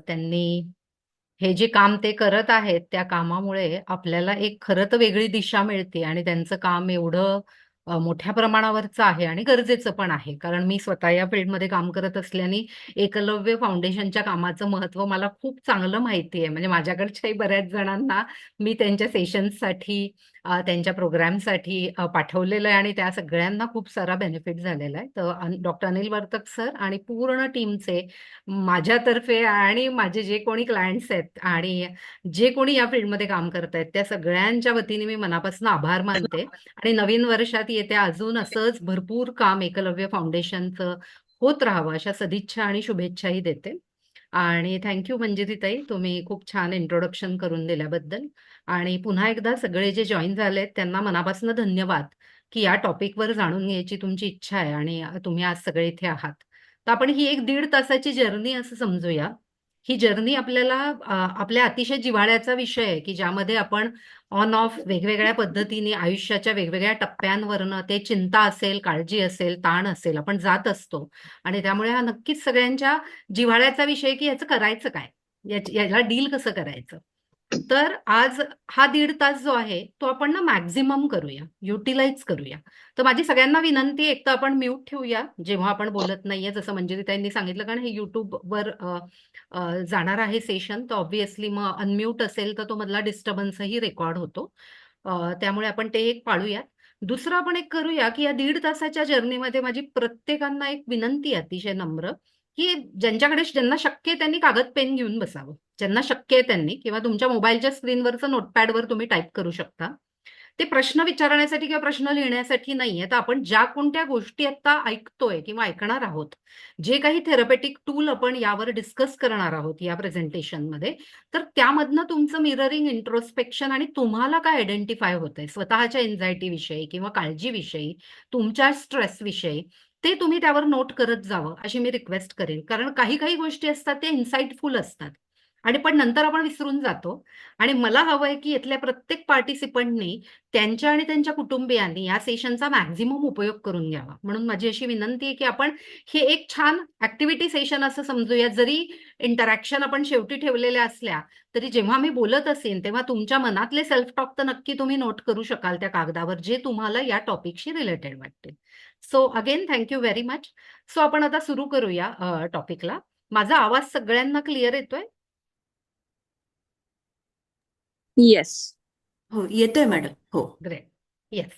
त्यांनी हे जे काम ते करत आहेत त्या कामामुळे आपल्याला एक खरं तर वेगळी दिशा मिळते आणि त्यांचं काम एवढं मोठ्या प्रमाणावरचं आहे आणि गरजेचं पण आहे. कारण मी स्वतः या फील्डमध्ये काम करत असल्याने एकलव्य फाउंडेशनच्या कामाचं महत्त्व मला खूप चांगलं माहिती आहे. म्हणजे माझ्याकडच्याही बऱ्याच जणांना मी त्यांच्या सेशन्ससाठी त्यांच्या प्रोग्रामसाठी पाठवलेलं आहे आणि त्या सगळ्यांना खूप सारा बेनिफिट झालेला आहे. तर डॉक्टर अनिल वर्तक सर आणि पूर्ण टीमचे माझ्यातर्फे आणि माझे जे कोणी क्लायंट्स आहेत आणि जे कोणी या फील्डमध्ये काम करतायत त्या सगळ्यांच्या वतीने मी मनापासून आभार मानते आणि नवीन वर्षात येत्या अजून असंच भरपूर काम एकलव्य फाउंडेशनचं होत राहावं अशा सदिच्छा आणि शुभेच्छाही देते. आणि थँक्यू मंजिरीताई, तुम्ही खूप छान इंट्रोडक्शन करून दिल्याबद्दल. आणि पुन्हा एकदा सगळे जे जॉईन झालेत त्यांना मनापासून धन्यवाद की या टॉपिकवर जाणून घ्यायची तुमची इच्छा आहे आणि तुम्ही आज सगळे इथे आहात. तर आपण ही एक 1.5 तासाची जर्नी असं समजूया. ही जर्नी आपल्याला आपल्या अतिशय जिव्हाळ्याचा विषय आहे की ज्यामध्ये आपण ऑन ऑफ वेगवेगळ्या पद्धतीने आयुष्याच्या वेगवेगळ्या टप्प्यांवरनं ते चिंता असेल, काळजी असेल, ताण असेल, आपण जात असतो. आणि त्यामुळे हा नक्कीच सगळ्यांच्या जिव्हाळ्याचा विषय की याचं करायचं काय? याला डील कसं करायचं? तर आज हा 1.5 तास जो आहे तो आपण ना मॅक्झिमम करूया, युटिलाइज करूया. तर माझी सगळ्यांना विनंती आहे, एक तर आपण म्यूट ठेवूया जेव्हा आपण बोलत नाहीये, जसं मंजिरीताईंनी सांगितलं, कारण हे YouTubeवर जाणार आहे सेशन, तर ऑब्व्हियसली मग अनम्यूट असेल तर तो मधला डिस्टर्बन्सही रेकॉर्ड होतो. त्यामुळे आपण ते एक पाळूयात. दुसरं आपण एक करूया, की या 1.5 तासाच्या जर्नीमध्ये माझी प्रत्येकांना एक विनंती आहे अतिशय नम्र, की ज्यांना शक्य आहे त्यांनी कागद पेन घेऊन बसावं. ज्यांना शक्य आहे त्यांनी किंवा तुमच्या मोबाईलच्या स्क्रीनवरचं नोटपॅडवर तुम्ही टाइप करू शकता. ते प्रश्न विचारण्यासाठी किंवा प्रश्न लिहिण्यासाठी नाहीये. तर आपण ज्या कोणत्या गोष्टी आता ऐकतोय किंवा ऐकणार आहोत, जे काही थेरपेटिक टूल आपण यावर डिस्कस करणार आहोत या प्रेझेंटेशनमध्ये, तर त्यामधनं तुमचं मिररिंग, इंट्रोस्पेक्शन आणि तुम्हाला काय आयडेंटिफाय होतंय स्वतःच्या एन्झायटीविषयी किंवा काळजीविषयी, तुमच्या स्ट्रेसविषयी, ते तुम्ही त्यावर नोट करत जावं, अशी मी रिक्वेस्ट करेन. कारण काही-काही गोष्टी असतात त्या इन्साइटफुल असतात आणि पण नंतर आपण विसरून जातो आणि मला हवंय की इथल्या प्रत्येक पार्टिसिपंटनी त्यांच्या आणि त्यांच्या कुटुंबियांनी या सेशनचा मॅक्झिमम उपयोग करून घ्यावा. म्हणून माझी अशी विनंती आहे की आपण हे एक छान ॲक्टिव्हिटी सेशन असं समजूया. जरी इंटरॅक्शन आपण शेवटी ठेवलेल्या असल्या, तरी जेव्हा मी बोलत असेन, तेव्हा तुमच्या मनातले सेल्फ टॉक तर नक्की तुम्ही नोट करू शकाल त्या कागदावर, जे तुम्हाला या टॉपिकशी रिलेटेड वाटतील. So again thank you very much. So आपण आता सुरू करूया टॉपिकला. माझा आवाज सगळ्यांना क्लिअर येतोय? येस. हो, येतोय मॅडम. हो. ग्रेट. येस.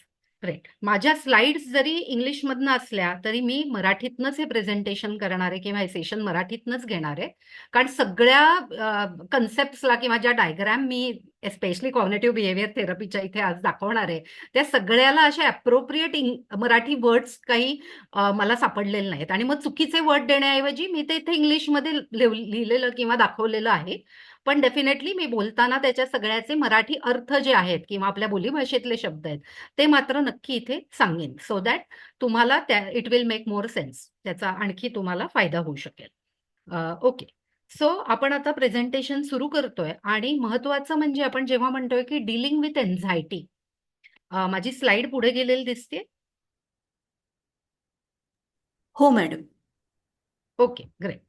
ग्रेट. माझ्या स्लाइड्स जरी इंग्लिशमधनं असल्या, तरी मी मराठीतनंच हे प्रेझेंटेशन करणार आहे किंवा हे सेशन मराठीतनंच घेणार आहे. कारण सगळ्या कन्सेप्ट्सला किंवा ज्या डायग्राम मी स्पेशली कॉग्निटिव्ह बिहेवियर थेरपीच्या इथे आज दाखवणार आहे, त्या सगळ्याला असे अप्रोप्रिएट मराठी वर्ड्स काही मला सापडलेले नाहीत आणि मग चुकीचे वर्ड देण्याऐवजी मी ते इथे इंग्लिशमध्ये लिहिलेलं किंवा दाखवलेलं आहे. पण डेफिनेटली मी बोलताना त्याच्या सगळ्याचे मराठी अर्थ जे आहेत किंवा आपल्या बोलीभाषेतले शब्द आहेत ते मात्र नक्की इथे सांगेन, सो दॅट तुम्हाला it will make more sense, त्याचा आणखी तुम्हाला फायदा होऊ शकेल. ओके. सो आपण आता प्रेझेंटेशन सुरू करतोय आणि महत्वाचं म्हणजे आपण जेव्हा म्हणतोय की डीलिंग विथ एन्झायटी, माझी स्लाइड पुढे गेलेली दिसते. हो madam. Okay, great.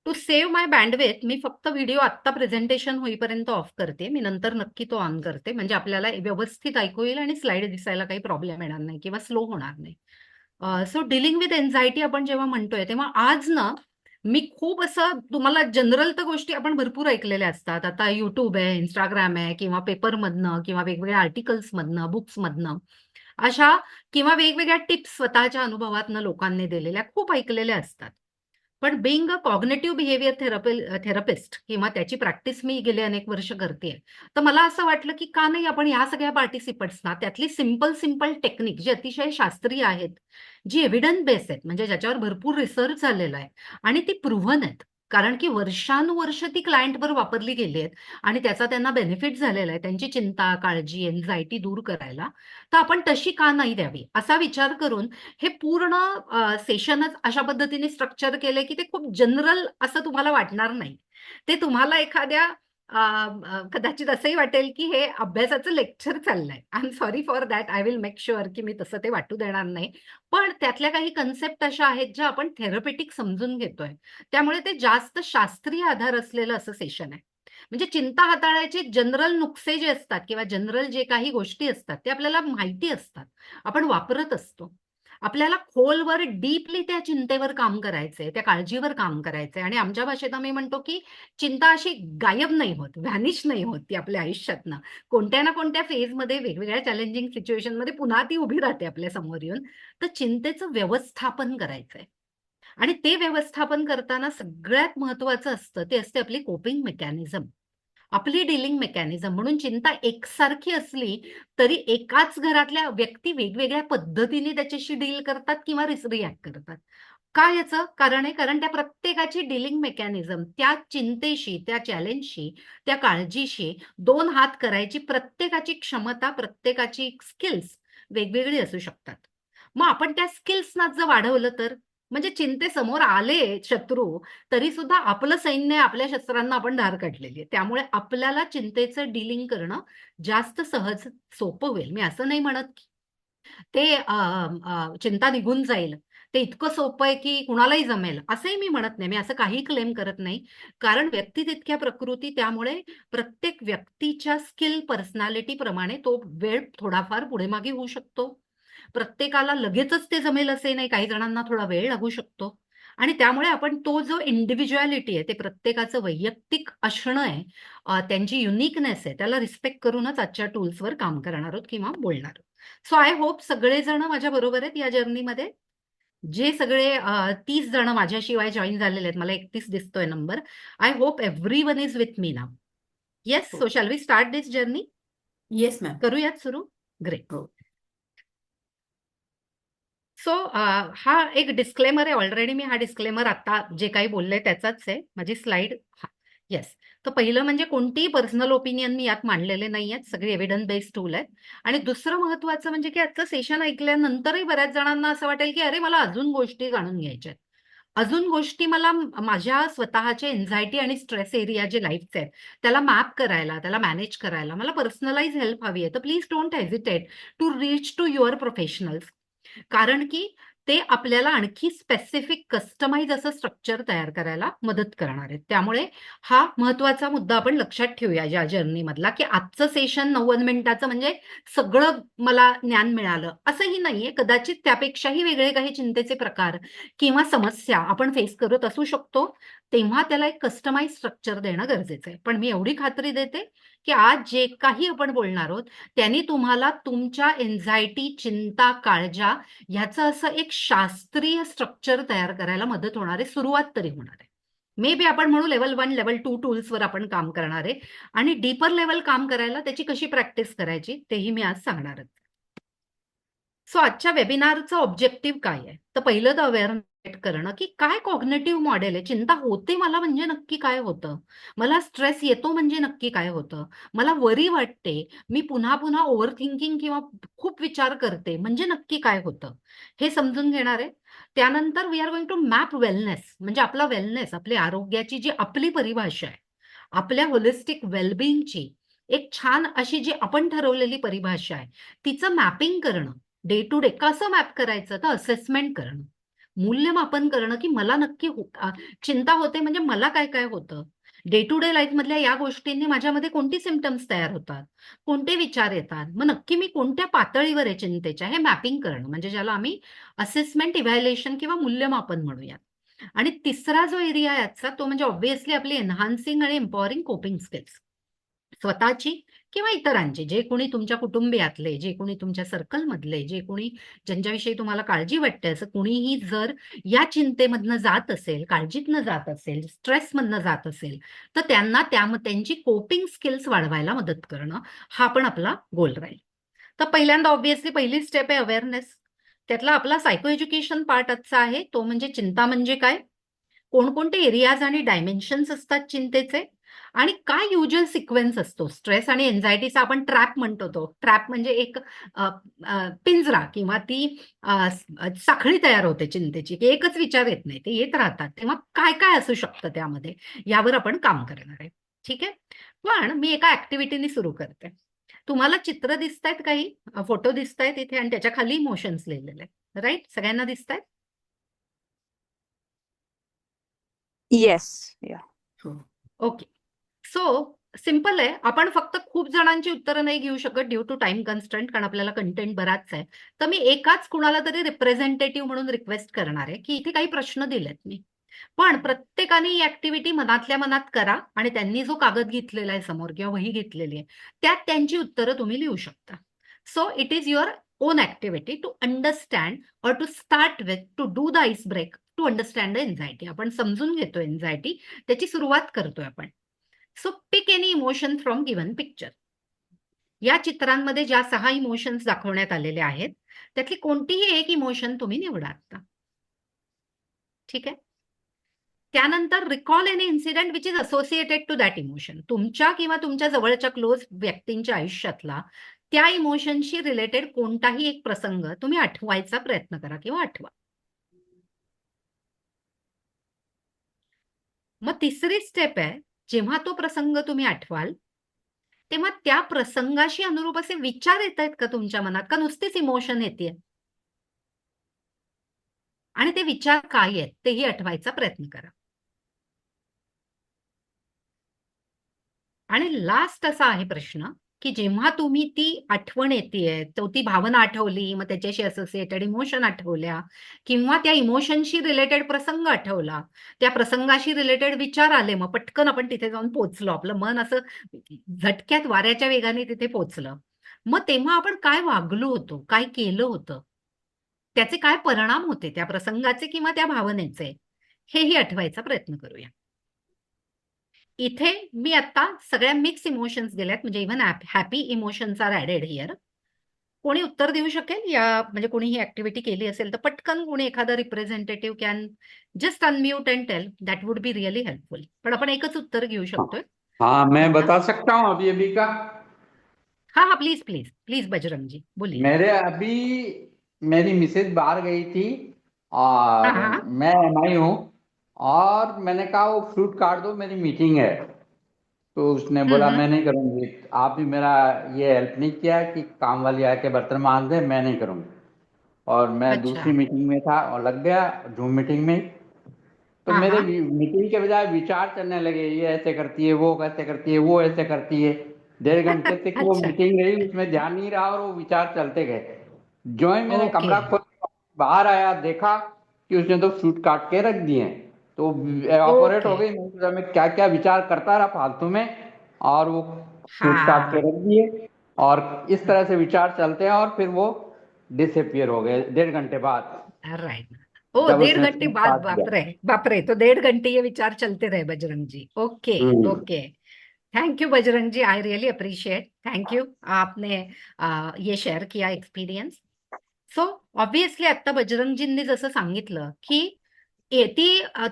To save my bandwidth मी फक्त व्हिडिओ आत्ता प्रेझेंटेशन होईपर्यंत ऑफ करते. मी नंतर नक्की तो ऑन करते, म्हणजे आपल्याला व्यवस्थित ऐकू येईल आणि स्लाइड दिसायला काही प्रॉब्लेम येणार नाही किंवा स्लो होणार नाही. सो डीलिंग विथ एन्झायटी आपण जेव्हा म्हणतोय तेव्हा आज ना मी खूप असं तुम्हाला जनरल तर गोष्टी आपण भरपूर ऐकलेल्या असतात. आता युट्यूब आहे, इंस्टाग्राम आहे किंवा पेपरमधनं किंवा वेगवेगळ्या आर्टिकल्समधनं, बुक्समधनं अशा किंवा वेगवेगळ्या टिप्स स्वतःच्या अनुभवातनं लोकांनी दिलेल्या खूप ऐकलेल्या असतात. पण being a cognitive behaviour therapist किंवा त्याची प्रॅक्टिस मी गेले अनेक वर्ष करतेय, तर मला असं वाटलं की का नाही आपण या सगळ्या पार्टिसिपंट्सना त्यातली सिंपल सिंपल टेक्निक जी अतिशय शास्त्रीय आहेत, जी एव्हिडन्स बेस आहेत, म्हणजे ज्याच्यावर भरपूर रिसर्च झालेला आहे आणि ती प्रूव्हन आहेत, कारण की वर्षानुवर्ष ती क्लायंटवर वापरली गेली आहेत आणि त्याचा त्यांना बेनिफिट झालेला आहे, त्यांची चिंता, काळजी, एन्झायटी दूर करायला. तर आपण तशी का नाही द्यावी असा विचार करून हे पूर्ण सेशनच अशा पद्धतीने स्ट्रक्चर केलंय की ते खूप जनरल असं तुम्हाला वाटणार नाही. ते तुम्हाला एखाद्या कदाचित असंही वाटेल की हे अभ्यासाचं लेक्चर चाललंय. I am sorry for that. I will make sure की मी तसं ते वाटू देणार नाही. पण त्यातल्या काही कन्सेप्ट अशा आहेत ज्या आपण थेरपेटिक समजून घेतोय. त्यामुळे ते जास्त शास्त्रीय आधार असलेलं असं सेशन आहे. म्हणजे चिंता हाताळायचे जनरल नुक्से जे असतात किंवा जनरल जे काही गोष्टी असतात ते आपल्याला माहिती असतात. आपण वापरत असतो. आपल्याला खोलवर डीपली त्या चिंतेवर काम करायचंय, त्या काळजीवर काम करायचंय आणि आमच्या भाषेत आम्ही म्हणतो की चिंता अशी गायब नाही होत, व्हॅनिश नाही होत ती आपल्या आयुष्यातनं. कोणत्या ना कोणत्या फेजमध्ये वेगवेगळ्या चॅलेंजिंग सिच्युएशनमध्ये पुन्हा ती उभी राहते आपल्या समोर येऊन. तर चिंतेचं व्यवस्थापन करायचंय आणि ते व्यवस्थापन करताना सगळ्यात महत्वाचं असतं ते असते आपली कोपिंग मेकॅनिझम. आपली डीलिंग मेकॅनिझम. म्हणून चिंता एकसारखी असली तरी एकाच घरातल्या व्यक्ती वेगवेगळ्या पद्धतीने त्याच्याशी डील करतात किंवा रिॲक्ट करतात. का याचं कारण आहे? कारण त्या प्रत्येकाची डीलिंग मेकॅनिझम त्या चिंतेशी, त्या चॅलेंजशी, त्या काळजीशी दोन हात करायची प्रत्येकाची क्षमता, प्रत्येकाची स्किल्स वेगवेगळी असू शकतात. मग आपण त्या स्किल्सना जर वाढवलं तर म्हणजे चिंतेसमोर आले शत्रू तरी सुद्धा आपलं सैन्य आपल्या शस्त्रांना आपण धार काढलेली आहे. त्यामुळे आपल्याला चिंतेचं डीलिंग करणं जास्त सहज सोपं होईल. मी असं नाही म्हणत की ते चिंता निघून जाईल. ते इतकं सोपं आहे की कुणालाही जमेल असंही मी म्हणत नाही. मी असं काही क्लेम करत नाही. कारण व्यक्ती तितक्या प्रकृती त्यामुळे प्रत्येक व्यक्तीच्या स्किल पर्सनॅलिटी प्रमाणे तो वेळ थोडाफार पुढे मागे होऊ शकतो. प्रत्येकाला लगेचच ते जमेल असे नाही. काही जणांना थोडा वेळ लागू शकतो. आणि त्यामुळे आपण तो जो इंडिव्हिज्युअलिटी आहे ते प्रत्येकाचं वैयक्तिक असणं आहे, त्यांची युनिकनेस आहे त्याला रिस्पेक्ट करूनच आजच्या टूल्सवर काम करणार आहोत किंवा बोलणार आहोत. सो आय होप सगळेजण माझ्या बरोबर आहेत या जर्नीमध्ये. जे सगळे 30 जण माझ्याशिवाय जॉईन झालेले आहेत. मला 31 दिसतोय नंबर. I hope everyone is with me now. Yes. हो. So shall we start this journey? Yes ma'am. करूयात सुरू? ग्रेट. हो. सो हा एक डिस्क्लेमर आहे. ऑलरेडी मी हा डिस्क्लेमर आता जे काही बोलले त्याचाच आहे. माझी स्लाइड. येस. तर पहिलं म्हणजे कोणतीही पर्सनल ओपिनियन मी यात मांडलेले नाही आहेत. सगळे एव्हिडन्स बेस्ड टूल आहेत. आणि दुसरं महत्वाचं म्हणजे की आजचं सेशन ऐकल्यानंतरही बऱ्याच जणांना असं वाटेल की अरे मला अजून गोष्टी जाणून घ्यायच्या आहेत. अजून गोष्टी मला माझ्या स्वतःचे एन्झायटी आणि स्ट्रेस एरिया जे लाईफचे आहेत त्याला मॅप करायला, त्याला मॅनेज करायला मला पर्सनलाइज हेल्प हवी आहे. तर please don't hesitate to reach to your professionals. कारण की ते आपल्याला आणखी स्पेसिफिक कस्टमाइज असं स्ट्रक्चर तयार करायला मदत करणार आहेत. त्यामुळे हा महत्वाचा मुद्दा आपण लक्षात ठेवूया या जर्नीमधला, की आजचं सेशन 90 मिनिटाचं म्हणजे सगळं मला ज्ञान मिळालं असंही नाहीये. कदाचित त्यापेक्षाही वेगळे काही चिंतेचे प्रकार किंवा समस्या आपण फेस करत असू शकतो. तेव्हा त्याला एक कस्टमाइज स्ट्रक्चर देणं गरजेचं आहे. पण मी एवढी खात्री देते की आज जे काही आपण बोलणार आहोत त्यांनी तुम्हाला तुमच्या एन्झायटी, चिंता, काळजा ह्याचं असं एक शास्त्रीय स्ट्रक्चर तयार करायला मदत होणार आहे. सुरुवात तरी होणार आहे. मे बी आपण म्हणू लेव्हल 1, लेव्हल 2 टूल्सवर आपण काम करणार आहे आणि डीपर लेव्हल काम करायला त्याची कशी प्रॅक्टिस करायची तेही मी आज सांगणार आहे. सो आजच्या वेबिनारचं ऑब्जेक्टिव्ह काय आहे? तर पहिलं तर अवेअरनेस करणं की काय कॉग्निटिव्ह मॉडेल आहे. चिंता होते मला म्हणजे नक्की काय होतं? मला स्ट्रेस येतो म्हणजे नक्की काय होतं? मला वरी वाटते, मी पुन्हा पुन्हा ओव्हर थिंकिंग किंवा खूप विचार करते म्हणजे नक्की काय होतं? हे समजून घेणार आहे. त्यानंतर we are going to map wellness म्हणजे आपला वेलनेस, आपली आरोग्याची जी आपली परिभाषा आहे, आपल्या होलिस्टिक वेलबिंगची एक छान अशी जी आपण ठरवलेली परिभाषा आहे, तिचं मॅपिंग करणं. डे टू डे कसं मॅप करायचं? तर असेसमेंट करणं, मूल्यमापन करणं की मला नक्की चिंता होते म्हणजे मला काय काय होतं? डे टू डे लाईफमधल्या या गोष्टींनी माझ्यामध्ये कोणती सिम्पटम्स तयार होतात? कोणते विचार येतात? मग नक्की मी कोणत्या पातळीवर आहे चिंतेच्या? हे मॅपिंग करणं म्हणजे ज्याला आम्ही असेसमेंट, इव्हॅल्युएशन किंवा मूल्यमापन म्हणूयात. आणि तिसरा जो एरिया आहे याचा तो म्हणजे ऑब्व्हियसली आपली एन्हान्सिंग आणि एम्पॉवरिंग कोपिंग स्किल्स. स्वतःची किंवा इतरांची, जे कोणी तुमच्या कुटुंबियातले, जे कोणी तुमच्या सर्कलमधले, जे कोणी ज्यांच्याविषयी तुम्हाला काळजी वाटते असं कुणीही जर या चिंतेमधनं जात असेल, काळजीतनं जात असेल, स्ट्रेसमधनं जात असेल, तर त्यांना त्यांची कोपिंग स्किल्स वाढवायला मदत करणं हा पण आपला गोल राहील. तर पहिल्यांदा ऑब्व्हियसली पहिली स्टेप आहे अवेअरनेस. त्यातला आपला सायको एज्युकेशन पार्ट आजचा आहे तो म्हणजे चिंता म्हणजे काय? कोणकोणते एरियाज आणि डायमेन्शन्स असतात चिंतेचे आणि काय युज्युअल सिक्वेन्स असतो? स्ट्रेस आणि एन्झायटीचा आपण ट्रॅप म्हणतो. तो ट्रॅप म्हणजे एक पिंजरा किंवा ती साखळी तयार होते चिंतेची की एकच विचार येत नाही, ते येत राहतात. तेव्हा काय काय असू शकतं त्यामध्ये, यावर आपण काम करणार आहे. ठीक आहे. पण मी एका ऍक्टिव्हिटीनी सुरू करते. तुम्हाला चित्र दिसतायत, काही फोटो दिसतायत इथे, आणि त्याच्या खाली इमोशन्स लिहिलेले आहेत, राईट? सगळ्यांना दिसतायत? Yes. Yeah. हो ओके. सो सिम्पल आहे. आपण फक्त खूप जणांची उत्तरं नाही घेऊ शकत ड्यू टू टाइम कन्स्ट्रेंट, कारण आपल्याला कंटेंट बराच आहे. तर मी एकाच कुणाला तरी रिप्रेझेंटेटिव्ह म्हणून रिक्वेस्ट करणार आहे की इथे काही प्रश्न दिलेत मी, पण प्रत्येकाने ही ऍक्टिव्हिटी मनातल्या मनात करा आणि त्यांनी जो कागद घेतलेला आहे समोर किंवा वही घेतलेली आहे त्यात त्यांची उत्तरं तुम्ही लिहू शकता. So it is your own activity to understand or to start with to do the ice break to understand the anxiety. आपण समजून घेतो एन्झायटी, त्याची सुरुवात करतोय आपण. So pick any emotion from given picture. या चित्रांमध्ये ज्या 6 इमोशन्स दाखवण्यात आलेले आहेत त्यातली कोणतीही एक इमोशन तुम्ही निवडा आता. ठीक आहे. त्यानंतर recall any incident which is associated to that emotion. तुमच्या किंवा तुमच्या जवळच्या क्लोज व्यक्तींच्या आयुष्यातला त्या इमोशनशी रिलेटेड कोणताही एक प्रसंग तुम्ही आठवायचा प्रयत्न करा किंवा आठवा. मग तिसरी स्टेप आहे, जेव्हा तो प्रसंग तुम्ही आठवाल तेव्हा त्या प्रसंगाशी अनुरूप असे विचार येत आहेत का तुमच्या मनात, का नुसतीच इमोशन येते, आणि ते विचार काय आहेत तेही आठवायचा प्रयत्न करा. आणि लास्ट असा आहे प्रश्न की जेव्हा तुम्ही ती आठवण येते, तो ती भावना आठवली, मग त्याच्याशी असोसिएटेड इमोशन आठवल्या किंवा त्या इमोशनशी रिलेटेड प्रसंग आठवला, त्या प्रसंगाशी रिलेटेड विचार आले, मग पटकन आपण तिथे जाऊन पोहोचलो, आपलं मन असं झटक्यात वाऱ्याच्या वेगाने तिथे पोहोचलं. मग तेव्हा आपण काय वागलो होतो, काय केलं होतं, त्याचे काय परिणाम होते त्या प्रसंगाचे किंवा त्या भावनेचे, हेही आठवायचा प्रयत्न करूया. इथे मी आता सगळ्या मिक्स इमोशन्स गेल्यात, म्हणजे even happy emotions are added here. कोणी उत्तर देऊ शकेल या, म्हणजे कोणी ही ऍक्टिव्हिटी केली असेल तर पटकन कोणी एखादा representative can just unmute and tell, that would be really helpful. पण आपण एकच उत्तर घेऊ शकतोय. हाँ मैं आता बता सकता हूँ अभी का। हाँ हाँ, प्लीज प्लीज प्लीज बजरंग जी बोलिए. मेरे अभी मेरी मिसेज बाहर गई थी हाँ और हाँ. मैं एमआई हूँ और मैंने कहा वो फ्रूट काट दो मेरी मीटिंग है, तो उसने बोला हम्म. मैं नहीं करूँगी। आप भी मेरा ये हेल्प नहीं किया कि काम वाली आके बर्तन मांज दे, मैं नहीं करूँगी। और मैं अच्छा. दूसरी मीटिंग में था और लग गया जूम मीटिंग में। तो हाँ मेरे हाँ. मीटिंग के बजाय विचार चलने लगे, ये ऐसे करती है, वो कैसे करती है, वो ऐसे करती है। 1.5 घंटे तक वो अच्छा. मीटिंग रही, उसमें ध्यान नहीं रहा और वो विचार चलते गए। जो ही मैंने ओके. कमरा खोल बाहर आया, देखा कि उसने तो फ्रूट काट के रख दिए हैं। तो एवापोरेट ओके. हो गई, मैं क्या क्या विचार करता रहा फालतू में, और वो फ्रूट काट के हाँ. रख दिए। और इस तरह से विचार चलते हैं और फिर वो डिसअपियर हो गए 1.5 घंटे बाद, राइट. ओ, जब डेढ़ उसने घंटे फ्रूट बाद, काट दिया। बाप रे बाप रे, तो 1.5 घंटे ये विचार चलते रहे Bajrang ji. Okay. Okay. Thank you Bajrang ji, I really appreciate. Thank you, आपने ये शेअर किया एक्सपिरियन्स. सो ऑब्व्हियसली आता बजरंगजींनी जसं सांगितलं की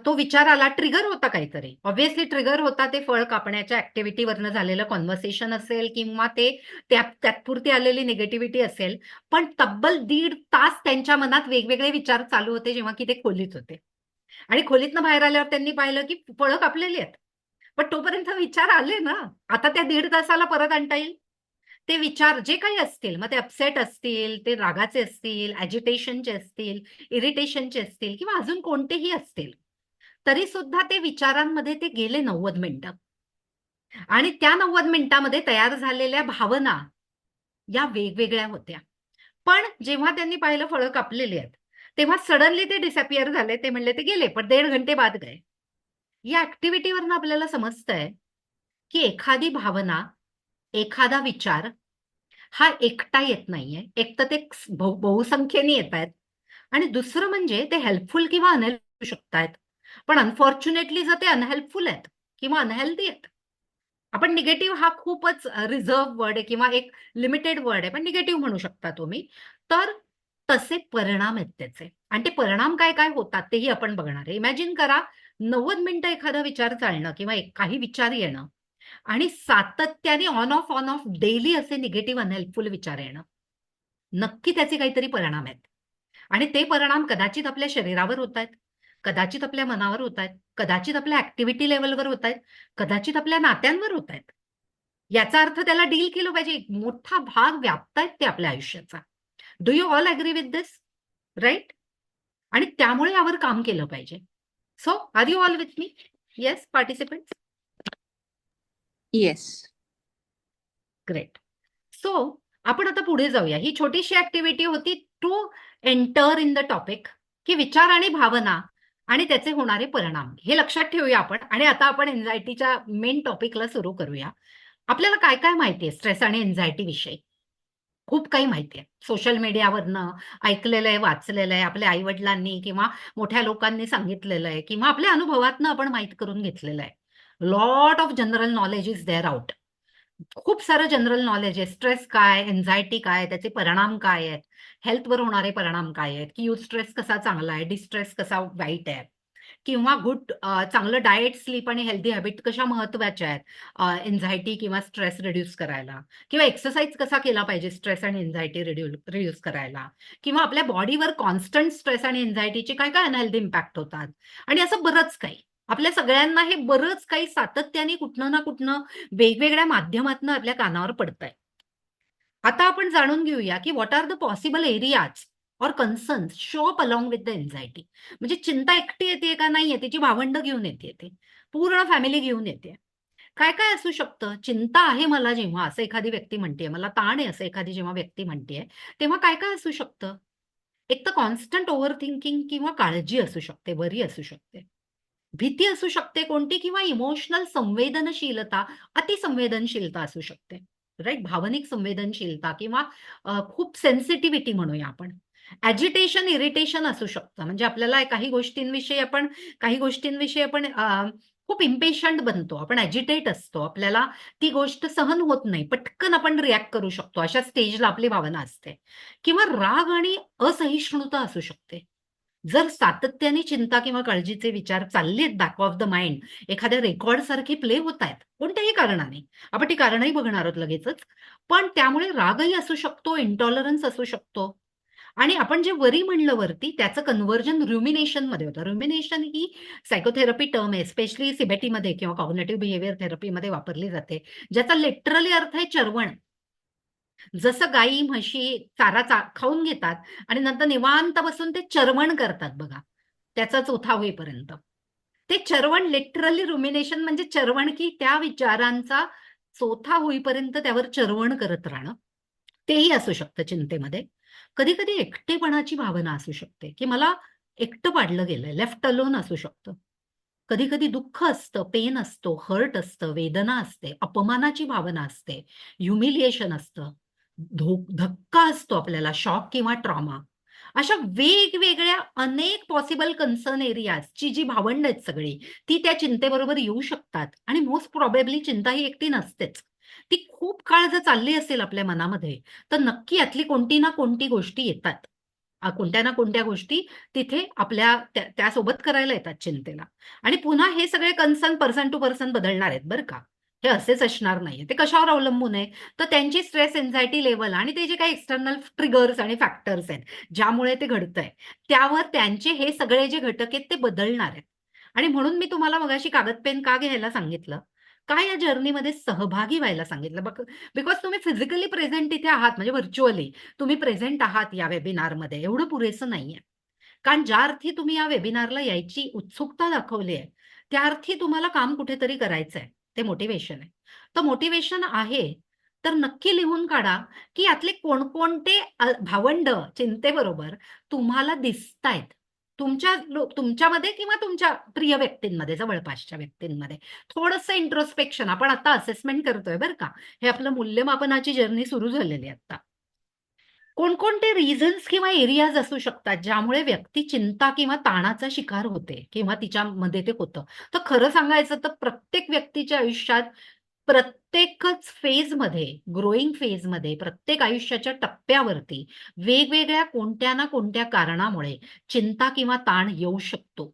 तो विचार आला, ट्रिगर होता काहीतरी. ऑब्व्हियसली ट्रिगर होता ते फळ कापण्याच्या ऍक्टिव्हिटीवरनं झालेलं कॉन्व्हर्सेशन असेल किंवा ते त्यातपुरती आलेली निगेटिव्हिटी असेल. पण तब्बल 1.5 तास त्यांच्या मनात वेगवेगळे विचार चालू होते जेव्हा की ते खोलीत होते. आणि खोलीतनं बाहेर आल्यावर त्यांनी पाहिलं की फळं कापलेली आहेत. पण तोपर्यंत विचार आले ना, आता त्या 1.5 तासाला परत आणता येईल. ते विचार जे काही असतील, मग ते अपसेट असतील, ते रागाचे असतील, ॲजिटेशनचे असतील, इरिटेशनचे असतील किंवा अजून कोणतेही असतील, तरी सुद्धा ते विचारांमध्ये ते गेले 90 मिनिटं. आणि त्या 90 मिनिटामध्ये तयार झालेल्या भावना या वेगवेगळ्या होत्या. पण जेव्हा त्यांनी पाहिलं फळं कापलेली आहेत, तेव्हा सडनली ते डिसअपिअर झाले. ते म्हणले ते गेले, पण 1.5 घंटे बाद गए. या ऍक्टिव्हिटीवरनं आपल्याला समजतंय की एखादी भावना, एखादा विचार हा एकटा येत नाहीये. एक तर ते बहुसंख्येने येत आहेत आणि दुसरं म्हणजे ते हेल्पफुल किंवा अनहेल्पफुल शकतायत. पण अनफॉर्च्युनेटली जर ते अनहेल्पफुल आहेत किंवा अनहेल्दी आहेत, आपण निगेटिव्ह हा खूपच रिझर्व्ह वर्ड आहे किंवा एक लिमिटेड वर्ड आहे, पण निगेटिव्ह म्हणू शकता तुम्ही. तर तसे परिणाम आहेत त्याचे, आणि ते परिणाम काय काय होतात तेही आपण बघणार आहे. इमॅजिन करा 90 मिनिटं एखादा विचार चालणं किंवा काही विचार येणं आणि सातत्याने ऑन ऑफ डेली असे निगेटिव्ह अनहेल्पफुल विचार येणं. नक्की त्याचे काहीतरी परिणाम आहेत आणि ते परिणाम कदाचित आपल्या शरीरावर होत आहेत, कदाचित आपल्या मनावर होत आहेत, कदाचित आपल्या ऍक्टिव्हिटी लेवलवर होत आहेत, कदाचित आपल्या नात्यांवर होत आहेत. याचा अर्थ त्याला डील केलं पाहिजे. एक मोठा भाग व्यापतायत ते आपल्या आयुष्याचा. Do you all agree with this? Right? आणि त्यामुळे यावर काम केलं पाहिजे. So are you all with me? Yes participants? Yes. Great. So आपण आता पुढे जाऊया. ही छोटीशी ऍक्टिव्हिटी होती to enter in the topic, की विचार आणि भावना आणि त्याचे होणारे परिणाम हे लक्षात ठेवूया आपण. आणि आता आपण एन्झायटीच्या मेन टॉपिकला सुरू करूया. आपल्याला काय काय माहिती आहे स्ट्रेस आणि एन्झायटी विषयी? खूप काही माहिती आहे. सोशल मीडियावरनं ऐकलेलं आहे, वाचलेलं आहे, आपल्या आई-वडिलांनी किंवा मोठ्या लोकांनी सांगितलेलं आहे किंवा आपल्या अनुभवातनं आपण माहीत करून घेतलेलं आहे. Lot of general knowledge is there out. खूप सारं जनरल नॉलेज आहे. स्ट्रेस काय, एन्झायटी काय, त्याचे परिणाम काय आहेत, हेल्थवर होणारे परिणाम काय आहेत, की यूज स्ट्रेस कसा चांगला आहे, डिस्ट्रेस कसा वाईट आहे, किंवा चांगलं डाएट, स्लीप आणि हेल्दी हॅबिट कशा महत्वाच्या आहेत एन्झायटी किंवा स्ट्रेस रिड्यूस करायला, किंवा एक्सरसाइज कसा केला पाहिजे स्ट्रेस आणि एन्झायटी रिड्यूस करायला, किंवा आपल्या बॉडीवर कॉन्स्टंट स्ट्रेस आणि एन्झायटीचे काय काय अनहेल्दी इम्पॅक्ट होतात, आणि असं बरंच काही. आपल्या सगळ्यांना हे बरंच काही सातत्याने कुठनं ना कुठनं वेगवेगळ्या माध्यमातून आपल्या कानावर पडतंय. आता आपण जाणून घेऊया की what are the possible areas or concerns show up along with the anxiety. म्हणजे चिंता एकटी येते का नाहीये, तिची भावंड घेऊन येते, पूर्ण फॅमिली घेऊन येते. काय काय असू शकतं? चिंता आहे मला जेव्हा असं एखादी व्यक्ती म्हणते, मला ताण आहे असं एखादी जेव्हा व्यक्ती म्हणते, तेव्हा काय काय असू शकतं? एक तर कॉन्स्टंट ओव्हर थिंकिंग किंवा काळजी असू शकते, वरी असू शकते, भीती असू शकते कोणती, किंवा इमोशनल संवेदनशीलता, अतिसंवेदनशीलता असू शकते. राईट? भावनिक संवेदनशीलता किंवा खूप सेन्सिटिव्हिटी म्हणूया आपण. ॲजिटेशन, इरिटेशन असू शकतं. म्हणजे आपल्याला काही गोष्टींविषयी आपण खूप इम्पेशंट बनतो, आपण ॲजिटेट असतो, आपल्याला ती गोष्ट सहन होत नाही, पटकन आपण रिॲक्ट करू शकतो, अशा स्टेजला आपली भावना असते. किंवा राग आणि असहिष्णुता असू शकते. जर सातत्याने चिंता किंवा काळजीचे विचार चाललेत बॅक ऑफ द माइंड, एखाद्या रेकॉर्ड सारखे प्ले होत आहेत कोणत्याही कारणाने, आपण ती कारणही बघणार आहोत लगेचच, पण त्यामुळे रागही असू शकतो, इंटॉलरन्स असू शकतो. आणि आपण जे वरी म्हणलं वरती, त्याचं कन्व्हर्जन रुमिनेशन मध्ये होतं. रुमिनेशन ही सायकोथेरपी टर्म आहे, स्पेशली सीबीटीमध्ये किंवा कॉग्निटिव्ह बिहेवियर थेरपीमध्ये वापरली जाते, ज्याचा लिटरली अर्थ आहे चरवण. जसं गाई म्हशी खाऊन घेतात आणि नंतर निवांत बसून ते चरवण करतात बघा, त्याचा चोथा होईपर्यंत. ते चरवण, लिटरली रुमिनेशन म्हणजे चरवण, की त्या विचारांचा चोथा होईपर्यंत त्यावर चरवण करत राहणं. तेही असू शकतं चिंतेमध्ये. कधी कधी एकटेपणाची भावना असू शकते, की मला एकटं पाडलं गेलंय, लेफ्ट अलोन असू शकतं. कधी कधी दुःख असतं, पेन असतो, हर्ट असतं, वेदना असते, अपमानाची भावना असते, ह्युमिलिएशन असतं, धक्का असतो आपल्याला, शॉक किंवा ट्रॉमा. अशा वेगवेगळ्या अनेक पॉसिबल कन्सर्न एरियाजची जी भावंड आहेत सगळी, ती त्या चिंतेबरोबर येऊ शकतात. आणि मोस्ट प्रोबेबली चिंता ही एकटी नसतेच. ती खूप काळ जर चालली असेल आपल्या मनामध्ये, तर नक्की यातली कोणती ना कोणती गोष्टी येतात. कोणत्या ना कोणत्या गोष्टी तिथे आपल्या त्यासोबत करायला येतात चिंतेला. आणि पुन्हा हे सगळे कन्सर्न पर्सन टू पर्सन बदलणार आहेत बरं का. हे असेच असणार नाहीये. ते कशावर अवलंबून आहे? तर त्यांची स्ट्रेस, एन्झायटी लेव्हल आणि ते जे काही एक्सटर्नल ट्रिगर्स आणि फॅक्टर्स आहेत, ज्यामुळे ते घडतंय, त्यावर त्यांचे हे सगळे जे घटक आहेत ते बदलणार आहेत. आणि म्हणून मी तुम्हाला मगाशी कागद पेन का घ्यायला सांगितलं? का या जर्नीमध्ये सहभागी व्हायला सांगितलं? बिकॉज तुम्ही फिजिकली प्रेझेंट इथे आहात, म्हणजे व्हर्च्युअली तुम्ही प्रेझेंट आहात या वेबिनारमध्ये, एवढं पुरेसं नाहीये. कारण ज्या अर्थी तुम्ही या वेबिनारला यायची उत्सुकता दाखवली आहे, त्या अर्थी तुम्हाला काम कुठेतरी करायचंय. ते मोटिवेशन आहे. तर मोटिवेशन आहे, तर नक्की लिहून काढा, की यातले कोणकोणते भावंड चिंतेबरोबर तुम्हाला दिसतायत. तुमच्यामध्ये किंवा तुमच्या प्रिय व्यक्तींमध्ये, जवळपासच्या व्यक्तींमध्ये. थोडंसं इंट्रोस्पेक्शन, आपण आता असेसमेंट करतोय बरं का. हे आपलं मूल्यमापनाची जर्नी सुरू झालेली आहे आता. कोणकोणते रिझन्स किंवा एरियाज असू शकतात, ज्यामुळे व्यक्ती चिंता किंवा ताणाचा शिकार होते किंवा तिच्यामध्ये ते होतं? तर खरं सांगायचं तर प्रत्येक व्यक्तीच्या आयुष्यात, प्रत्येकच फेजमध्ये, ग्रोईंग फेजमध्ये, प्रत्येक आयुष्याच्या टप्प्यावरती वेगवेगळ्या कोणत्या ना कोणत्या कारणामुळे चिंता किंवा ताण येऊ शकतो.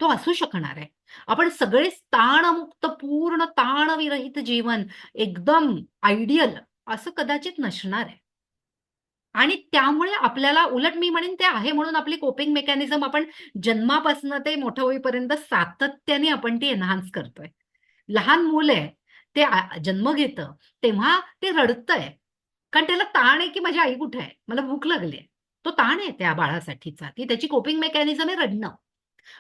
तो असू शकणार आहे. आपण सगळेच ताणमुक्त, पूर्ण ताणविरहित जीवन, एकदम आयडियल असं कदाचित नसणार आहे. आणि त्यामुळे आपल्याला उलट मी म्हणेन ते आहे म्हणून आपली कोपिंग मेकॅनिझम आपण जन्मापासून ते मोठं होईपर्यंत सातत्याने आपण ती एन्हान्स करतोय. लहान मूल आहे, ते जन्म घेतं, तेव्हा ते रडतंय. कारण त्याला ताण आहे की माझी आई कुठे आहे? मला भूक लागली आहे. तो ताण आहे त्या बाळासाठीचा. ती त्याची कोपिंग मेकॅनिझम आहे रडणं.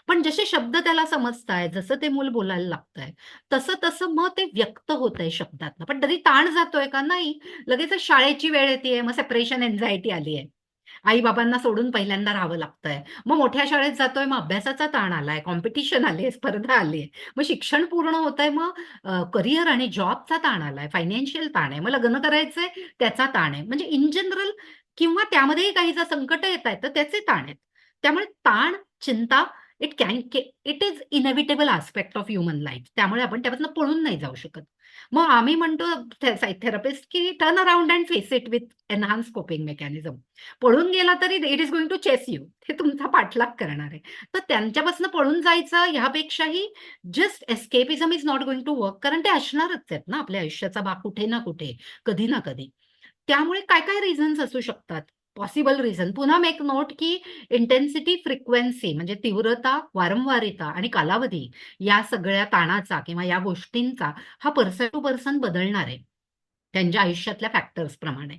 पण जसे शब्द त्याला समजताय, जसं ते मूल बोलायला लागतंय, तसं-तसं मग ते व्यक्त होतंय शब्दातनं. पण तरी ताण जातोय का? नाही. लगेचच शाळेची वेळ येतेय, मग सेपरेशन अँक्झायटी आली आहे. आई-बाबांना सोडून पहिल्यांदा राहावं लागतंय. मग मोठ्या शाळेत जातोय, मग अभ्यासाचा ताण आलाय, कॉम्पिटिशन आली आहे, स्पर्धा आली आहे. मग शिक्षण पूर्ण होतंय, मग करियर आणि जॉबचा ताण आलाय, फायनान्शियल ताण आहे. मग लग्न करायचंय, त्याचा ताण आहे. म्हणजे इन जनरल किंवा त्यामध्येही काही जर संकटं येतायत, तर त्याचे ताण आहेत. त्यामुळे ताण, चिंता it is inevitable aspect of human life. त्यामुळे आपण त्यापासून पळून नाही जाऊ शकत. मग आम्ही म्हणतो थेरपिस्ट की turn around and face it with enhance coping mechanism. पळून गेला तरी it is going to chase you. ते तुमचा पाठलाग करणार आहे. तर त्यांच्यापासून पळून जायचं ह्यापेक्षाही just escapism is not going to work. कारण ते असणारच आहेत ना आपल्या आयुष्याचा भाग कुठे ना कुठे, कधी ना कधी. त्यामुळे काय-काय रिझन्स असू शकतात? Possible reason. पुन्हा मेक नोट की इंटेन्सिटी, फ्रिक्वेन्सी म्हणजे तीव्रता, वारंवारिता आणि कालावधी या सगळ्या ताणाचा किंवा या गोष्टींचा हा पर्सन टू पर्सन बदलणार आहे. त्यांच्या आयुष्यातल्या फॅक्टर्स प्रमाणे.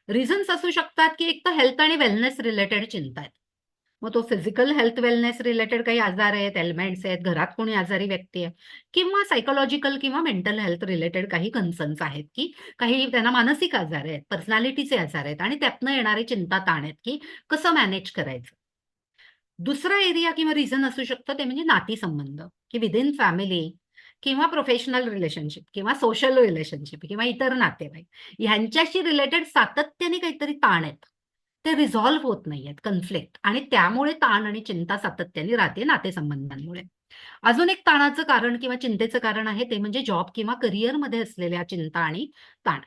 रिझन्स असू शकतात की एक तर हेल्थ आणि वेलनेस रिलेटेड चिंता आहेत. मग तो फिजिकल हेल्थ वेलनेस रिलेटेड काही आजार आहेत, एलिमेंट्स आहेत, घरात कोणी आजारी व्यक्ती आहे किंवा सायकोलॉजिकल किंवा मेंटल हेल्थ रिलेटेड काही कन्सर्न्स आहेत की काही त्यांना मानसिक आजार आहेत, पर्सनॅलिटीचे आजार आहेत आणि त्यातनं येणारी चिंता ताण आहेत की कसं मॅनेज करायचं. दुसरा एरिया किंवा रिझन असू शकतं ते म्हणजे नातीसंबंध की विदिन फॅमिली किंवा प्रोफेशनल रिलेशनशिप किंवा सोशल रिलेशनशिप किंवा इतर नातेवाईक ह्यांच्याशी रिलेटेड सातत्याने काहीतरी ताण आहेत. ते रिझॉल्व्ह होत नाहीयेत कन्फ्लिक्ट आणि त्यामुळे ताण आणि चिंता सातत्याने राहते नातेसंबंधांमुळे. अजून एक ताणाचं कारण किंवा चिंतेचं कारण आहे ते म्हणजे जॉब किंवा करिअरमध्ये असलेल्या चिंता आणि ताण.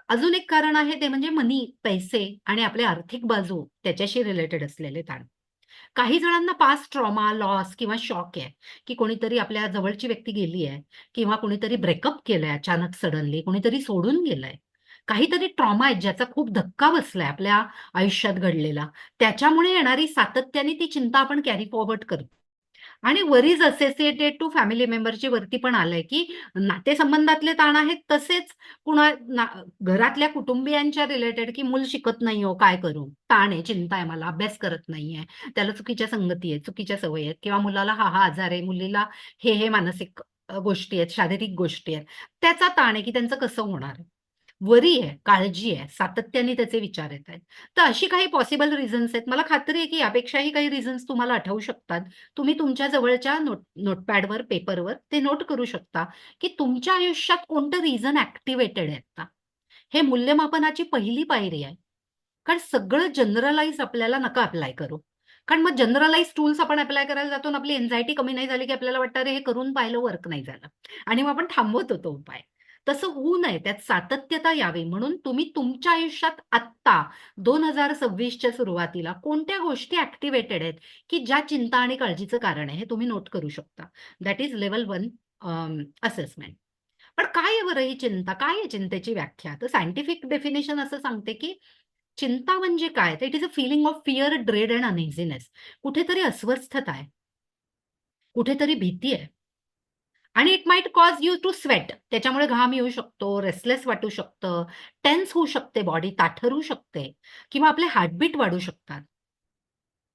अजून एक कारण आहे ते म्हणजे मनी, पैसे आणि आपली आर्थिक बाजू त्याच्याशी रिलेटेड असलेले ताण. काही जणांना पास्ट ट्रॉमा, लॉस किंवा शॉक आहे, की कोणीतरी आपल्या जवळची व्यक्ती गेली आहे किंवा कोणीतरी ब्रेकअप केलंय अचानक सडनली, कोणीतरी सोडून गेलंय. काहीतरी ट्रॉमा आहे ज्याचा खूप धक्का बसलाय आपल्या आयुष्यात घडलेला. त्याच्यामुळे येणारी सातत्याने ती चिंता आपण कॅरी फॉरवर्ड करतो. आणि वरीज असोसिएटेड टू फॅमिली मेंबरची वरती पण आलंय, की नातेसंबंधातले ताण आहेत तसेच घरातल्या कुटुंबियांच्या रिलेटेड, की मूल शिकत नाही हो, काय करू? ताण आहे, चिंता आहे मला, अभ्यास करत नाहीये, त्याला चुकीच्या संगती आहेत, चुकीच्या सवयी आहेत किंवा मुलाला हा आजार आहे, मुलीला हे मानसिक गोष्टी आहेत, शारीरिक गोष्टी आहेत. त्याचा ताण आहे, की त्यांचं कसं होणार? वरी आहे, काळजी आहे, सातत्याने त्याचे विचार येत आहेत. तर अशी काही पॉसिबल रिझन्स आहेत. मला खात्री आहे, की यापेक्षाही काही रिझन्स तुम्हाला आठवू शकतात. तुम्ही तुमच्या जवळच्या नोटपॅडवर, पेपरवर ते नोट करू शकता, की तुमच्या आयुष्यात कोणतं रिझन ॲक्टिव्हेटेड आहे आता. हे मूल्यमापनाची पहिली पायरी आहे. कारण सगळं जनरलाइज आपल्याला नका अप्लाय करू. कारण मग जनरलाइज टूल्स आपण अप्लाय करायला जातो आणि आपली अँक्झायटी कमी नाही झाली, की आपल्याला वाटतं, "अरे, हे करून पाहिलं, वर्क नाही झालं." आणि मग आपण थांबवतो तो उपाय. तसं होऊ नये, त्यात सातत्यता यावी म्हणून तुम्ही तुमच्या आयुष्यात आत्ता 2026च्या सुरुवातीला कोणत्या गोष्टी ॲक्टिव्हेटेड आहेत, की ज्या चिंता आणि काळजीचं कारण आहे, हे तुम्ही नोट करू शकता. That is level 1 assessment. पण काय आहे बरं ही चिंता? काय आहे चिंतेची व्याख्या? तर सायंटिफिक डेफिनेशन असं सांगते, की चिंता म्हणजे काय? तर it is a feeling of fear, dread and uneasiness. कुठेतरी अस्वस्थता आहे. कुठेतरी भीती आहे. आणि it might cause you to sweat. त्याच्यामुळे घाम येऊ शकतो, रेस्टलेस वाटू शकतं, टेन्स होऊ शकते बॉडी, ताठरू शकते किंवा आपले हार्टबीट वाढू शकतात.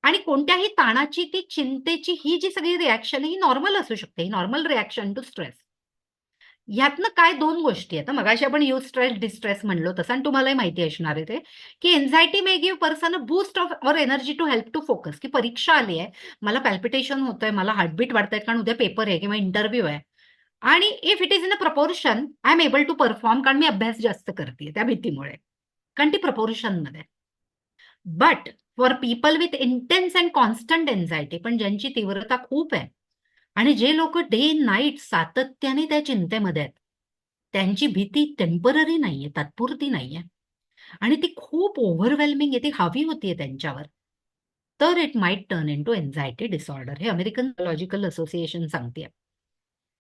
आणि कोणत्याही ताणाची, ती चिंतेची ही जी सगळी रिएक्शन आहे, ही नॉर्मल असू शकते. ही नॉर्मल रिएक्शन टू स्ट्रेस. ह्यातनं काय 2 गोष्टी आहेत. मगाशी आपण स्ट्रेस, डिस्ट्रेस म्हणलो तसं आणि तुम्हालाही माहिती असणार आहे ते, की anxiety may give person a boost of or energy to help to focus, की परीक्षा आली आहे, मला पॅल्पिटेशन होतंय, मला हार्टबीट वाढतायत कारण उद्या पेपर आहे किंवा इंटरव्ह्यू आहे. आणि if it is in a proportion, I am able to perform कारण मी अभ्यास जास्त करतेय त्या भीतीमुळे. कारण ती प्रपोर्शनमध्ये. But for people with intense and constant anxiety, पण ज्यांची तीव्रता खूप आहे आणि जे लोक डे नाईट सातत्याने त्या चिंतेमध्ये आहेत, त्यांची भीती टेम्पररी नाहीये, तात्पुरती नाहीये आणि ती खूप ओव्हरवेल्मिंग आहे, ती हावी होतीये त्यांच्यावर. तर it might turn into anxiety disorder. हे अमेरिकन सायकॉलॉजिकल असोसिएशन सांगते,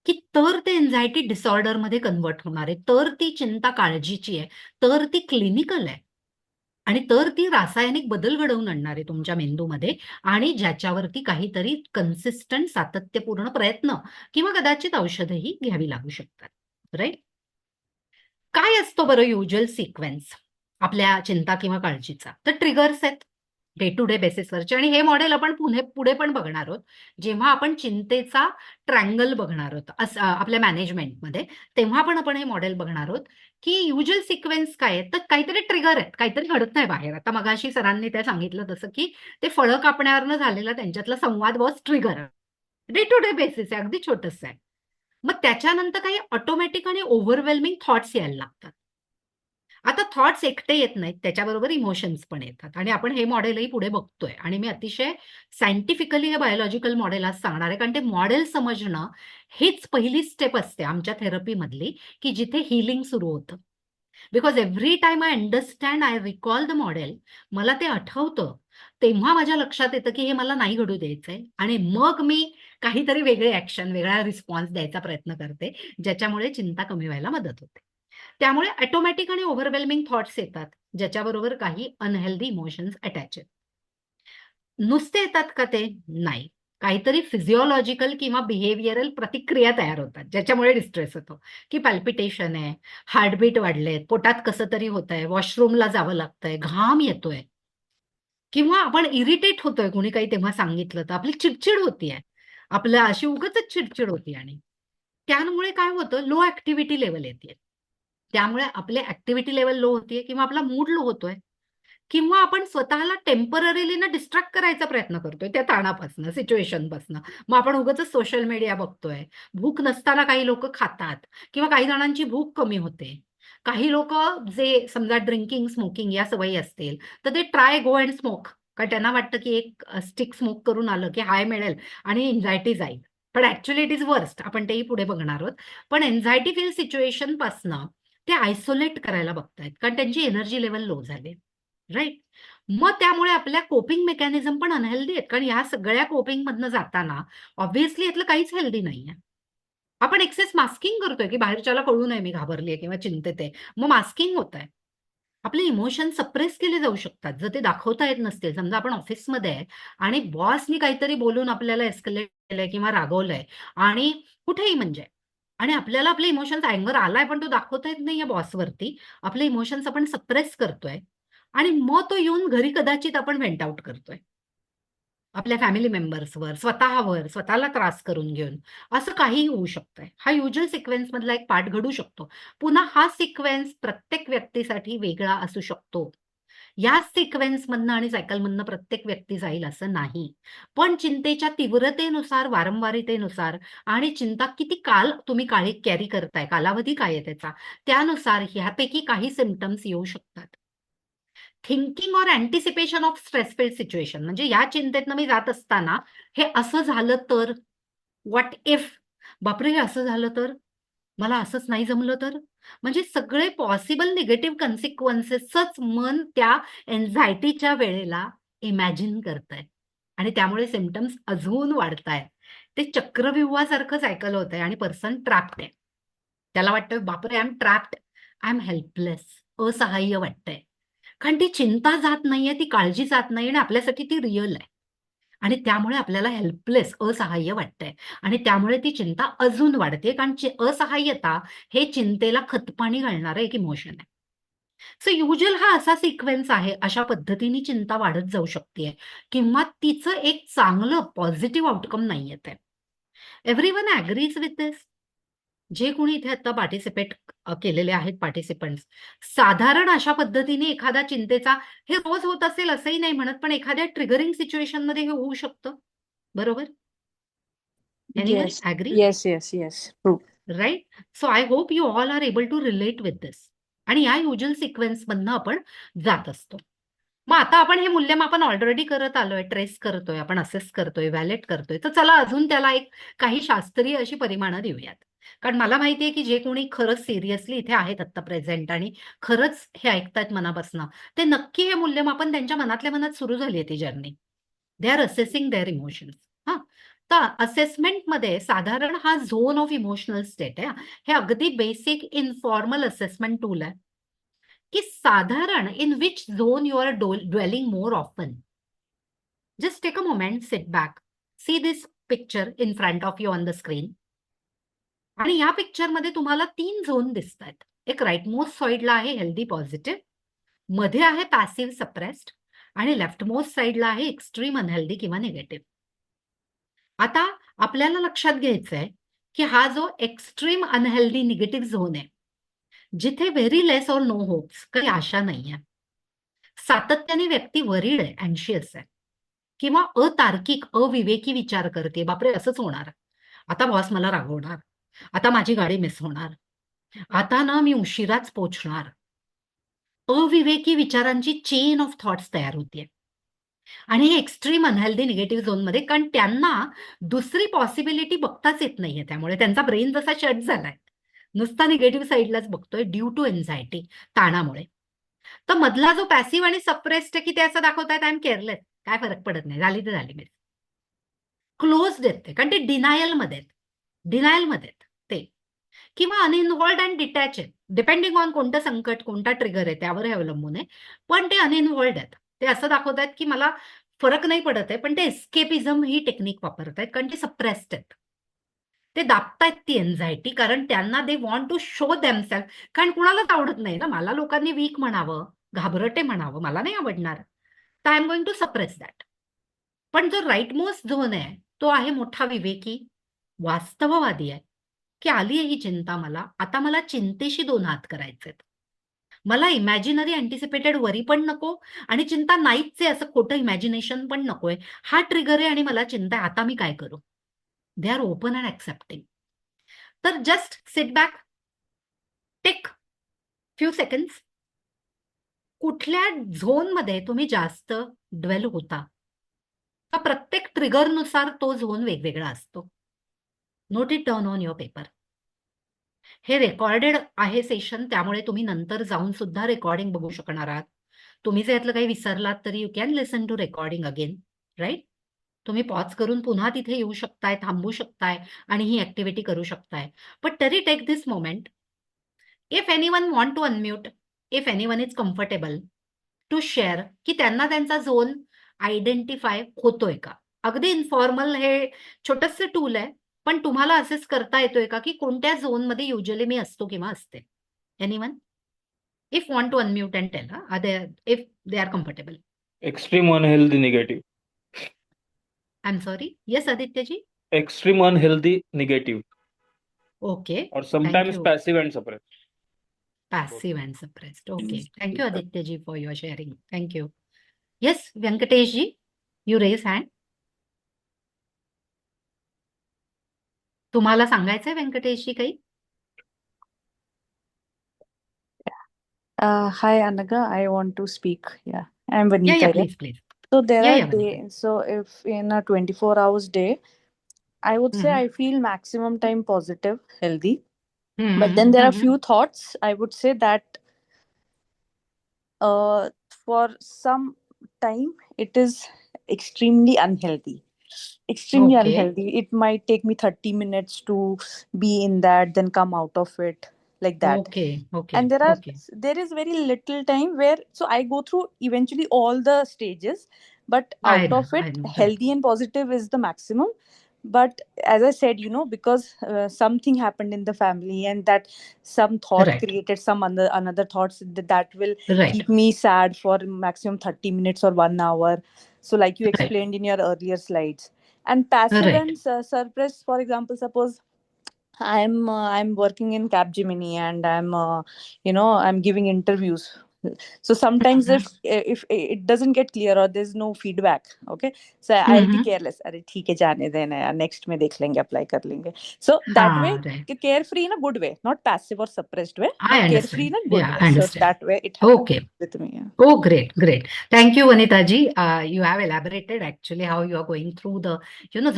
की तर ते एन्झायटी डिसऑर्डरमध्ये कन्व्हर्ट होणार आहे. तर ती चिंता काळजीची आहे. तर ती क्लिनिकल आहे. आणि तर ती रासायनिक बदल घडवून आणणार आहे तुमच्या मेंदूमध्ये आणि ज्याच्यावरती काहीतरी कन्सिस्टंट सातत्यपूर्ण प्रयत्न किंवा कदाचित औषधही घ्यावी लागू शकतात. राईट? काय असतो बरं युज्युअल सिक्वेन्स आपल्या चिंता किंवा काळजीचा? तर ट्रिगर्स आहेत डे टू डे बेसिसवरचे आणि हे मॉडेल आपण पुढे पण बघणार आहोत. जेव्हा आपण चिंतेचा ट्रँगल बघणार आहोत आपल्या मॅनेजमेंटमध्ये, तेव्हा पण आपण हे मॉडेल बघणार आहोत की युज्युअल सिक्वेन्स काय आहे, तर काहीतरी ट्रिगर आहेत, काहीतरी घडत नाही बाहेर. आता मगाशी सरांनी ते सांगितलं तसं की ते फळं कापण्यावरनं झालेला त्यांच्यातला संवाद was trigger. Day to day basis आहे, अगदी छोटंसं आहे. मग त्याच्यानंतर काही ऑटोमॅटिक आणि ओव्हरवेल्मिंग थॉट्स यायला लागतात. आता थॉट्स एकटे येत नाहीत, त्याच्याबरोबर इमोशन्स पण येतात आणि आपण हे मॉडेलही पुढे बघतोय आणि मी अतिशय सायंटिफिकली हे बायोलॉजिकल मॉडेल आज सांगणार आहे, कारण ते मॉडेल समजणं हीच पहिली स्टेप असते आमच्या थेरपीमधली, की जिथे हिलिंग सुरू होतं. Because every time I understand, I recall the model, मला ते आठवतं, तेव्हा माझ्या लक्षात येतं की हे मला नाही घडू द्यायचंय आणि मग मी काहीतरी वेगळे ऍक्शन, वेगळा रिस्पॉन्स द्यायचा प्रयत्न करते, ज्याच्यामुळे चिंता कमी व्हायला मदत होते. त्यामुळे ऑटोमॅटिक आणि ओव्हरवेल्मिंग थॉट्स येतात, ज्याच्याबरोबर काही अनहेल्दी इमोशन्स अटॅच आहेत. नुसते येतात का ते? नाही. काहीतरी फिजिओलॉजिकल किंवा बिहेवियरल प्रतिक्रिया तयार होतात, ज्याच्यामुळे डिस्ट्रेस होतो, की पॅल्पिटेशन आहे, हार्टबीट वाढलेत, पोटात कसं तरी होतंय, वॉशरूमला जावं लागतंय, घाम येतोय किंवा आपण इरिटेट होतोय कुणी काही तेव्हा सांगितलं तर आपली चिडचिड होतीये. आपलं अशी उगाचच चिडचिड होती आणि त्यामुळे काय होतं, लो ऍक्टिव्हिटी लेवल येते. त्यामुळे आपले ऍक्टिव्हिटी लेवल लो होतीये किंवा आपला मूड लो होतोय किंवा आपण स्वतःला टेम्पररीली ना डिस्ट्रॅक्ट करायचा प्रयत्न करतोय त्या ताणापासनं, सिच्युएशनपासनं. मग आपण उगाचच सोशल मीडिया बघतोय. भूक नसताना काही लोक खातात किंवा काही जणांची भूक कमी होते. काही लोक जे समजा ड्रिंकिंग, स्मोकिंग या सवयी असतील, तर ते ट्राय गो अँड स्मोक. कारण त्यांना वाटतं की एक स्टिक स्मोक करून आलं की हाय मिळेल आणि एन्झायटी जाईल. पण ऍक्च्युअली इट इज वर्स्ट. आपण तेही पुढे बघणार आहोत. पण एन्झायटी फील सिच्युएशन पासनं ते आयसोलेट करायला बघतायत, कारण त्यांची एनर्जी लेवल लो झाली. राईट? मग त्यामुळे आपल्या कोपिंग मेकॅनिझम पण अनहेल्दी आहेत, कारण ह्या सगळ्या कोपिंग मधनं जाताना ऑब्व्हियसली यातलं काहीच हेल्दी नाहीये. आपण एक्सेस मास्किंग करतोय, की बाहेरच्याला कळू नये मी घाबरलीये किंवा चिंतेत आहे. मग मास्किंग होतंय. आपले इमोशन सप्रेस केले जाऊ शकतात, जर ते दाखवता येत नसतील. समजा आपण ऑफिसमध्ये आहे आणि बॉसनी काहीतरी बोलून आपल्याला एस्केलेट केलंय किंवा रागवलंय आणि कुठेही म्हणजे आणि आपल्याला आपले इमोशन्स, अँगर आलाय पण तो दाखवता येत नाहीये बॉसवरती. आपले इमोशन्स आपण सप्रेस करतोय आणि मग तो येऊन घरी कदाचित आपण व्हेंट आउट करतोय. आपल्या फॅमिली मेंबर्सवर, स्वतःवर, स्वतःला त्रास करून घेऊन. असं काहीही होऊ शकतंय. हा युज्युअल सिक्वेन्स मधला एक पार्ट घडू शकतो. पुन्हा हा सिक्वेन्स प्रत्येक व्यक्तीसाठी वेगळा असू शकतो. या सिक्वेन्समधनं आणि सायकलमधनं प्रत्येक व्यक्ती जाईल असं नाही. पण चिंतेच्या तीव्रतेनुसार, वारंवारितेनुसार आणि चिंता किती काल तुम्ही कॅरी करताय, कालावधी काय आहे त्याचा, त्यानुसार ह्यापैकी काही सिम्प्टम्स येऊ शकतात. Thinking or anticipation of stressful situation, म्हणजे या चिंतेतनं मी जात असताना हे असं झालं तर, व्हॉट इफ, बापरे हे असं झालं तर, मला असंच नाही जमलं तर, म्हणजे सगळे पॉसिबल निगेटिव्ह कन्सिक्वेन्सेसच मन त्या एन्झायटीच्या वेळेला इमॅजिन करतंय आणि त्यामुळे सिम्प्टम्स अजून वाढतायत. ते चक्रव्यूहासारखं सायकल होतंय आणि पर्सन ट्रॅप्ड आहे. त्याला वाटतं बापरे I am trapped, I am helpless, असहाय्य वाटतंय. कारण ती चिंता जात नाहीये, ती काळजी जात नाहीये आणि आपल्यासाठी ती रिअल आहे. आणि त्यामुळे आपल्याला हेल्पलेस, असहाय्य वाटतंय आणि त्यामुळे ती चिंता अजून वाढते, कारण असहाय्यता हे चिंतेला खतपाणी घालणारं एक इमोशन आहे. सो युज्युअल हा असा सिक्वेन्स आहे, अशा पद्धतीने चिंता वाढत जाऊ शकते किंवा तिचं एक चांगलं पॉझिटिव्ह आउटकम नाही येत आहे. एव्हरीवन ॲग्रीज विथ दिस? जे कोणी इथे आता पार्टिसिपेट केलेले आहेत पार्टिसिपंट्स, साधारण अशा पद्धतीने एखादा चिंतेचा, हे रोज होत असेल असंही नाही म्हणत, पण एखाद्या ट्रिगरिंग सिच्युएशनमध्ये हे होऊ शकतं. बरोबर? Anyone Yes. Agree? Yes. True. Right? So I hope you all are able to relate with this. आणि या युज्युअल सिक्वेन्समधनं आपण जात असतो. मग आता आपण हे मूल्यमापन ऑलरेडी करत आलोय, ट्रेस करतोय, आपण असेस करतोय, व्हॅलेट करतोय. तर चला अजून त्याला एक काही शास्त्रीय अशी परिमाणं देऊयात. कारण मला माहितीये की जे कोणी खरंच सिरियसली इथे आहेत आता प्रेझेंट आणि खरंच हे ऐकतायत मनापासनं, ते नक्की हे मूल्यमापन त्यांच्या मनातल्या मनात सुरू झाली आहे ती journey. They are assessing their emotions. हां. तर असेसमेंटमध्ये साधारण हा झोन ऑफ इमोशनल स्टेट आहे. हे अगदी बेसिक इन्फॉर्मल असेसमेंट टूल आहे. की साधारण in which zone you are dwelling more often. Just take a moment, sit back, see this picture in front of you on the screen. आणि या पिक्चरमध्ये तुम्हाला 3 झोन दिसत आहेत. एक राईट मोस्ट साईडला आहे हेल्दी पॉझिटिव्ह, मध्ये आहे पॅसिव्ह सप्रेस्ड, आणि लेफ्ट मोस्ट साईडला आहे एक्स्ट्रीम अनहेल्दी किंवा निगेटिव्ह. आता आपल्याला लक्षात घ्यायचं आहे की हा जो एक्स्ट्रीम अनहेल्दी निगेटिव्ह झोन आहे, जिथे very less or no hopes, काही आशा नाही आहे, सातत्याने व्यक्ती वरीड आहे, अँशियस आहे, किंवा अतार्किक अविवेकी विचार करते, बापरे असंच होणार, आता बॉस मला रागवणार, आता माझी गाडी मिस होणार, आता ना मी उशिराच पोचणार. अविवेकी विचारांची चेन ऑफ थॉट्स तयार होतीये. आणि हे एक्स्ट्रीम अनहेल्दी निगेटिव्ह झोनमध्ये, कारण त्यांना दुसरी पॉसिबिलिटी बघताच येत नाहीये, त्यामुळे त्यांचा ब्रेन जसा शट झालाय, नुसता निगेटिव्ह साईडलाच बघतोय ड्यू टू एन्झायटी, ताणामुळे. तर मधला जो पॅसिव्ह आणि सप्रेस्ड आहे की ते असं दाखवतायत, आय एम केअरलेस, काय फरक पडत नाही, झाली तर झाली मिस. क्लोज देते, कारण ते डिनायलमध्ये आहेत ते, किंवा अनइन्व्हॉल्ड अँड डिटॅच आहेत, डिपेंडिंग ऑन कोणतं संकट, कोणता ट्रिगर आहे त्यावर हे अवलंबून आहे, पण ते अनइन्व्हॉल्ड आहेत. ते असं दाखवत आहेत की मला फरक नाही पडत आहे, पण ते एस्केपिझम ही टेक्निक वापरत आहेत, कारण ते सप्रेस्ड आहेत. ते दाबतायत ती एन्झायटी, कारण त्यांना they want to show themself, कारण कुणालाच आवडत नाही ना, मला लोकांनी वीक म्हणावं, घाबरटे म्हणावं, मला नाही आवडणार, तर I am going to suppress that. पण जो राईट मोस्ट झोन आहे तो आहे मोठा विवेकी, वास्तववादी आहे, की आली आहे ही चिंता मला, आता मला चिंतेशी 2 हात करायचेत. मला इमॅजिनरी अँटिसिपेटेड वरी पण नको, आणि चिंता नाहीच आहे असं खोटं इमॅजिनेशन पण नकोय. हा ट्रिगर आहे आणि मला चिंता आहे, आता मी काय करू? They are open and accepting. तर just sit back, take few seconds. कुठल्या झोनमध्ये तुम्ही जास्त ड्वेल होता? प्रत्येक ट्रिगरनुसार तो झोन वेगवेगळा असतो. Note it down on your paper. हे रेकॉर्डेड आहे सेशन, त्यामुळे तुम्ही नंतर जाऊन सुद्धा रेकॉर्डिंग बघू शकणार आहात. तुम्ही जर यातलं काही विसरलात तरी you can listen to recording again, right? तुम्ही पॉज करून पुन्हा तिथे येऊ शकताय, थांबू शकताय आणि ही ऍक्टिव्हिटी करू शकताय. बट तरी take this moment. If anyone want to unmute, if anyone is comfortable to share की त्यांना त्यांचा झोन आयडेंटिफाय होतोय का? अगदी इन्फॉर्मल हे छोटंसं टूल आहे, पण तुम्हाला असेच करता येतोय का की कोणत्या झोनमध्ये युजली मी असतो किंवा असते? Anyone? If want to unmute and tail, if they are comfortable. Extreme unhealthy negative. I am sorry, yes Adityaji. Extreme unhealthy negative. Okay, Or thank sometimes you. passive and suppressed. Passive and suppressed. Okay. Thank you, Aditya ji, for your sharing. Thank you. Yes, Venkatesh ji, you raise hand. तुम्हाला सांगायचंय व्यंकटेश जी काही? Hi, Anaga. I want to speak. Yeah, I'm Yeah, Vanita. yeah, please, please. So there Yeah, are yeah, Vanita. days. So if in a 24 hours day, I would say Mhm. I feel maximum time positive, healthy. Mhm, But then there are mhm. few thoughts. I would say that for some time it is extremely unhealthy. Extremely Okay. unhealthy. It might take me 30 minutes to be in that, then come out of it, like that. Okay, okay, And okay. there is very little time where, so I go through eventually all the stages, but I out know, of I it know. Correct. healthy and positive is the maximum. But as I said, because something happened in the family, and that some thought Right, created some another thoughts that will right, keep me sad for maximum 30 minutes or 1 hour. So like you right, explained in your earlier slides. And passive right. and suppressed, for example, suppose I'm working in Capgemini, and I'm giving interviews. So sometimes Mhm. if it doesn't get clear or there's no feedback, okay, so I'll be Mhm. careless. अरे ठीक है, जाने देना यार, next में देख लेंगे, apply कर लेंगे. So that way, हाँ, right. carefree in a good way, not passive or suppressed way, I but carefree understand. in a good Yeah, way. I So understand. that way it happens Okay. with me. Yeah. Oh, great, great. Thank you, Vanita ji. You have elaborated actually how you are going through the,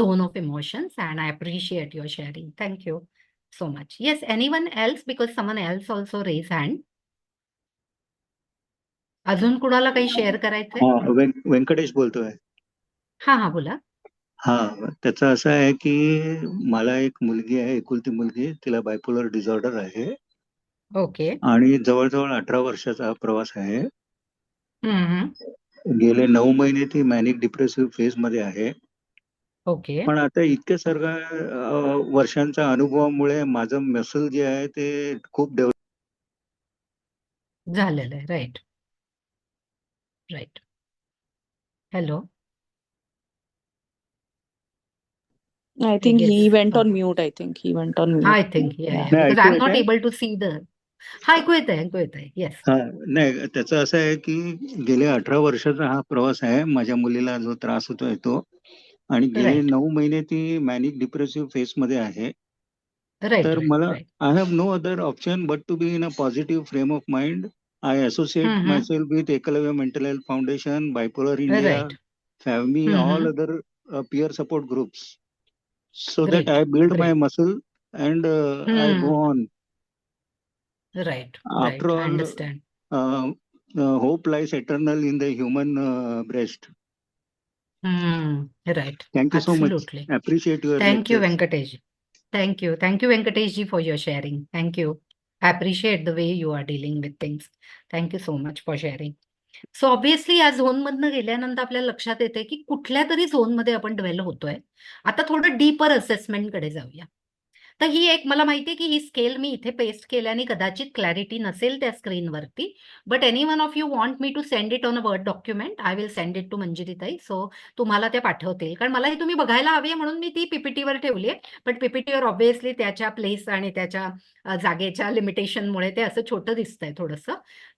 zone of emotions, and I appreciate your sharing. Thank you so much. Yes, anyone else? Because someone else also raised hand. अजून कुणाला काही share करायचंय? हा व्यंकटेश बोलतोय. हा हा बोला. हा, त्याचं असं आहे की मला एक मुलगी आहे, एकुलती मुलगी, तिला बायपोलर डिसऑर्डर आहे. ओके. आणि जवळजवळ 18 वर्षाचा हा प्रवास आहे. हम्म. गेले 9 महिने ती मॅनिक डिप्रेसिव्ह फेज मध्ये आहे. ओके. पण आता इतक्या सगळ्या वर्षांच्या अनुभवामुळे माझं मसल जे आहे ते खूप डेव्हलप. झालेलं आहे. Right. Right. Hello. I I think he guess. went on mute. I think he went on mute. I think, yeah. Yeah. नाही, Because ऐकू I'm येत not आहे? able to see the. हा, ऐकू येत आहे. येस. हा, नाही, त्याचं असं आहे की गेल्या 18 वर्षाचा हा प्रवास आहे. माझ्या मुलीला जो त्रास होतोय तो, आणि गेले राईट. 9 महिने ती मॅनिक डिप्रेसिव्ह फेज मध्ये आहे. राईट. तर राईट. मला right. I have no other option but to be in a positive frame of mind. I associate hmm. Myself with Eklavya mental health foundation, bipolar India, right. Family, all hmm. Other peer support groups, so that great. I build my great. muscle and I go on. Right. After right. I all, understand. hope lies eternal in the human breast. Right. Thank you so much. Absolutely. Appreciate your Thank you, lectures. Venkatesh. Thank you. Thank you, Venkatesh ji, for your sharing. Thank you. I appreciate the way you are dealing with things. Thank you so much for sharing. So obviously या झोनमधनं गेल्यानंतर आपल्याला लक्षात येते की कुठल्या तरी झोनमध्ये आपण ड्वेल होतोय. आता थोडं डीपर असेसमेंटकडे जाऊया. तर ही एक मला माहिती आहे की ही स्केल मी इथे पेस्ट केल्याने कदाचित क्लॅरिटी नसेल त्या स्क्रीनवरती. But any one of you want me to send it on a word document, I will send it to मंजिरीताई. सो तुम्हाला त्या पाठवतील, कारण मला ही तुम्ही बघायला हवी म्हणून मी ती पीपीटीवर ठेवली आहे. बट पीपीटीवर ऑब्व्हियसली त्याच्या प्लेस आणि त्याच्या जागेच्या लिमिटेशनमुळे ते असं छोटं दिसतंय थोडंसं.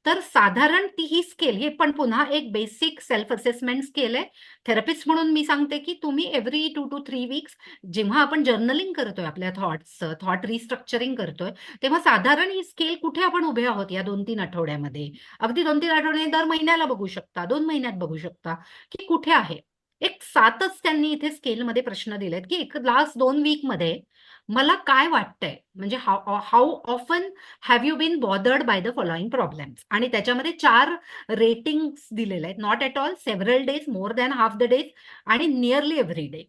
तर साधारण ती ही स्केल, ही पण पुन्हा एक बेसिक सेल्फ असेसमेंट स्केल आहे. थेरपिस्ट म्हणून मी सांगते की तुम्ही एव्हरी 2 to 3 वीक्स जेव्हा आपण जर्नलिंग करतोय, आपल्या थॉट्सचं थॉट रिस्ट्रक्चरिंग करतोय, तेव्हा साधारण ही स्केल कुठे आपण उभे आहोत या 2-3 आठवड्यामध्ये. अगदी 2-3 आठवड्याने दर महिन्याला बघू शकता, 2 महिन्यात बघू शकता की कुठे आहे. एक 7च त्यांनी इथे स्केलमध्ये प्रश्न दिलेत की एक लास्ट 2 वीकमध्ये मला काय वाटतंय, म्हणजे how often have you been bothered by the following problems, आणि त्याच्यामध्ये 4 रेटिंग्स दिलेले आहेत. Not at all, several days, more than half the days आणि नियरली एव्हरी डे.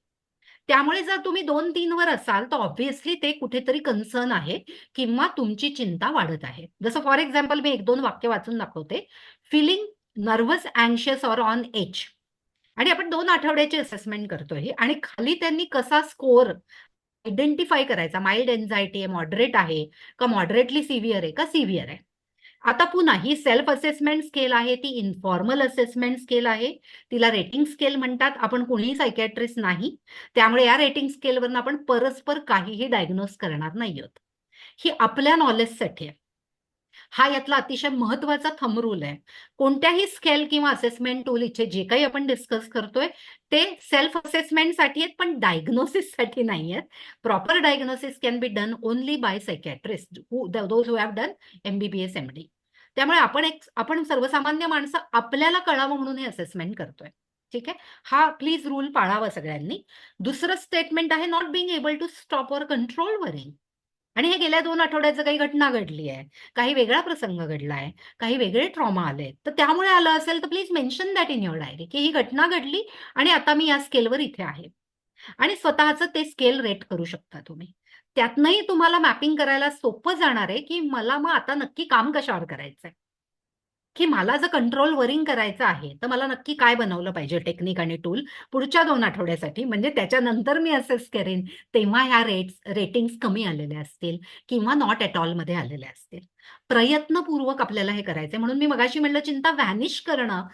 त्यामुळे जर तुम्ही 2-3 वर असाल तर ऑब्व्हियसली ते कुठेतरी कन्सर्न आहे किंवा तुमची चिंता वाढत आहे. जसं फॉर एक्झाम्पल मी 1-2 वाक्य वाचून दाखवते. फीलिंग नर्व्हस, अँशियस ऑर ऑन एज. आणि आपण 2 आठवड्याची असेसमेंट करतोय आणि खाली त्यांनी कसा स्कोअर आयडेंटिफाय करायचा, माइल्ड एन्झायटी आहे, मॉडरेट आहे का मॉडरेटली सिव्हिअर आहे का सिव्हिअर आहे. आता पुन्हा ही सेल्फ असेसमेंट स्केल आहे, ती इन्फॉर्मल असेसमेंट स्केल आहे. तिला रेटिंग स्केल म्हणतात. आपण कुणीही सायकॅट्रिस्ट नाही, त्यामुळे या रेटिंग स्केलवरून आपण परस्पर काहीही डायग्नोज करणार नाही आहोत. ही आपल्या नॉलेजसाठी आहे. हा यातला अतिशय महत्वाचा थंब रूल आहे. कोणत्याही स्केल किंवा असेसमेंट टूल इथे जे काही आपण डिस्कस करतोय ते सेल्फ असेसमेंटसाठी आहेत, पण डायग्नोसिससाठी नाही आहेत. Proper diagnosis can be done only by psychiatrist, those who have done MBBS MD. त्यामुळे आपण सर्वसामान्य माणसं आपल्याला कळावं म्हणून हे असेसमेंट करतोय. ठीक आहे. हा प्लीज रूल पाळावा सगळ्यांनी. दुसरं स्टेटमेंट आहे not being able to stop or control worrying. आणि हे गेल्या 2 आठवड्याचं काही घटना घडली आहे, काही वेगळा प्रसंग घडला आहे, काही वेगळे ट्रॉमा आले, तर त्यामुळे आलं असेल तर please mention that in your diary की ही घटना घडली आणि आता मी या स्केलवर इथे आहे. आणि स्वतःचं ते स्केल रेट करू शकता तुम्ही. त्यातनंही तुम्हाला मॅपिंग करायला सोपं जाणार आहे की मला मग आता नक्की काम कशावर करायचंय, की मला जर कंट्रोल वरिंग करायचं आहे तर मला नक्की काय बनवलं पाहिजे टेक्निक आणि टूल पुढच्या 2 आठवड्यासाठी, म्हणजे त्याच्यानंतर मी असेस करेन तेव्हा ह्या रेटिंग्स कमी आलेल्या असतील किंवा नॉट ॲट ऑल मध्ये आलेल्या असतील. प्रयत्नपूर्वक आपल्याला हे करायचंय. म्हणून मी मगाशी म्हणलं चिंता व्हॅनिश करणं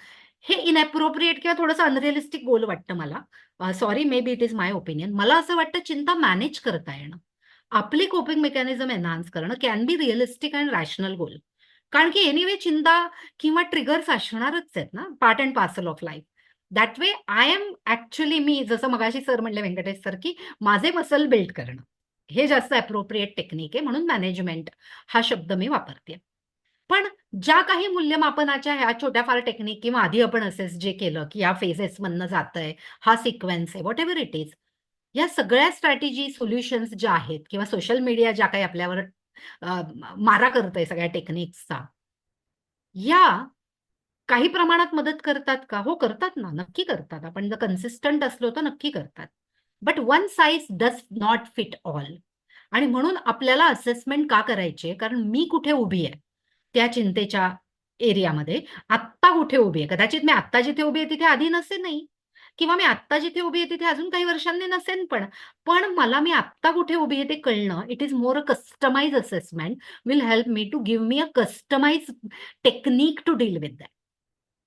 हे इनअप्रोप्रिएट किंवा थोडंसं अनरिअलिस्टिक गोल वाटतं मला. Sorry, maybe it is my opinion. मला असं वाटतं चिंता मॅनेज करता येणं, आपली कोपिंग मेकॅनिझम एनहान्स करणं can be realistic and rational goal. कारण की एनिवे चिंता किंवा ट्रिगर्स असणारच आहेत ना, part and parcel of life. That way I am actually, मी जसं मगाशी सर म्हणले व्यंकटेश सर की माझे मसल बिल्ड करणं हे जास्त अप्रोप्रिएट टेक्निक आहे, म्हणून मॅनेजमेंट हा शब्द मी वापरते. पण ज्या काही मूल्यमापनाच्या ह्या छोट्या फार टेक्निक किंवा आधी आपण असेच जे केलं की या फेजेस मधनं जातंय, हा सिक्वेन्स आहे, व्हॉट एव्हर इट इज, या सगळ्या स्ट्रॅटेजी सोल्युशन्स ज्या आहेत किंवा सोशल मीडिया ज्या काही आपल्यावर मारा करतंय सगळ्या टेक्निक्सचा, या काही प्रमाणात मदत करतात का? हो, करतात ना, नक्की करतात. आपण जर कन्सिस्टंट असलो तर नक्की करतात. But one size does not fit all. आणि म्हणून आपल्याला असेसमेंट का करायची आहे? कारण मी कुठे उभी आहे त्या चिंतेच्या एरियामध्ये, आत्ता कुठे उभी आहे. कदाचित मी आत्ता जिथे उभी आहे तिथे आधी नसेनही, किंवा मी आत्ता जिथे उभी आहे तिथे अजून काही वर्षांनी नसेन पण मला मी आत्ता कुठे उभी आहे ते कळणं, it is more a customize assessment will help me to give me a customize technique to deal with that.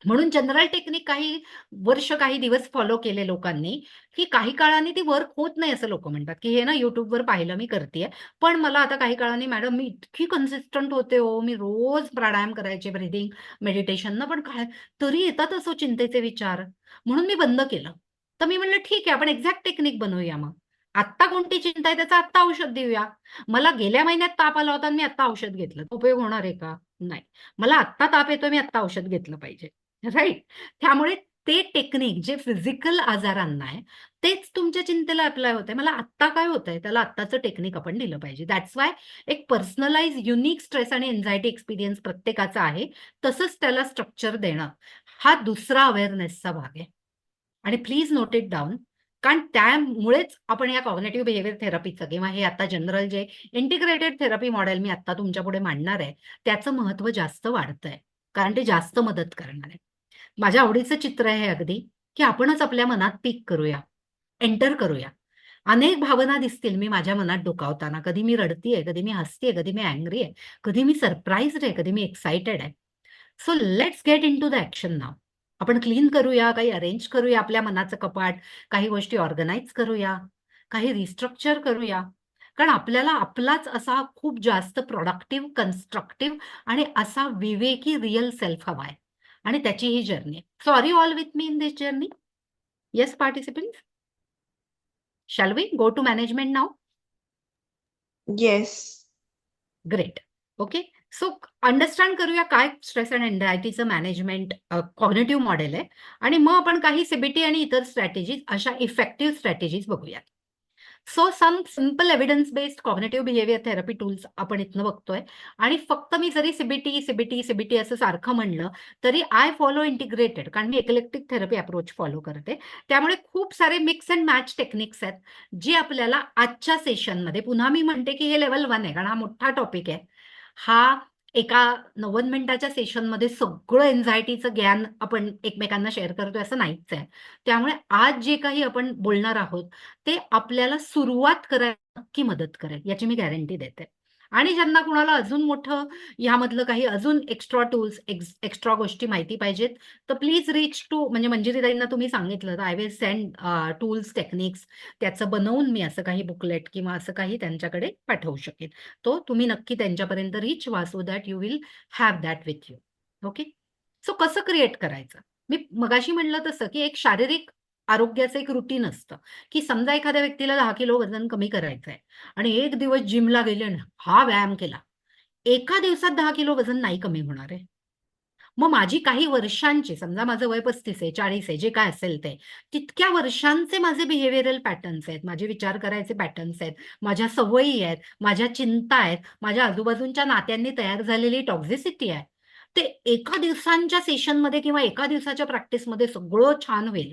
म्हणून जनरल टेक्निक काही वर्ष काही दिवस फॉलो केले लोकांनी, की काही काळाने ती वर्क होत नाही असं लोक म्हणतात, की हे ना युट्यूबवर पाहिलं मी करतेय, पण मला आता काही काळाने मॅडम मी इतकी कन्सिस्टंट होते हो, मी रोज प्राणायाम करायचे, ब्रिदिंग मेडिटेशन ना, पण काय तरी येतात असो चिंतेचे विचार, म्हणून मी बंद केलं. तर मी म्हणलं ठीक आहे, आपण एक्झॅक्ट टेक्निक बनवूया. मग आत्ता कोणती चिंता आहे त्याचं आत्ता औषध देऊया. मला गेल्या महिन्यात ताप आला होता आणि मी आत्ता औषध घेतलं, उपयोग होणार आहे का? नाही. मला आत्ता ताप येतोय, मी आत्ता औषध घेतलं पाहिजे, राईट? त्यामुळे ते टेक्निक जे फिजिकल आजारांना आहे तेच तुमच्या चिंतेला अप्लाय होतंय. मला आत्ता काय होतंय त्याला आत्ताचं टेक्निक आपण दिलं पाहिजे. दॅट्स वाय एक पर्सनलाइज युनिक स्ट्रेस आणि एन्झायटी एक्सपिरियन्स प्रत्येकाचा आहे, तसंच त्याला स्ट्रक्चर देणं हा दुसरा अवेअरनेसचा भाग आहे. आणि प्लीज नोट इट डाऊन, कारण त्यामुळेच आपण या कॉग्निटिव्ह बिहेवियर थेरपीचं किंवा हे आता जनरल जे इंटिग्रेटेड थेरपी मॉडेल मी आता तुमच्या पुढे मांडणार आहे त्याचं महत्व जास्त वाढतंय, कारण ते जास्त मदत करणार आहे. माझ्या आवडीचं चित्र आहे अगदी, की आपणच आपल्या मनात पीक करूया, एंटर करूया. अनेक भावना दिसतील मी माझ्या मनात डोकावताना. कधी मी रडतीये, कधी मी हसतीये, कधी मी अँग्री आहे, कधी मी सरप्राईज्ड आहे, कधी मी एक्साइटेड आहे. So let's get into the action now. आपण क्लीन करूया, काही अरेंज करूया आपल्या मनाचं कपाट, काही गोष्टी ऑर्गनाईज करूया, काही रिस्ट्रक्चर करूया. कारण आपल्याला आपलाच असा खूप जास्त प्रोडक्टिव्ह, कन्स्ट्रक्टिव्ह आणि असा विवेकी रिअल सेल्फ हवा आहे. आणि त्याची ही जर्नी आहे. So are you all with me in this journey? Yes participants? Shall we go to management now? Yes. Great. Okay. So understand करूया काय स्ट्रेस अँड एन्झायटीचं मॅनेजमेंट कॉग्निटिव्ह मॉडेल आहे, आणि मग आपण काही सीबीटी आणि इतर स्ट्रॅटेजीज, अशा इफेक्टिव्ह स्ट्रॅटेजीज बघूयात. So some simple evidence based cognitive behaviour therapy tools आपण इथनं बघतोय. आणि फक्त मी जरी सीबीटी असं सारखं म्हणलं तरी आय फॉलो इंटिग्रेटेड, कारण मी इक्लेक्टिक थेरपी अप्रोच फॉलो करते. त्यामुळे खूप सारे मिक्स अँड मॅच टेक्निक्स आहेत जी आपल्याला आजच्या सेशनमध्ये, पुन्हा मी म्हणते की हे लेवल 1 आहे कारण हा मोठा टॉपिक आहे. हा एका 90 मिनिटाच्या सेशनमध्ये सगळं एन्झायटीचं ज्ञान आपण एकमेकांना शेअर करतोय असं नाहीच आहे. त्यामुळे आज जे काही आपण बोलणार आहोत ते आपल्याला सुरुवात करायला नक्की मदत करेल, याची मी गॅरंटी देते. आणि ज्यांना कुणाला अजून मोठं ह्यामधलं काही अजून एक्स्ट्रा टूल्स, एक्स्ट्रा गोष्टी माहिती पाहिजेत, तर प्लीज रीच टू, म्हणजे मंजिरीताईंना तुम्ही सांगितलं तर I will send tools, techniques, त्याचं बनवून मी असं काही बुकलेट किंवा असं काही त्यांच्याकडे पाठवू शकेन. तो तुम्ही नक्की त्यांच्यापर्यंत रीच व्हा, so that you will have that with you. Okay. So कसं क्रिएट करायचं? मी मगाशी म्हणलं तसं की एक शारीरिक आरोग्याचं एक रुटीन असतं, की समजा एखाद्या व्यक्तीला 10 किलो वजन कमी करायचं आहे आणि एक दिवस जिमला गेले आणि हा व्यायाम केला, एका दिवसात 10 किलो वजन नाही कमी होणार आहे. मग माझी काही वर्षांची, समजा माझं वय 35 आहे, 40 आहे, जे काय असेल ते, तितक्या वर्षांचे माझे बिहेवियरल पॅटर्न्स आहेत, माझे विचार करायचे पॅटर्न्स आहेत, माझ्या सवयी आहेत, माझ्या चिंता आहेत, माझ्या आजूबाजूच्या नात्यांनी तयार झालेली टॉक्झिसिटी आहे, ते एका दिवसांच्या सेशनमध्ये किंवा एका दिवसाच्या प्रॅक्टिसमध्ये सगळं छान होईल?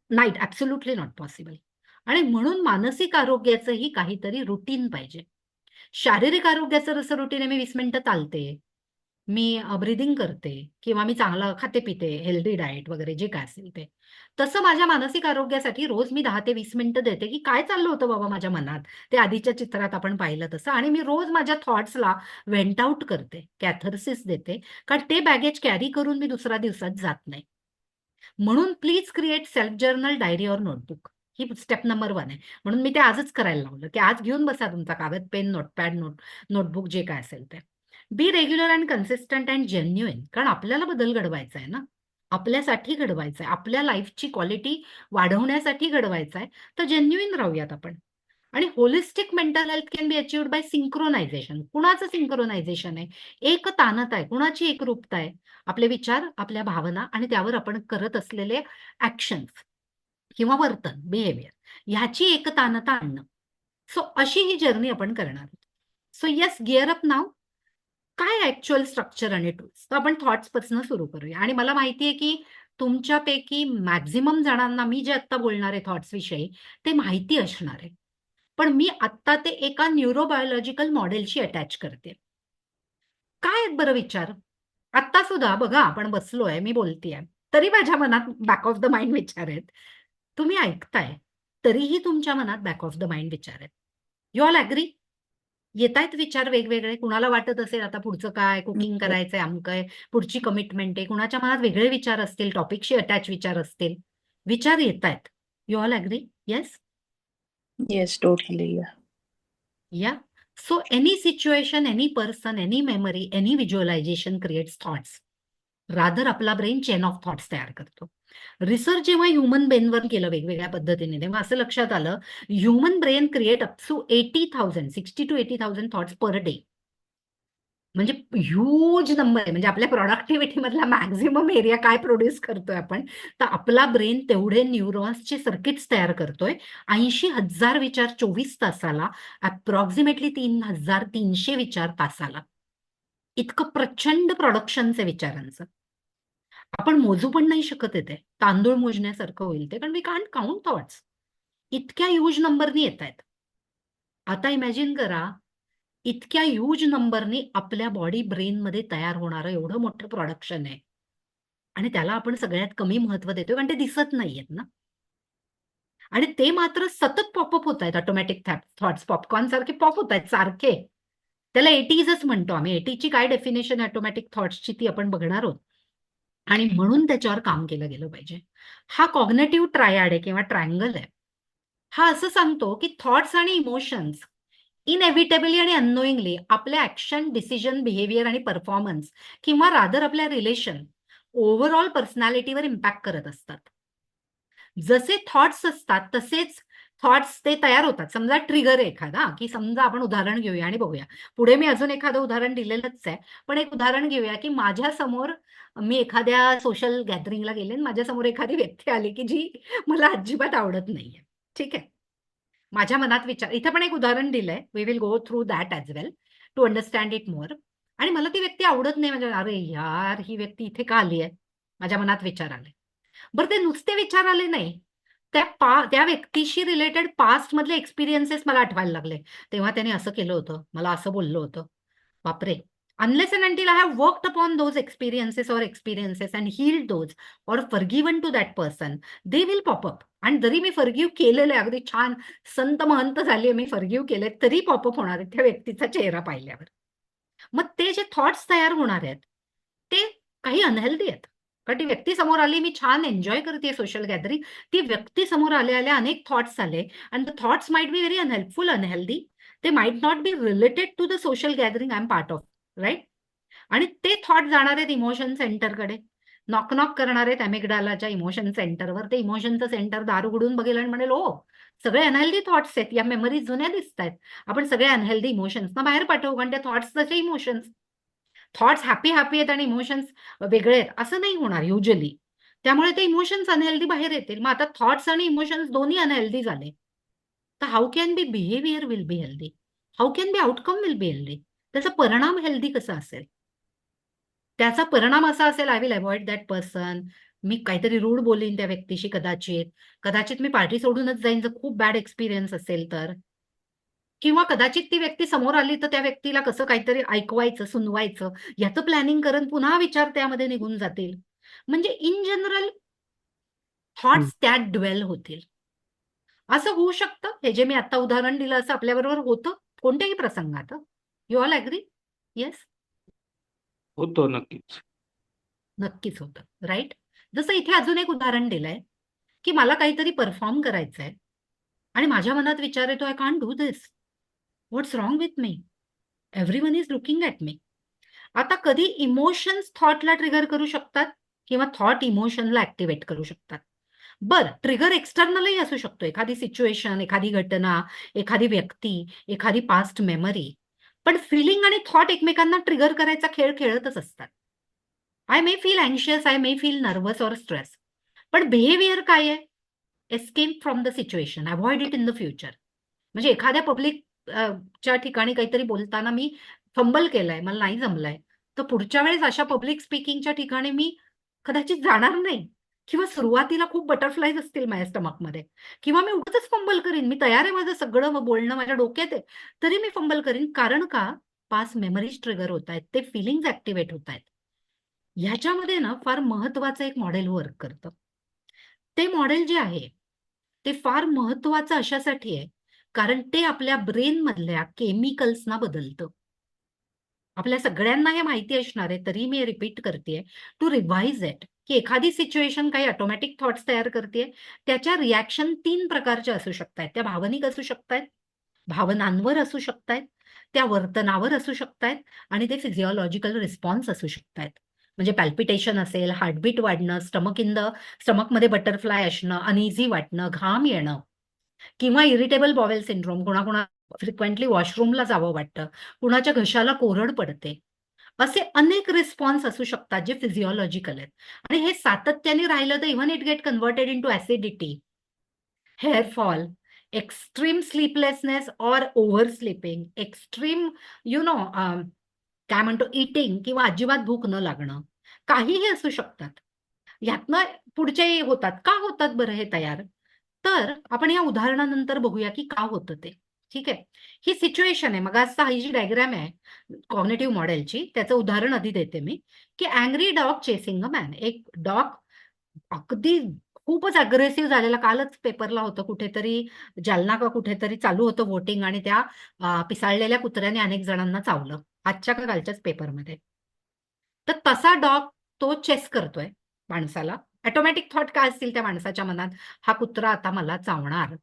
नाही, ॲब्सोल्युटली नॉट पॉसिबल. आणि म्हणून मानसिक आरोग्याचंही काहीतरी रुटीन पाहिजे. शारीरिक आरोग्याचं जसं रुटीन आहे, मी 20 मिनिटं चालते, मी ब्रीदिंग करते, किंवा मी चांगलं खाते पिते, हेल्दी डाएट वगैरे जे काय असेल ते, तसं माझ्या मानसिक आरोग्यासाठी रोज मी 10 ते 20 मिनिटं देते, की काय चाललं होतं बाबा माझ्या मनात, ते आधीच्या चित्रात आपण पाहिलं तसं. आणि मी रोज माझ्या थॉट्सला व्हेंट आउट करते, कॅथर्सिस देते, कारण ते बॅगेज कॅरी करून मी दुसऱ्या दिवसात जात नाही. म्हणून please create self journal, diary or notebook. He step number 1 आहे. म्हणून मी ते आजच करायला लावलं, की आज घेऊन बसा तुमचा कागद, पेन, नोटपॅड, नोटबुक, जे काय असेल ते. Be regular and consistent and genuine, कारण आपल्याला बदल घडवायचा आहे ना, आपल्यासाठी घडवायचा आहे, आपल्या लाईफची क्वालिटी वाढवण्यासाठी घडवायचा आहे. तर जेन्युइन राहूयात आपण. आणि holistic mental health can be achieved by synchronization. कुणाचं सिंक्रोनायझेशन आहे? एकतानता आहे. कुणाची एकरूपता आहे? आपले विचार, आपल्या भावना आणि त्यावर आपण करत असलेले ऍक्शन्स किंवा वर्तन, बिहेवियर, ह्याची एकतानता आणणं. सो अशी ही जर्नी आपण करणार आहोत. सो येस, गिअर अप नाव. काय ऍक्च्युअल स्ट्रक्चर आणि टूल्स? तर आपण थॉट्स पासून सुरू करूया. आणि मला माहितीये की तुमच्यापैकी मॅक्झिमम जणांना मी जे आता बोलणार आहे थॉट्स विषयी ते माहिती असणार आहे. पण मी आत्ता ते एका न्यूरोबायोलॉजिकल मॉडेलशी अटॅच करते. काय आहेत बरं विचार? आत्ता सुद्धा बघा, आपण बसलोय, मी बोलतेय, तरी माझ्या मनात बॅक ऑफ द माइंड विचार आहेत. तुम्ही ऐकताय, तरीही तुमच्या मनात बॅक ऑफ द माइंड विचार आहेत. You all agree? येतायत विचार वेगवेगळे. कुणाला वाटत असेल आता पुढचं काय, कुकिंग करायचंय, अमकं आहे, पुढची कमिटमेंट आहे. कुणाच्या मनात वेगळे विचार असतील, टॉपिकशी अटॅच विचार असतील. विचार येतायत. You all agree? Yes? Yes, totally. Yeah. Yeah. So any situation, any person, any memory, any visualization creates thoughts. Rather आपला ब्रेन चेन ऑफ थॉट्स तयार करतो. रिसर्च जेव्हा ह्युमन ब्रेनवर केलं वेगवेगळ्या पद्धतीने, तेव्हा असं लक्षात आलं, human brain create up to 60 to 80,000 thoughts per day. म्हणजे ह्यूज नंबर आहे. म्हणजे आपल्या प्रॉडक्टिव्हिटी मधला मॅक्झिमम एरिया काय प्रोड्यूस करतोय आपण, तर आपला ब्रेन तेवढे न्यूरॉन्सचे सर्किट्स तयार करतोय. 80,000 विचार 24 तासाला, अप्रॉक्सिमेटली 3,300 विचार तासाला. इतकं प्रचंड प्रोडक्शनचे विचारांचं. आपण मोजू पण नाही शकत येते. तांदूळ मोजण्यासारखं होईल ते, कारण वी कांट काउंट थॉट्स. इतक्या ह्यूज नंबरनी येत आहेत. आता इमॅजिन करा, इतक्या ह्यूज नंबरनी आपल्या बॉडी ब्रेनमध्ये तयार होणारं एवढं मोठं प्रोडक्शन आहे, आणि त्याला आपण सगळ्यात कमी महत्व देतोय, कारण ते दिसत नाहीयेत ना. आणि ते मात्र सतत पॉपअप होत आहेत. ऑटोमॅटिक थॉट्स पॉपकॉर्न सारखे पॉप होत आहेत सारखे. त्याला 80च म्हणतो आम्ही. 80ची काय डेफिनेशन ऑटोमॅटिक थॉट्सची ती आपण बघणार आहोत. आणि म्हणून त्याच्यावर काम केलं गेलं पाहिजे. हा कॉग्नेटिव्ह ट्रायड आहे किंवा ट्रायंगल आहे. हा असं सांगतो की थॉट्स आणि इमोशन्स इनएव्हिटेबली आणि अननोईंगली आपल्या ऍक्शन, डिसिजन, बिहेवियर आणि परफॉर्मन्स किंवा रादर आपल्या रिलेशन, ओव्हरऑल पर्सनॅलिटीवर इम्पॅक्ट करत असतात. जसे थॉट्स असतात तसेच थॉट्स ते तयार होतात. समजा ट्रिगर आहे एखादा, की समजा आपण उदाहरण घेऊया आणि बघूया. पुढे मी अजून एखादं उदाहरण दिलेलंच आहे, पण एक उदाहरण घेऊया की माझ्या समोर मी एखाद्या सोशल गॅदरिंगला गेले आणि माझ्या समोर एखादी व्यक्ती आली की जी मला अजिबात आवडत नाहीये. ठीक आहे, माझ्या मनात विचार, इथे पण एक उदाहरण दिलंय, we will go through that as well to understand it more. आणि मला ती व्यक्ती आवडत नाही. म्हणजे अरे यार, ही व्यक्ती इथे का आली आहे, माझ्या मनात विचार आले. बरं, ते नुसते विचार आले नाही, त्या व्यक्तीशी रिलेटेड पास्ट मधले एक्सपिरियन्सेस मला आठवायला लागले. तेव्हा त्याने असं केलं होतं, मला असं बोललं होतं. बापरे. Unless and until I have worked upon those experiences and healed those or forgiven to that person, they will pop up. आणि जरी मी फॉरगिव्ह केलेलं आहे, अगदी छान संत महंत झाले, मी फॉरगिव्ह केले, तरी पॉपअप होणार आहे त्या व्यक्तीचा चेहरा पाहिल्यावर. मग ते जे थॉट्स तयार होणार आहेत ते काही अनहेल्दी आहेत. कारण ती व्यक्ती समोर आली, मी छान एन्जॉय करते सोशल गॅदरिंग, ती व्यक्ती समोर आल्या आल्या अनेक थॉट्स आले, and the thoughts might be very unhelpful, unhealthy. ते might not be related to the social gathering I am part of, right. आणि ते थॉट जाणार आहेत इमोशन सेंटरकडे, नॉक नॉक करणार आहेत अॅमिगडालाच्या इमोशन सेंटरवर. ते इमोशनचं सेंटर दार उघडून बघेल आणि म्हणेल, ओ सगळे अनहेल्दी थॉट्स आहेत, या मेमरीज जुन्या दिसत आहेत, आपण सगळे अनहेल्दी इमोशन्सना बाहेर पाठवू, कारण त्या थॉट्स तसे इमोशन्स. थॉट्स हॅपी आहेत आणि इमोशन्स वेगळे आहेत असं नाही होणार युजली. त्यामुळे ते इमोशन्स अनहेल्दी बाहेर येतील. मग आता थॉट्स आणि इमोशन्स दोन्ही अनहेल्दी झाले, तर how can be behaviour will be healthy, how can be outcome will be healthy. त्याचा परिणाम हेल्दी कसा असेल? त्याचा परिणाम असा असेल, I will avoid that person. मी काहीतरी रूड बोलीन त्या व्यक्तीशी, कदाचित मी पार्टी सोडूनच जाईन जर खूप बॅड एक्सपिरियन्स असेल तर. किंवा कदाचित ती व्यक्ती समोर आली तर त्या व्यक्तीला कसं काहीतरी ऐकवायचं, सुनवायचं, याचं प्लॅनिंग करत पुन्हा विचार त्यामध्ये निघून जातील. म्हणजे इन जनरल थॉट्स त्यात ड्वेल होतील. असं होऊ शकतं. हे जे मी आता उदाहरण दिलं असं आपल्याबरोबर होतं कोणत्याही प्रसंगात. You all agree? येस? होतो नक्कीच. नक्कीच होतं, राईट. जसं इथे अजून एक उदाहरण दिलंय की मला काहीतरी परफॉर्म करायचंय आणि माझ्या मनात विचार येतो, I can't do this, what's wrong with me, everyone is looking at me. आता कधी इमोशन्स थॉटला ट्रिगर करू शकतात किंवा थॉट इमोशनला ऍक्टिव्हेट करू शकतात. बरं, ट्रिगर एक्सटर्नलही असू शकतो, एखादी सिच्युएशन, एखादी घटना, एखादी व्यक्ती, एखादी पास्ट मेमरी. पण फिलिंग आणि थॉट एकमेकांना ट्रिगर करायचा खेळ खेळतच असतात. आय मे फील अँशियस, I may feel nervous or stress, पण बिहेवियर काय आहे? Escape from the situation, avoid it in the future. म्हणजे एखाद्या पब्लिक च्या ठिकाणी काहीतरी बोलताना मी फंबल केलंय, मला नाही जमलंय, तर पुढच्या वेळेस अशा पब्लिक स्पीकिंगच्या ठिकाणी मी कदाचित जाणार नाही. किंवा सुरुवातीला खूप बटरफ्लाईज असतील माझ्या स्टमकमध्ये, किंवा मी उगाचच फंबल करीन. मी तयार आहे, माझं सगळं बोलणं माझ्या डोक्यात आहे, तरी मी फंबल करीन. कारण का? पास्ट मेमरीज ट्रिगर होत आहेत, ते फिलिंग्ज ऍक्टिव्हेट होत आहेत. ह्याच्यामध्ये ना फार महत्वाचं एक मॉडेल वर्क करतं. ते मॉडेल जे आहे ते फार महत्वाचं अशासाठी आहे कारण ते आपल्या ब्रेन मधल्या केमिकल्सना बदलतं. आपल्या सगळ्यांना हे माहिती असणार आहे, तरी मी रिपीट करते टू रिवाइज इट, की एखादी सिच्युएशन काही ऑटोमॅटिक थॉट्स तयार करते, त्याच्या रिॲक्शन 3 प्रकारच्या असू शकतात. त्या भावनिक असू शकतात, भावनांवर असू शकतात, त्या वर्तनावर असू शकतात आणि ते फिजिओलॉजिकल रिस्पॉन्स असू शकतात. म्हणजे पॅल्पिटेशन असेल, हार्टबीट वाढणं, स्टमकमध्ये बटरफ्लाय असणं, अनइझी वाटणं, घाम येणं, किंवा इरिटेबल बॉवेल सिंड्रोम, कुणाकुणा फ्रिक्वेंटली वॉशरूमला जावं वाटतं, कुणाच्या घशाला कोरड पडते. असे अनेक रिस्पॉन्स असू शकतात जे फिजिओलॉजिकल आहेत. आणि हे सातत्याने राहिलं तर even it get converted into acidity, hair fall, extreme sleeplessness or over sleeping, extreme काय म्हणतो इटिंग, किंवा अजिबात भूक न लागणं, काहीही असू शकतात. यातनं पुढचेही होतात. का होतात बरं हे तयार? तर आपण या उदाहरणानंतर बघूया की का होतं ते. ठीक आहे. ही सिच्युएशन आहे. मग आज ही जी डायग्राम आहे कॉग्निटिव्ह मॉडेलची, त्याचं उदाहरण आधी देते मी, की angry dog chasing a man. एक डॉग अगदी खूपच अग्रेसिव्ह झालेला, कालच पेपरला होतं कुठेतरी, जालना का कुठेतरी चालू होतं वोटिंग, आणि त्या पिसाळलेल्या कुत्र्याने अनेक जणांना चावलं, आजच्या का कालच्याच पेपरमध्ये. तर तसा डॉग तो चेस करतोय माणसाला. ऑटोमॅटिक थॉट काय असतील त्या माणसाच्या मनात? हा कुत्रा आता मला चावणार.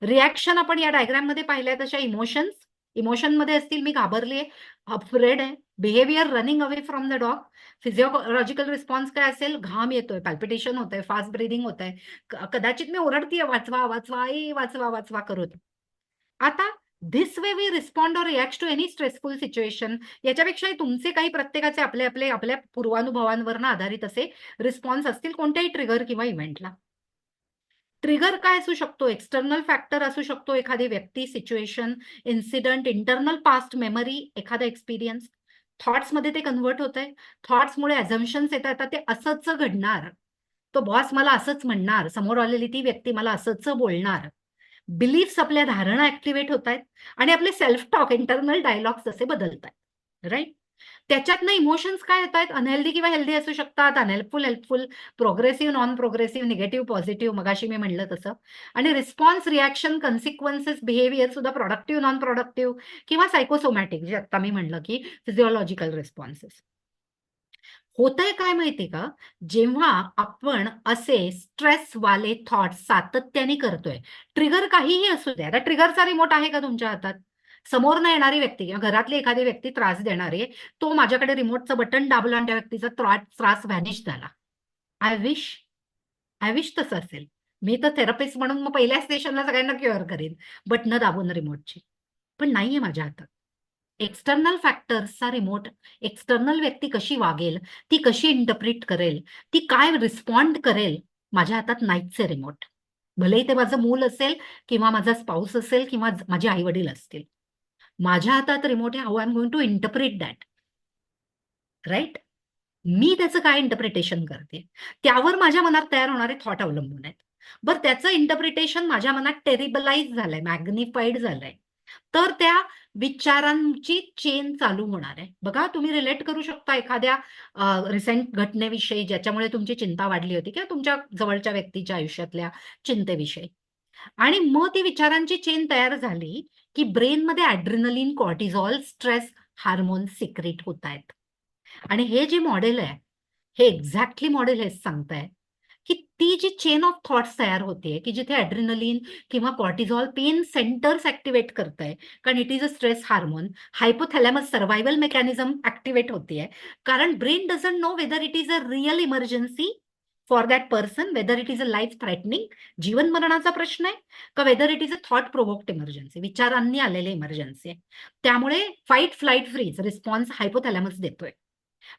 रिॲक्शन आपण या डायग्राम मध्ये पाहिल्या तशा इमोशन मध्ये असतील, मी घाबरलीये, अफ्रेड आहे. Behaviour running away from the dog. Physiological response काय असेल? घाम येतोय, पॅल्पिटेशन होत आहे, फास्ट ब्रीदिंग होत आहे, कदाचित मी ओरडतीये, वाचवा वाचवा, वाचवा वाचवा करत. आता this way we respond or react to any stressful situation. याच्यापेक्षाही तुमचे काही प्रत्येकाचे आपल्या पूर्वानुभवांवर आधारित असे रिस्पॉन्स असतील कोणत्याही ट्रिगर किंवा इव्हेंटला. ट्रिगर काय असू शकतो? एक्सटर्नल फॅक्टर असू शकतो, एखादी व्यक्ती, situation, incident, internal past memory, एखादा एक्सपिरियन्स. थॉट्समध्ये ते कन्व्हर्ट होत आहे. थॉट्समुळे अझम्पशन्स येतात, ते असंच घडणार, तो बॉस मला असंच म्हणणार, समोर आलेली ती व्यक्ती मला असंच बोलणार. बिलीफ्स, आपल्या धारणा ऍक्टिव्हेट होत आहेत आणि आपले सेल्फ टॉक, इंटरनल डायलॉग्स असे बदलत आहेत. राईट. त्याच्यातनं इमोशन्स काय येत आहेत? अनहेल्दी किंवा हेल्दी असू शकतात, unhelpful, helpful, progressive, non progressive, negative, positive, मगाशी मी म्हणलं तसं. आणि रिस्पॉन्स, रिॲक्शन, कन्सिक्वेन्सेस, बिहेवियर सुद्धा प्रोडक्टिव्ह, नॉन प्रोडक्टिव्ह, किंवा सायकोसोमॅटिक, जे आता मी म्हणलं की फिजिओलॉजिकल रिस्पॉन्सेस. होतंय काय माहिती का? जेव्हा आपण असे स्ट्रेसवाले थॉट सातत्याने करतोय, ट्रिगर काहीही असू द्या. आता ट्रिगरचा रिमोट आहे का तुमच्या हातात? समोरनं येणारी व्यक्ती किंवा घरातली एखादी व्यक्ती त्रास देणारी, तो माझ्याकडे रिमोटचं बटन दाबलं आणि त्या व्यक्तीचा त्रास व्हॅनिश झाला. आय विश तसं असेल. मी तर थेरपिस्ट म्हणून मग पहिल्या स्टेशनला सगळ्यांना क्युअर करेन बटन दाबून रिमोटची. पण नाहीये माझ्या हातात. एक्सटर्नल फॅक्टर्सचा रिमोट, एक्सटर्नल व्यक्ती कशी वागेल, ती कशी इंटरप्रिट करेल, ती काय रिस्पॉन्ड करेल, माझ्या हातात नाहीच आहे रिमोट. भलेही ते माझं मूल असेल, किंवा माझा स्पाऊस असेल, किंवा माझे आई वडील असतील. माझ्या हातात रिमोट आहे. How I am going to interpret that. Right. मी त्याचं काय इंटरप्रिटेशन करते, त्यावर माझ्या मनात तयार होणारे थॉट अवलंबून आहेत. बरं, त्याचं इंटरप्रिटेशन माझ्या मनात टेरिबलाइज झालंय, मॅग्निफाईड झालंय, तर त्या विचारांची चेन चालू होणार आहे. बघा, तुम्ही रिलेट करू शकता एखाद्या रिसेंट घटनेविषयी ज्याच्यामुळे तुमची चिंता वाढली होती, किंवा तुमच्या जवळच्या व्यक्तीच्या आयुष्यातल्या चिंतेविषयी. आणि मग ती विचारांची चेन तयार झाली की ब्रेनमध्ये ॲड्रिनलिन, कॉर्टिझॉल, स्ट्रेस हार्मोन सिक्रेट होत आहेत. आणि हे जे मॉडेल आहे, हे एक्झॅक्टली मॉडेल हेच सांगताय की ती जी चेन ऑफ थॉट्स तयार होते, की जिथे ॲड्रिनलिन किंवा कॉर्टिझॉल पेन सेंटर्स ऍक्टिव्हेट करताय, कारण it is a stress hormone. Hypothalamus survival mechanism activate होतीये, कारण brain doesn't know whether it is a real emergency for that person, whether it is a life threatening, जीवन मरणाचा प्रश्न आहे, का whether it is a thought provoked emergency, विचारांनी आलेले emergency आहे. त्यामुळे fight, flight, freeze response hypothalamus देतोय.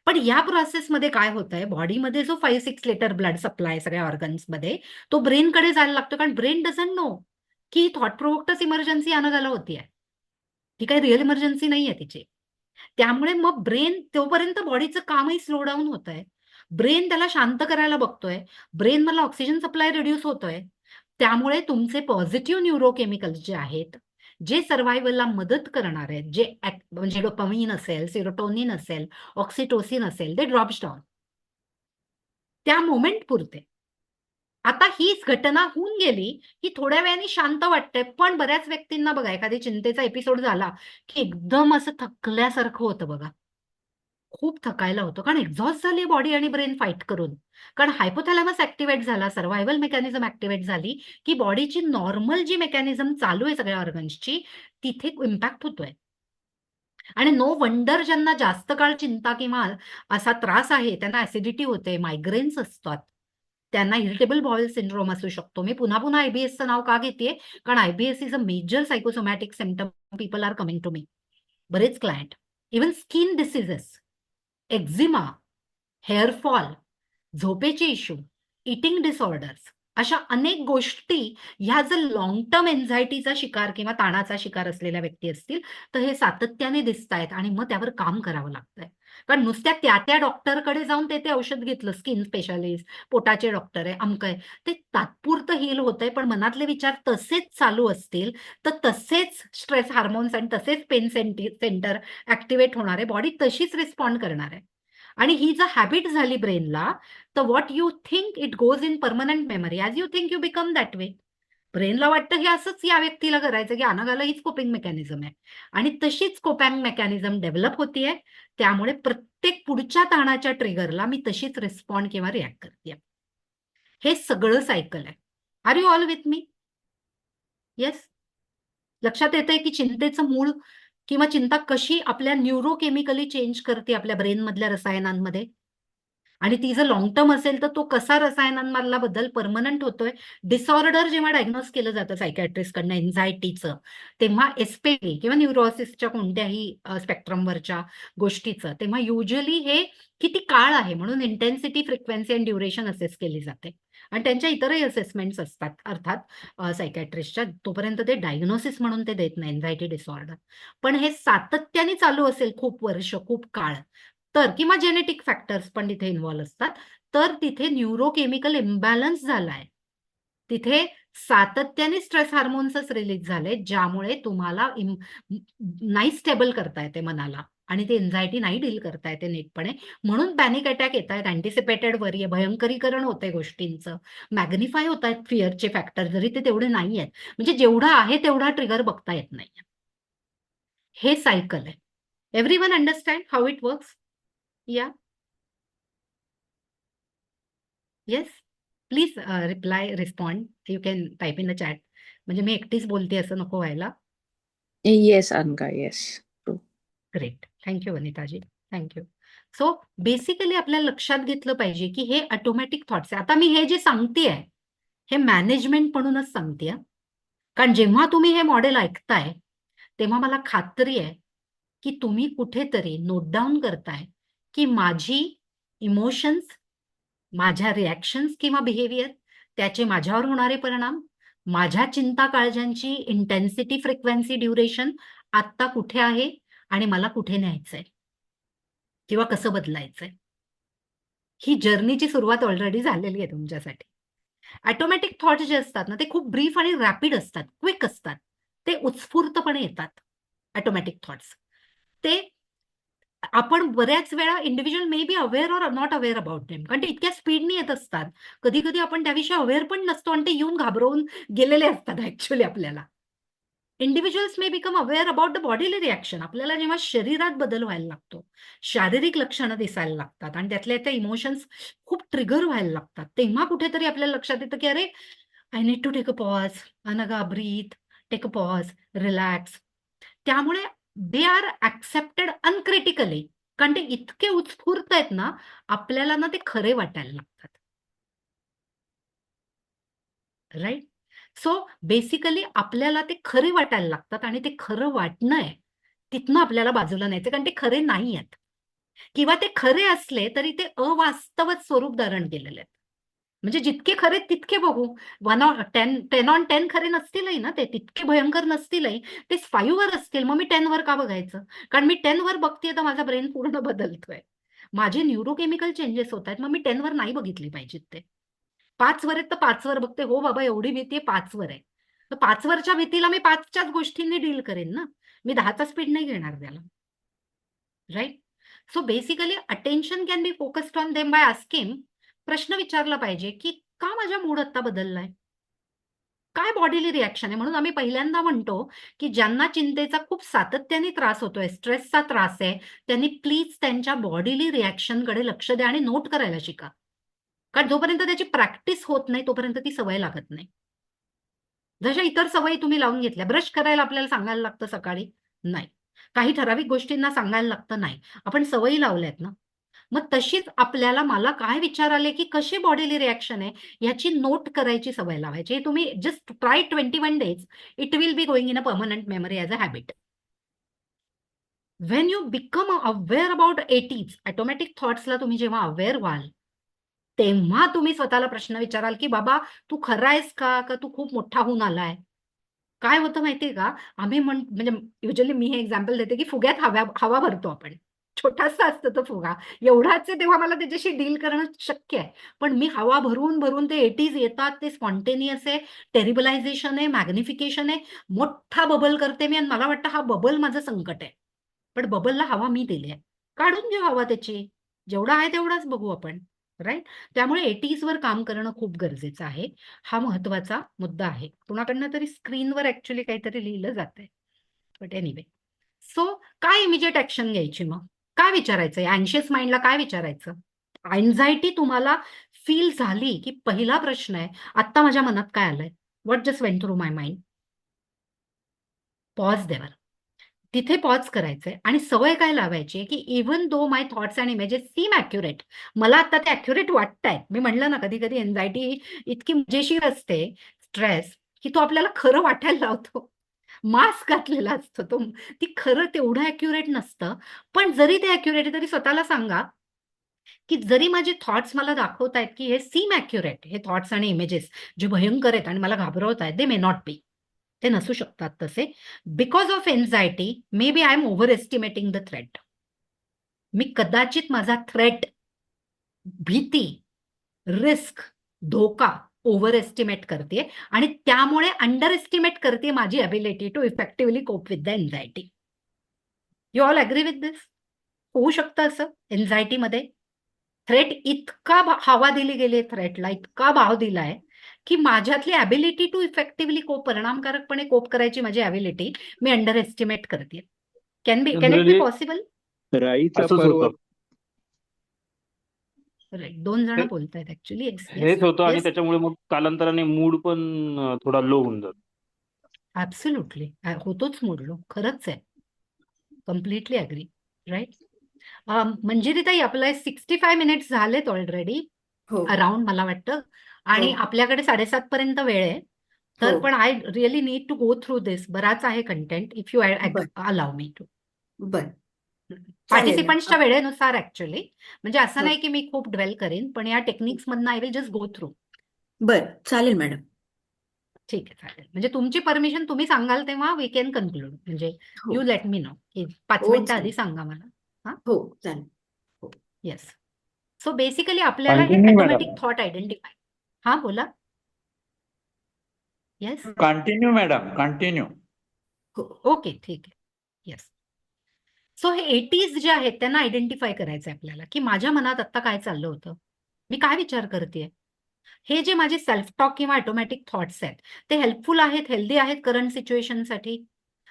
पण या प्रोसेसमध्ये काय होतंय, बॉडीमध्ये जो 5-6 लिटर ब्लड सप्लाय सगळ्या ऑर्गन्समध्ये, तो ब्रेनकडे जायला लागतो, कारण ब्रेन डझंट नो की थॉट प्रोवोक्टच इमर्जन्सी अनगाला होतीये, ती काही रिअल इमर्जन्सी नाहीये तिची. त्यामुळे मग ब्रेन तोपर्यंत बॉडीचं कामही स्लो डाऊन होत आहे. ब्रेन त्याला शांत करायला बघतोय, ब्रेन मला ऑक्सिजन सप्लाय रिड्यूस होतोय. त्यामुळे तुमचे पॉझिटिव्ह न्यूरोकेमिकल्स जे आहेत, जे सर्व्हायव्हलला मदत करणार आहेत, जे म्हणजे डोपामिन असेल, सेरोटोनिन असेल, ऑक्सिटोसिन असेल, ते ड्रॉप्स डाऊन त्या मोमेंट पुरते. आता हीच घटना होऊन गेली की थोड्या वेळाने शांत वाटतंय, पण बऱ्याच व्यक्तींना बघा एखादी चिंतेचा एपिसोड झाला की एकदम असं थकल्यासारखं होतं बघा. खूप थकायला होतं कारण एक्झॉस्ट झाली बॉडी आणि ब्रेन फाईट करून. कारण हायपोथॅलॅमस ऍक्टिव्हेट झाला, सर्व्हायव्हल मेकॅनिझम ऍक्टिव्हेट झाली की बॉडीची नॉर्मल जी मेकॅनिझम चालू आहे सगळ्या ऑर्गन्सची तिथे इम्पॅक्ट होतोय. आणि नो वंडर ज्यांना जास्त काळ चिंता किंवा असा त्रास आहे त्यांना ऍसिडिटी होते, मायग्रेन्स असतात, त्यांना इरिटेबल बॉवेल सिंड्रोम असू शकतो. मी पुन्हा पुन्हा आयबीएसचं नाव का घेतेय? कारण IBS is a major psychosomatic symptom people are coming to me. बरेच client, even skin diseases, eczema, hairfall, झोपेचे इश्यू, इटिंग डिसऑर्डर्स, अशा अनेक गोष्टी ह्या जर लॉंग टर्म एन्झायटीचा शिकार किंवा ताणाचा शिकार असलेल्या व्यक्ती असतील तर हे सातत्याने दिसत आहेत आणि मग त्यावर काम करावं लागतंय. कारण नुसत्या त्या डॉक्टरकडे जाऊन ते औषध घेतलं, स्किन स्पेशालिस्ट, पोटाचे डॉक्टर आहे, अमक आहे, ते तात्पुरतं हील होतंय, पण मनातले विचार तसेच चालू असतील तर तसेच स्ट्रेस हार्मोन्स आणि तसेच पेन सेंटर ऍक्टिव्हेट होणार आहे, बॉडी तशीच रिस्पॉन्ड करणार आहे. आणि ही जर हॅबिट झाली ब्रेनला तर what you think it goes in permanent memory. As you think you become that way. ब्रेनला वाटतं हे असंच या व्यक्तीला करायचं की अनगाला हीच कोपिंग मेकॅनिझम आहे आणि तशीच कोपिंग मेकॅनिझम डेव्हलप होतीये. त्यामुळे प्रत्येक पुढच्या ताणाच्या ट्रिगरला मी तशीच रिस्पॉन्ड किंवा रिॲक्ट करते. हे सगळं सायकल आहे. Are you all with me? Yes. लक्षात येतंय की चिंतेचं मूळ किंवा चिंता कशी आपल्या न्यूरोकेमिकली चेंज करते आपल्या ब्रेनमधल्या रसायनांमध्ये. आणि ती जर लॉंग टर्म असेल तर तो कसा रसायनांमधला बदल परमनंट होतोय. डिसऑर्डर जेव्हा डायग्नोज केलं जातं सायकॅट्रिस्टकडनं एन्झायटीचं, तेव्हा एसपीडी किंवा न्यूरोसिसच्या कोणत्याही स्पेक्ट्रमवरच्या गोष्टीचं, तेव्हा युजली हे किती काळ आहे म्हणून intensity, frequency and duration assess केली जाते. आणि त्यांच्या इतरही असेसमेंट्स असतात अर्थात सायकॅट्रिस्टच्या, तोपर्यंत ते डायग्नोसिस म्हणून ते देत नाही एन्झायटी डिसऑर्डर. पण हे सातत्याने चालू असेल खूप वर्ष, खूप काळ, तर किंवा जेनेटिक फॅक्टर्स पण तिथे इन्व्हॉल्व असतात, तर तिथे न्यूरोकेमिकल इम्बॅलन्स झालाय. तिथे सातत्याने स्ट्रेस हार्मोन्सच रिलीज झाले ज्यामुळे तुम्हाला नाही स्टेबल करता येते मनाला आणि ते एन्झायटी नाही डील करता येते नीटपणे. म्हणून पॅनिक अटॅक येत आहेत, अँटिसिपेटेड वरी, भयंकरीकरण होते गोष्टींचं, मॅग्निफाय होत आहेत फिअरचे फॅक्टर, जरी ते तेवढे नाही आहेत. म्हणजे जेवढा आहे तेवढा ट्रिगर बघता येत नाही. हे सायकल आहे. Everyone understand how it works? या yes, please respond. You can type in the chat. म्हणजे मी एकटीच बोलते असं नको व्हायला. Yes, Anka, yes. True. Great. Thank you Vanitaji, thank you. So basically आपल्याला लक्षात घेतलं पाहिजे की हे ऑटोमॅटिक थॉट्स आहे. आता मी हे जे सांगतेय हे मॅनेजमेंट म्हणूनच सांगतेय, कारण जेव्हा तुम्ही हे मॉडेल ऐकताय तेव्हा मला खात्री आहे की तुम्ही कुठेतरी नोट डाऊन करताय की माझी इमोशन्स, माझ्या रिॲक्शन्स किंवा बिहेवियर, त्याचे माझ्यावर होणारे परिणाम, माझ्या चिंता काळजांची इंटेन्सिटी, फ्रिक्वेन्सी, ड्युरेशन आत्ता कुठे आहे आणि मला कुठे न्यायचंय किंवा कसं बदलायचंय. ही जर्नीची सुरुवात ऑलरेडी झालेली आहे तुमच्यासाठी. ऑटोमॅटिक थॉट्स जे असतात ना ते खूप ब्रीफ आणि रॅपिड असतात, क्विक असतात, ते उत्स्फूर्तपणे येतात. ऑटोमॅटिक थॉट्स ते आपण बऱ्याच वेळा individual may be aware or not aware about them, कारण ते इतक्या स्पीडनी येत असतात. कधी कधी आपण त्याविषयी अवेअर पण नसतो आणि ते येऊन घाबरवून गेलेले असतात ऍक्च्युअली आपल्याला. Individuals may become aware about the bodily reaction. आपल्याला जेव्हा शरीरात बदल व्हायला लागतो, शारीरिक लक्षणं दिसायला लागतात आणि त्यातल्या त्या इमोशन्स खूप ट्रिगर व्हायला लागतात, तेव्हा कुठेतरी आपल्याला लक्षात येतं की अरे I need to take a pause, अनगा breath, take a pause, relax. त्यामुळे दे आर ऍक्सेप्टेड अनक्रिटिकली, कारण ते इतके उत्स्फूर्त आहेत ना आपल्याला ना ते खरे वाटायला लागतात. राईट. सो बेसिकली आपल्याला ते खरे वाटायला लागतात आणि ते खरं वाटणं आहे तिथनं आपल्याला बाजूला न्यायचं, कारण ते खरे नाही आहेत किंवा ते खरे असले तरी ते अवास्तवच स्वरूप धारण केलेले आहेत. म्हणजे जितके खरे तितके बघू, 10 on 10 खरे नसतीलही ना, ते तितके भयंकर नसतीलही, ते 5 वर असतील, मग मी 10 वर का बघायचं? कारण मी 10 वर बघतेय तर माझा ब्रेन पूर्ण बदलतोय. माझे न्यूरोकेमिकल चेंजेस होत आहेत, मग मी 10 वर नाही बघितली पाहिजेत ते. 5 वर आहेत तर 5 वर बघते. हो बाबा, एवढी भीती आहे, 5 वर आहे. तर 5 वरच्या भीतीला मी 5च्याच गोष्टींनी डील करेन ना. मी 10चा स्पीड नाही घेणार त्याला. Right? So basically attention can be focused on them by asking. प्रश्न विचारला पाहिजे की का माझा मूड आता बदललाय? काय बॉडीली रिॲक्शन आहे? म्हणून आम्ही पहिल्यांदा म्हणतो की ज्यांना चिंतेचा खूप सातत्याने त्रास होतोय, स्ट्रेसचा त्रास आहे, त्यांनी प्लीज त्यांच्या बॉडीली रिॲक्शनकडे लक्ष द्या आणि नोट करायला शिका. कारण जोपर्यंत त्याची प्रॅक्टिस होत नाही तोपर्यंत ती सवय लागत नाही. जशा इतर सवयी तुम्ही लावून घेतल्या, ब्रश करायला आपल्याला सांगायला लागतं सकाळी? नाही. काही ठराविक गोष्टींना सांगायला लागतं? नाही. आपण सवयी लावल्यात ना. मग तशीच आपल्याला मला काय विचार आले की कशी बॉडीली रिॲक्शन आहे याची नोट करायची सवय लावायची. हे तुम्ही just try 21 days. It will be going in a permanent memory as a habit. When you become aware about 80s, automatic थॉट्सला तुम्ही जेव्हा अवेअर व्हाल, तेव्हा तुम्ही स्वतःला प्रश्न विचाराल की बाबा तू खरा आहेस का तू खूप मोठा होऊन आलाय? काय होतं माहितीये का? आम्ही म्हणजे युजली मी हे एक्झाम्पल देते की फुग्यात हवा भरतो आपण. छोटासा असतो तो फुगा. एवढाच आहे तेव्हा मला त्याच्याशी डील करणं शक्य आहे. पण मी हवा भरून, भरून ते 80s येतात, ते स्पॉन्टेनियस आहे, टेरिबलायझेशन आहे, मॅग्निफिकेशन आहे. मोठा बबल करते मी आणि मला वाटतं हा बबल माझं संकट आहे. पण बबलला हवा मी दिली आहे. काढून घेऊ हवा त्याची. जेवढा आहे तेवढाच बघू आपण. राईट? त्यामुळे 80s वर काम करणं खूप गरजेचं आहे. हा महत्वाचा मुद्दा आहे. कुणाकडनं तरी स्क्रीनवर ऍक्च्युली काहीतरी लिहिलं जातंय. But anyway. सो काय इमिजिएट ऍक्शन घ्यायची मग? काय विचारायचं? अँशियस माइंडला काय विचारायचं? अँझायटी तुम्हाला फील झाली की पहिला प्रश्न आहे, आत्ता माझ्या मनात काय आलंय? What just went through my mind? Pause देवर. तिथे पॉज करायचंय आणि सवय काय लावायची की even though my thoughts and images seem accurate, मला आता ते ॲक्युरेट वाटतायत. मी म्हणलं ना कधी कधी एन्झायटी इतकी मजेशीर असते, स्ट्रेस, की तो आपल्याला खरं वाटायला लावतो. मास्क घातलेला असतो तो. ती खरं तेवढं ॲक्युरेट नसतं. पण जरी ते ॲक्युरेट आहे तरी स्वतःला सांगा की जरी माझे थॉट्स मला दाखवत आहेत की हे सीम ॲक्युरेट, हे थॉट्स आणि इमेजेस जे भयंकर आहेत आणि मला घाबरवत आहेत, दे मे नॉट बी. ते नसू शकतात तसे. Because of anxiety maybe I am overestimating the threat. मी कदाचित माझा थ्रेट, भीती, रिस्क, धोका ओव्हर एस्टिमेट करते आणि त्यामुळे अंडर एस्टिमेट करते माझी ability to effectively cope with the anxiety. You all agree with this? होऊ शकतं असं एन्झायटीमध्ये? थ्रेट इतका हवा दिली गेली, थ्रेटला इतका भाव दिलाय की माझ्यातली ॲबिलिटी टू इफेक्टिव्हली परिणामकारकपणे कोप करायची माझी ॲबिलिटी मी अंडर एस्टिमेट करते. Can it be generally possible? राईचा असंच पर्वत. होतं. राईट. 2 जण हे- बोलतायत ऍक्च्युली. हेच होतं आणि त्याच्यामुळे मग कालांतराने मूड पण थोडा लो होऊन जातो. ऍब्सोल्युटली होतोच मोडलो. खरंच आहे. Completely agree. राईट. मंजिरीताई, आपलं 65 मिनिट्स झालेत ऑलरेडी हो अराउंड मला वाटतं, आणि हो आपल्याकडे 7:30 पर्यंत वेळ आहे. तर हो पण I really need to go through this. बराच आहे कंटेंट. इफ यू बर अलाव मी टू. बर चालेल ना. पार्टिसिपंट्सच्या वेळेनुसार ऍक्च्युली. म्हणजे असं हो नाही की मी खूप ड्वेल करेन, पण या टेक्निक्स मधनं I will just go through. बर चालेल मॅडम. ठीक आहे, चालेल. म्हणजे तुमची परमिशन तुम्ही सांगाल तेव्हा वी कॅन कन्क्लूड. म्हणजे हो यू लेट मी नो की 5 हो मिनिटं चालेल. आधी सांगा मला. हा, हो चालेल. हो येस. सो बेसिकली आपल्याला हे continue madam. Automatic thought identify. हा, बोला. येस. Continue madam, continue. हो ओके, ठीक आहे. येस. सो हे 80s जे आहेत त्यांना आयडेंटिफाय करायचं आहे आपल्याला की माझ्या मनात आत्ता काय चाललं होतं, मी काय विचार करते. हे जे माझे सेल्फ टॉक किंवा ऑटोमॅटिक थॉट्स आहेत ते हेल्पफुल आहेत, हेल्दी आहेत करंट सिच्युएशनसाठी?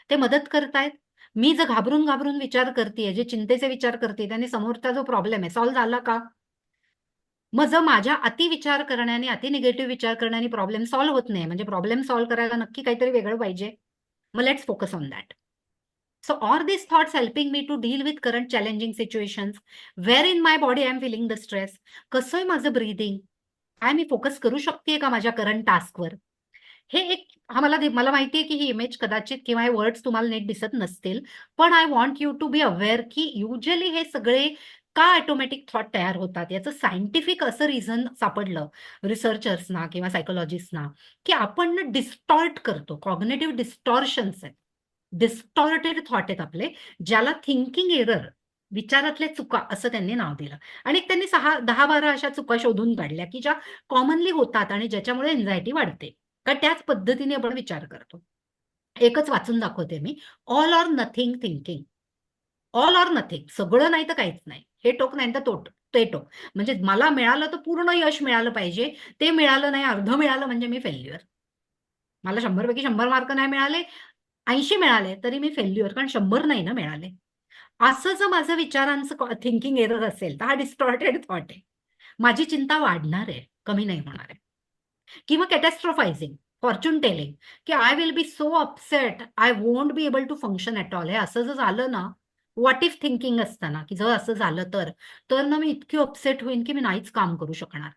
ते मदत करतायत? मी जर घाबरून घाबरून विचार करते, जे चिंतेचे विचार करते, त्याने समोरचा जो प्रॉब्लेम आहे सॉल्व्ह झाला का? मग जर माझ्या अति विचार करण्याने, अति निगेटिव्ह विचार करण्याने प्रॉब्लेम सॉल्व्ह होत नाही, म्हणजे प्रॉब्लेम सॉल्व्ह करायला नक्की काहीतरी वेगळं पाहिजे. मग let's focus on that. So are these thoughts helping me to deal with current challenging situations? Where in my body I am feeling the stress? कसं आहे माझं ब्रीदिंग? काय मी फोकस करू शकते का माझ्या करंट टास्कवर? हे एक मला माहिती आहे की ही इमेज कदाचित किंवा हे वर्ड्स तुम्हाला नीट दिसत नसतील, पण I want you to be aware की युजली हे सगळे का ऑटोमॅटिक थॉट तयार होतात याचं सायंटिफिक असं रिझन सापडलं रिसर्चर्सना किंवा सायकोलॉजिस्टना, की आपण डिस्टॉर्ट करतो. कॉग्नेटिव्ह डिस्टॉर्शन्स आहेत, डिस्टॉर्टेड थॉट आहेत आपले, ज्याला थिंकिंग एरर विचारातल्या चुका असं त्यांनी नाव दिलं. आणि त्यांनी 10-12 अशा चुका शोधून काढल्या, की ज्या कॉमनली होतात आणि ज्याच्यामुळे एन्झायटी वाढते. कारण त्याच पद्धतीने आपण विचार करतो. एकच वाचून दाखवते मी. All or nothing thinking. All or nothing. सगळं नाही तर काहीच नाही. हे टोक नाही तर ते टोक. म्हणजे मला मिळालं तर पूर्ण यश मिळालं पाहिजे. ते मिळालं नाही, अर्धं मिळालं म्हणजे मी फेल्युअर. मला 100 पैकी 100 मार्क नाही मिळाले, 80 मिळाले तरी मी फेल्युअर, कारण 100 नाही ना मिळाले. असं जर माझं विचारांचं थिंकिंग एरर असेल तर हा डिस्टॉर्टेड थॉट आहे. माझी चिंता वाढणार आहे, कमी नाही होणार आहे. किंवा कॅटॅस्ट्रॉफायझिंग, फॉर्च्यून टेलिंग, की I will be so upset, I won't be able to function at all. हे असं जर झालं ना, व्हॉट इफ थिंकिंग असताना, की जर असं झालं तर ना मी इतकी अपसेट होईन की मी नाहीच काम करू शकणार.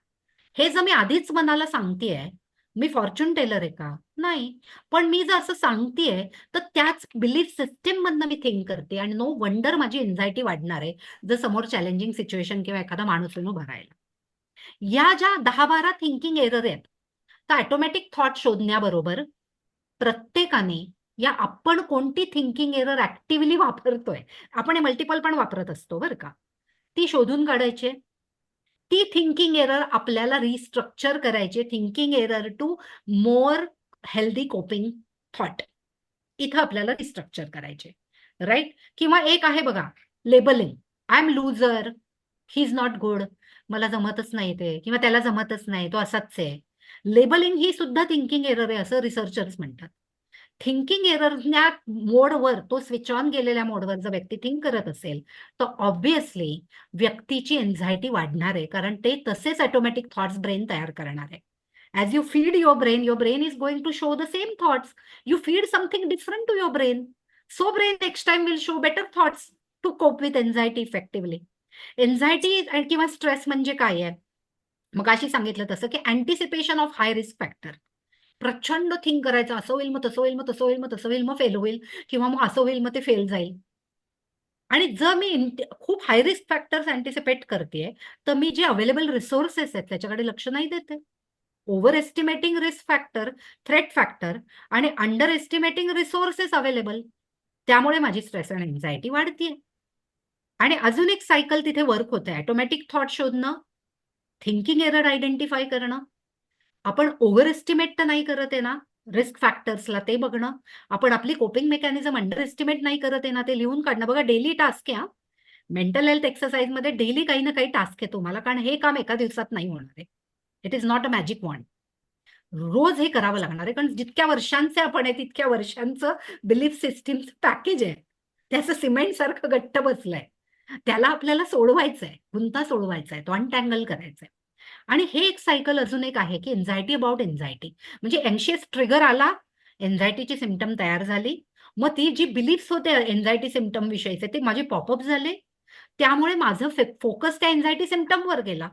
हे जर मी आधीच मनाला सांगतेय, मी फॉर्च्यून टेलर आहे का? नाही. पण मी जर असं सांगतेय तर त्याच बिलीफ सिस्टीम मधनं मी थिंक करते आणि नो वंडर माझी एन्झायटी वाढणार आहे, जर समोर चॅलेंजिंग सिच्युएशन किंवा एखादा माणूस येऊन उभा राहिला. या ज्या 10-12 थिंकिंग एरर आहेत, तर ऑटोमॅटिक थॉट शोधण्याबरोबर प्रत्येकाने या आपण कोणती थिंकिंग एरर ऍक्टिव्हली वापरतोय, आपण हे मल्टिपल पण वापरत असतो बरं का, ती शोधून काढायची. ती थिंकिंग एरर आपल्याला रिस्ट्रक्चर करायची. Thinking error to more healthy coping thought. इथं आपल्याला रिस्ट्रक्चर करायचे, राईट? किंवा एक आहे बघा, labelling. I am loser, he is not good, मला जमतच नाही ते, किंवा त्याला जमतच नाही, तो असाच आहे. लेबलिंग ही सुद्धा थिंकिंग एरर आहे असं रिसर्चर्स म्हणतात. थिंकिंग एररच्या मोडवर, तो स्विच ऑन केलेल्या मोडवर जर व्यक्ती थिंक करत असेल तर ऑब्व्हियसली व्यक्तीची एन्झायटी वाढणार आहे, कारण ते तसेच ऑटोमॅटिक थॉट्स ब्रेन तयार करणार आहे. As you feed your brain is going to show the same thoughts. You feed something different to your brain, so brain next time will show better thoughts to cope with anxiety effectively. Anxiety किंवा stress म्हणजे काय आहे? मग अशी सांगितलं तसं की anticipation of high risk factor. प्रचंड थिंक करायचं, असं होईल मग तसं होईल, मग तसं होईल, मग तसं होईल, मग फेल होईल, किंवा मग असं होईल मग ते फेल जाईल. आणि जर मी खूप हाय रिस्क फॅक्टर्स अँटिसिपेट करतेय तर मी जे अवेलेबल रिसोर्सेस आहेत त्याच्याकडे लक्ष नाही देते. Over estimating risk factor, threat factor आणि अंडर एस्टिमेटिंग रिसोर्सेस अवेलेबल, त्यामुळे माझी स्ट्रेस आणि एन्झायटी वाढतीये. आणि अजून एक सायकल तिथे वर्क होते. ऑटोमॅटिक थॉट शोधणं, थिंकिंग एरर आयडेंटिफाय करणं, आपण ओव्हर एस्टिमेट तर नाही करत आहे ना रिस्क फॅक्टर्सला, ते बघणं, आपण आपली कोपिंग मेकॅनिझम अंडर एस्टिमेट नाही करत आहे ना, ते लिहून काढणं. बघा, डेली टास्क आहे. मेंटल हेल्थ एक्सरसाइज मध्ये डेली काही ना काही टास्क आहे तुम्हाला, कारण हे काम एका दिवसात नाही होणार आहे. It is not a magic wand. रोज हे करावं लागणार आहे, कारण जितक्या वर्षांचे आपण आहे तितक्या वर्षांचं बिलीफ सिस्टीमचं पॅकेज आहे. त्याचं सिमेंट सारखं घट्ट बसलंय. त्याला आपल्याला सोडवायचं आहे, गुंता सोडवायचा आहे, तो अनटँगल करायचा आहे. आणि हे एक सायकल अजून एक आहे की एन्झायटी अबाउट एन्झायटी. म्हणजे अँशियस ट्रिगर आला, एन्झायटीची सिम्पटम तयार झाली, मग ती जी बिलीफ्स होते एन्झायटी सिम्पटम विषयीचे ते माझे पॉपअप झाले, त्यामुळे माझं फोकस त्या एन्झायटी सिम्पटमवर गेला,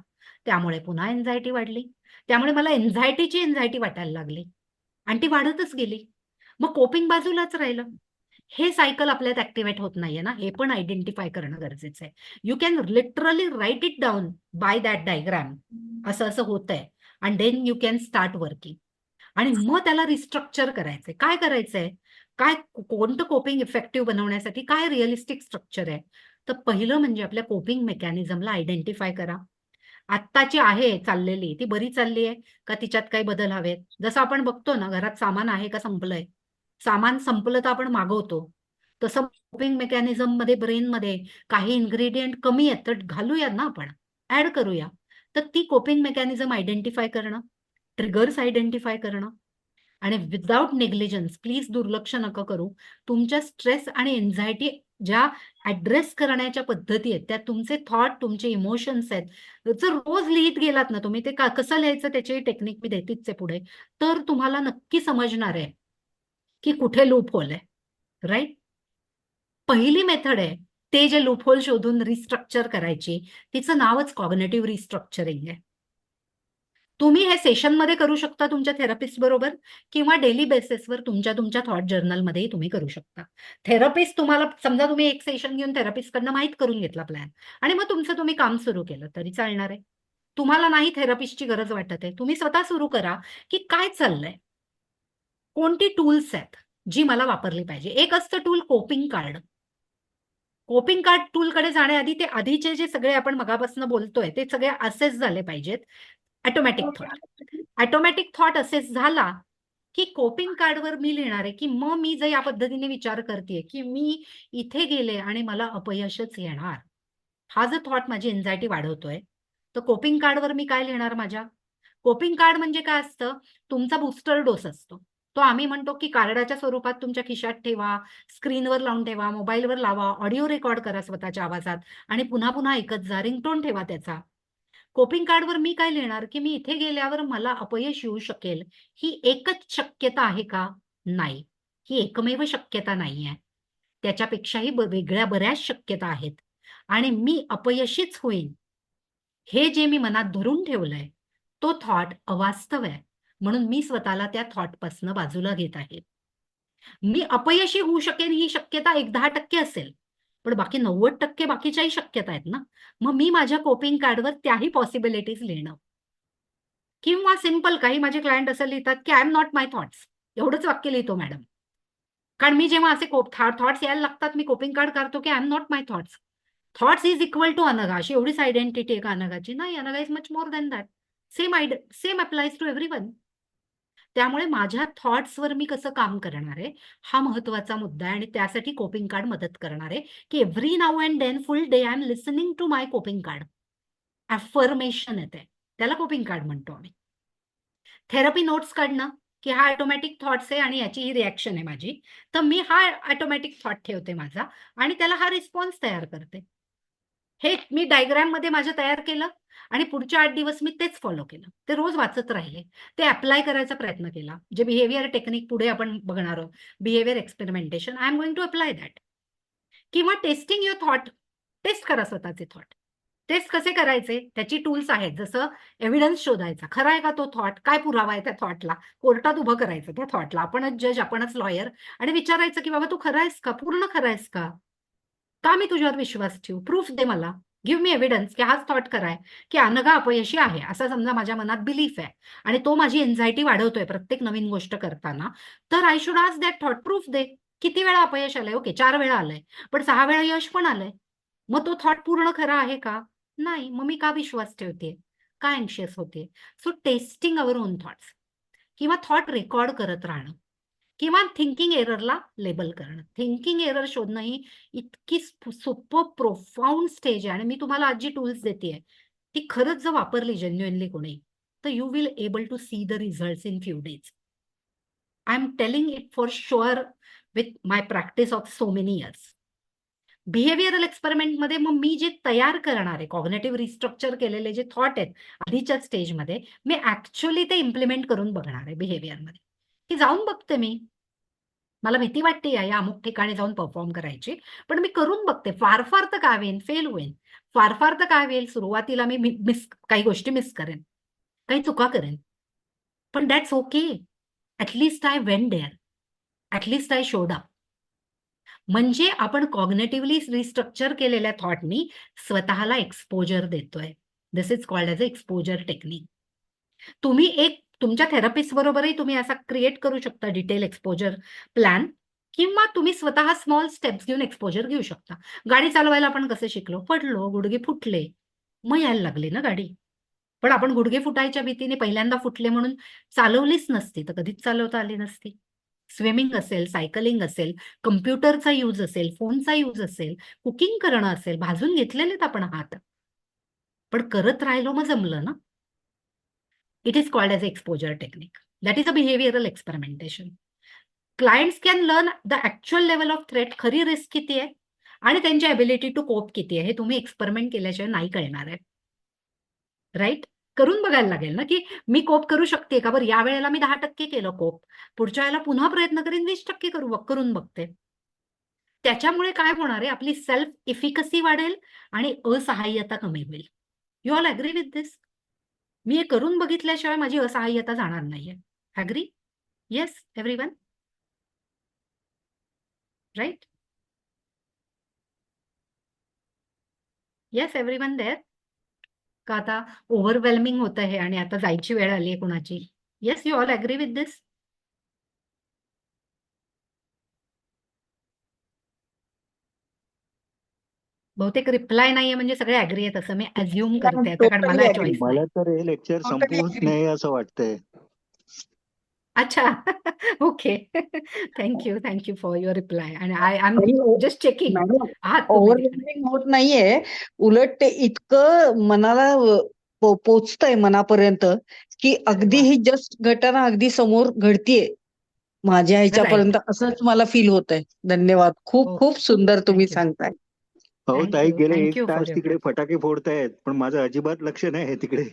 त्यामुळे पुन्हा एन्झायटी वाढली, त्यामुळे मला एन्झायटी वाटायला लागली आणि ती वाढतच गेली. मग कोपिंग बाजूलाच राहिलं. हे सायकल आपल्यात ऍक्टिव्हेट होत नाहीये ना, हे पण आयडेंटिफाय करणं गरजेचं आहे. You can literally write it down by that diagram, असं असं होतंय, आणि then you can start working. आणि मग त्याला रिस्ट्रक्चर करायचंय. काय करायचंय? काय कोणतं कोपिंग इफेक्टिव्ह बनवण्यासाठी काय रिअलिस्टिक स्ट्रक्चर आहे? तर पहिलं म्हणजे आपल्या कोपिंग मेकॅनिझमला आयडेंटिफाय करा. आत्ताची आहे चाललेली ती बरी चालली आहे का, तिच्यात काही बदल हवेत? जसं आपण बघतो ना, घरात सामान आहे का संपलंय, सामान संपलं तर आपण मागवतो. तसं कोपिंग मेकॅनिझम मध्ये ब्रेनमध्ये काही इन्ग्रेडियंट कमी आहेत तर घालूया ना, आपण ऍड करूया. तर ती कोपिंग मेकॅनिझम आयडेंटिफाय करणं, ट्रिगर्स आयडेंटिफाय करणं, आणि विदाउट नेग्लिजन्स, प्लीज दुर्लक्ष नका करू. तुमच्या स्ट्रेस आणि एन्झायटी ज्या ऍड्रेस करण्याच्या पद्धती आहेत, त्या तुमचे थॉट, तुमचे इमोशन्स आहेत. जर रोज लिहित गेलात ना तुम्ही, ते कसं लिहायचं त्याची टेक्निक मी देतीच आहे पुढे, तर तुम्हाला नक्की समजणार आहे की कुठे लूप होल आहे, राईट? पहिली मेथड आहे ते जे लूप होल शोधून रिस्ट्रक्चर करायची, तिचं नावच कॉग्निटिव्ह रिस्ट्रक्चरिंग आहे. तुम्ही हे सेशनमध्ये करू शकता तुमच्या थेरपिस्ट बरोबर, किंवा डेली बेसिसवर तुमच्या थॉट जर्नलमध्येही तुम्ही करू शकता. थेरपिस्ट तुम्हाला, समजा तुम्ही एक सेशन घेऊन थेरपिस्टकडनं माहीत करून घेतला प्लॅन, आणि मग तुमचं तुम्ही काम सुरू केलं तरी चालणार आहे. तुम्हाला नाही थेरपिस्टची गरज वाटत आहे, तुम्ही स्वतः सुरू करा की काय चाललंय, कोणती टूल्स आहेत जी मला वापरली पाहिजे. एक असतं tool coping card. Coping card टूलकडे जाण्याआधी ते आधीचे जे सगळे आपण मगापासून बोलतोय ते सगळे असेस झाले पाहिजेत. Automatic thought. Automatic thought assess झाला की कोपिंग कार्डवर मी लिहिणार आहे की मग मी जर या पद्धतीने विचार करते की मी इथे गेले आणि मला अपयशच येणार, हा जर थॉट माझी एन्झायटी वाढवतोय, तर कोपिंग कार्डवर मी काय लिहिणार माझ्या? कोपिंग कार्ड म्हणजे काय असतं? तुमचा बूस्टर डोस असतो. तो आम्ही म्हणतो की कार्डाच्या स्वरूपात तुमच्या खिशात ठेवा, स्क्रीनवर लावून ठेवा, मोबाईलवर लावा, ऑडिओ रेकॉर्ड करा स्वतःच्या आवाजात आणि पुन्हा पुन्हा ऐकत जा, रिंगटोन ठेवा त्याचा. कोपिंग कार्डवर मी काय लिहिणार की मी इथे गेल्यावर मला अपयश येऊ शकेल, ही एकच शक्यता आहे का? नाही. ही एकमेव शक्यता नाहीये. त्याच्यापेक्षाही वेगळ्या बऱ्याच शक्यता आहेत आणि मी अपयशीच होईन हे जे मी मनात धरून ठेवलंय तो थॉट अवास्तव आहे. म्हणून मी स्वतःला त्या थॉटपासून बाजूला घेत आहे. मी अपयशी होऊ शकेन ही शक्यता 1-10% असेल, पण बाकी 90% बाकीच्याही शक्यता आहेत ना. मग मी माझ्या कोपिंग कार्डवर त्याही पॉसिबिलिटीज लिहिणं. किंवा सिंपल काही माझे क्लायंट असं लिहितात की I am not my thoughts, एवढंच वाक्य लिहितो मॅडम. कारण मी जेव्हा असे थॉट्स यायला लागतात मी कोपिंग कार्ड काढतो की I am not my thoughts. Thoughts is equal to Anagha, अशी एवढीच आयडेंटिटी आहे का अनघाची? नाही, Anagha is much more than that. Same applies to everyone. त्यामुळे माझ्या थॉट्सवर मी कसं काम करणार आहे हा महत्वाचा मुद्दा आहे आणि त्यासाठी कोपिंग कार्ड मदत करणार आहे की every now and then full day I am listening to my coping card. Affirmation येते, त्याला कोपिंग कार्ड म्हणतो आम्ही. थेरपी नोट्स काढणं की हा ऑटोमॅटिक थॉट्स आहे आणि याची ही रिॲक्शन आहे माझी, तर मी हा ऑटोमॅटिक थॉट ठेवते माझा आणि त्याला हा रिस्पॉन्स तयार करते. हे मी डायग्राम मध्ये माझं तयार केलं आणि पुढच्या 8 दिवस मी तेच फॉलो केलं. ते रोज वाचत राहिले, ते अप्लाय करायचा प्रयत्न केला. जे बिहेवियर टेक्निक पुढे आपण बघणार आहोत, behaviour experimentation, I am going to apply that. किंवा टेस्टिंग युअर थॉट, टेस्ट करा स्वतःचे थॉट. टेस्ट कसे करायचे त्याची टूल्स आहेत, जसं एव्हिडन्स शोधायचा, खरा आहे का तो थॉट, काय पुरावा आहे त्या थॉटला, कोर्टात उभं करायचं त्या थॉटला, आपणच जज, आपणच लॉयर आणि विचारायचं की बाबा तू खरा आहेस का, पूर्ण खरा आहेस का मी तुझ्यावर विश्वास ठेवू, प्रूफ दे मला, गिव्ह मी एव्हिडन्स की हाच थॉट कराय की अनघा अपयशी आहे असा समजा माझ्या मनात बिलीफ आहे आणि तो माझी एन्झायटी वाढवतोय प्रत्येक नवीन गोष्ट करताना, तर I should ask that thought, proof दे. किती वेळा अपयश आलंय? ओके 4 वेळा आलंय, पण 6 वेळा यश पण आलंय. मग तो थॉट पूर्ण खरा आहे का? नाही. मग मी का विश्वास ठेवते, का अँक्शियस होते? So testing our own thoughts किंवा थॉट रेकॉर्ड करत राहणं किंवा थिंकिंग एररला लेबल करणं. थिंकिंग एरर शोधणं ही इतकी सोपं प्रोफाऊंड स्टेज आहे आणि मी तुम्हाला आज जी टूल्स देते ती खरंच जर वापरली जेन्युइनली कोणी, तर you will able to see the results in few days. I am telling it for sure with my practice of so many years. Behavioural एक्सपेरिमेंटमध्ये मग मी जे तयार करणार आहे, कॉग्नेटिव्ह रिस्ट्रक्चर केलेले जे थॉट आहेत आधीच्या स्टेजमध्ये, मी ऍक्च्युअली ते इम्प्लिमेंट करून बघणार आहे बिहेवियरमध्ये. की जाऊन बघते मी, मला भीती वाटते या अमुक ठिकाणी जाऊन परफॉर्म करायची, पण मी करून बघते. फार फार तर काय होईल, फेल होईल. फार फार तर काय होईल, सुरुवातीला मी काही गोष्टी मिस करेन, काही चुका करेन, पण that's okay. At least I went there, at least I showed up. म्हणजे आपण कॉग्नेटिव्हली रिस्ट्रक्चर केलेल्या थॉटनी स्वतःला एक्सपोजर देतोय. This is called as a exposure technique. तुम्ही एक तुमच्या थेरपिस्ट बरोबरही तुम्ही असा क्रिएट करू शकता डिटेल एक्सपोजर प्लॅन, किंवा तुम्ही स्वतः स्मॉल स्टेप्स घेऊन एक्सपोजर घेऊ शकता. गाडी चालवायला आपण कसं शिकलो? पडलो, गुडघे फुटले, मग यायला लागली ना गाडी. पण आपण गुडघे फुटायच्या भीतीने पहिल्यांदा फुटले म्हणून चालवलीच नसती तर कधीच चालवता आली नसती. स्विमिंग असेल, सायकलिंग असेल, कम्प्युटरचा यूज असेल, फोनचा यूज असेल, कुकिंग करणं असेल, भाजून घेतलेलेत आपण हात, पण करत राहिलो मग जमलं ना. It is called as exposure technique. That is a behavioral experimentation. Clients can learn the actual level of threat, खरी रिस्क किती आहे आणि त्यांची ॲबिलिटी टू कोप किती आहे हे तुम्ही एक्सपेरिमेंट केल्याशिवाय नाही कळणार आहे. राईट? करून बघायला लागेल ना की मी कोप करू शकते का? बरं या वेळेला मी 10% केलं कोप, पुढच्या वेळेला पुन्हा प्रयत्न करीन 20% करून बघते. त्याच्यामुळे काय होणार आहे, आपली सेल्फ इफिकसी वाढेल आणि असहाय्यता कमी होईल. You all agree with this? मी हे करून बघितल्याशिवाय माझी असहाय्यता जाणार नाहीये. Agree? Yes everyone? Right? Yes everyone there? का आता ओव्हरवेल्मिंग होतं हे आणि आता जायची वेळ आली आहे कुणाची? Yes, you all agree with this? बहुतेक रिप्लाय नाहीये म्हणजे सगळे ॲग्री आहेत असं मी अज्युम Yeah, करते आता, कारण totally मला agree. चॉईस नाही. मला तर हे लेक्चर Totally संपवूच agree. नाही असं वाटतंय. अच्छा. Okay. Thank you for your reply. आणि आय एम आणि जस्ट चेकिंग मॅडम आहात तुम्ही तिकडे. ओव्हरवेल्मिंग होत नाहीये, उलट ते इतकं मनाला पोचतंय मनापर्यंत की अरे अगदी वा. ही जस्ट घटना अगदी समोर घडतीये माझ्या ह्याच्यापर्यंत, राईट. असंच मला फील होतंय. धन्यवाद, खूप खूप ओके. सुंदर तुम्ही थँक्यू. सांगताय. हो ताई, गेले 1 थँक्यू फॉर तास युअर तिकडे फटाके फोडतायत, पण माझं अजिबात लक्ष नाही आहे तिकडे.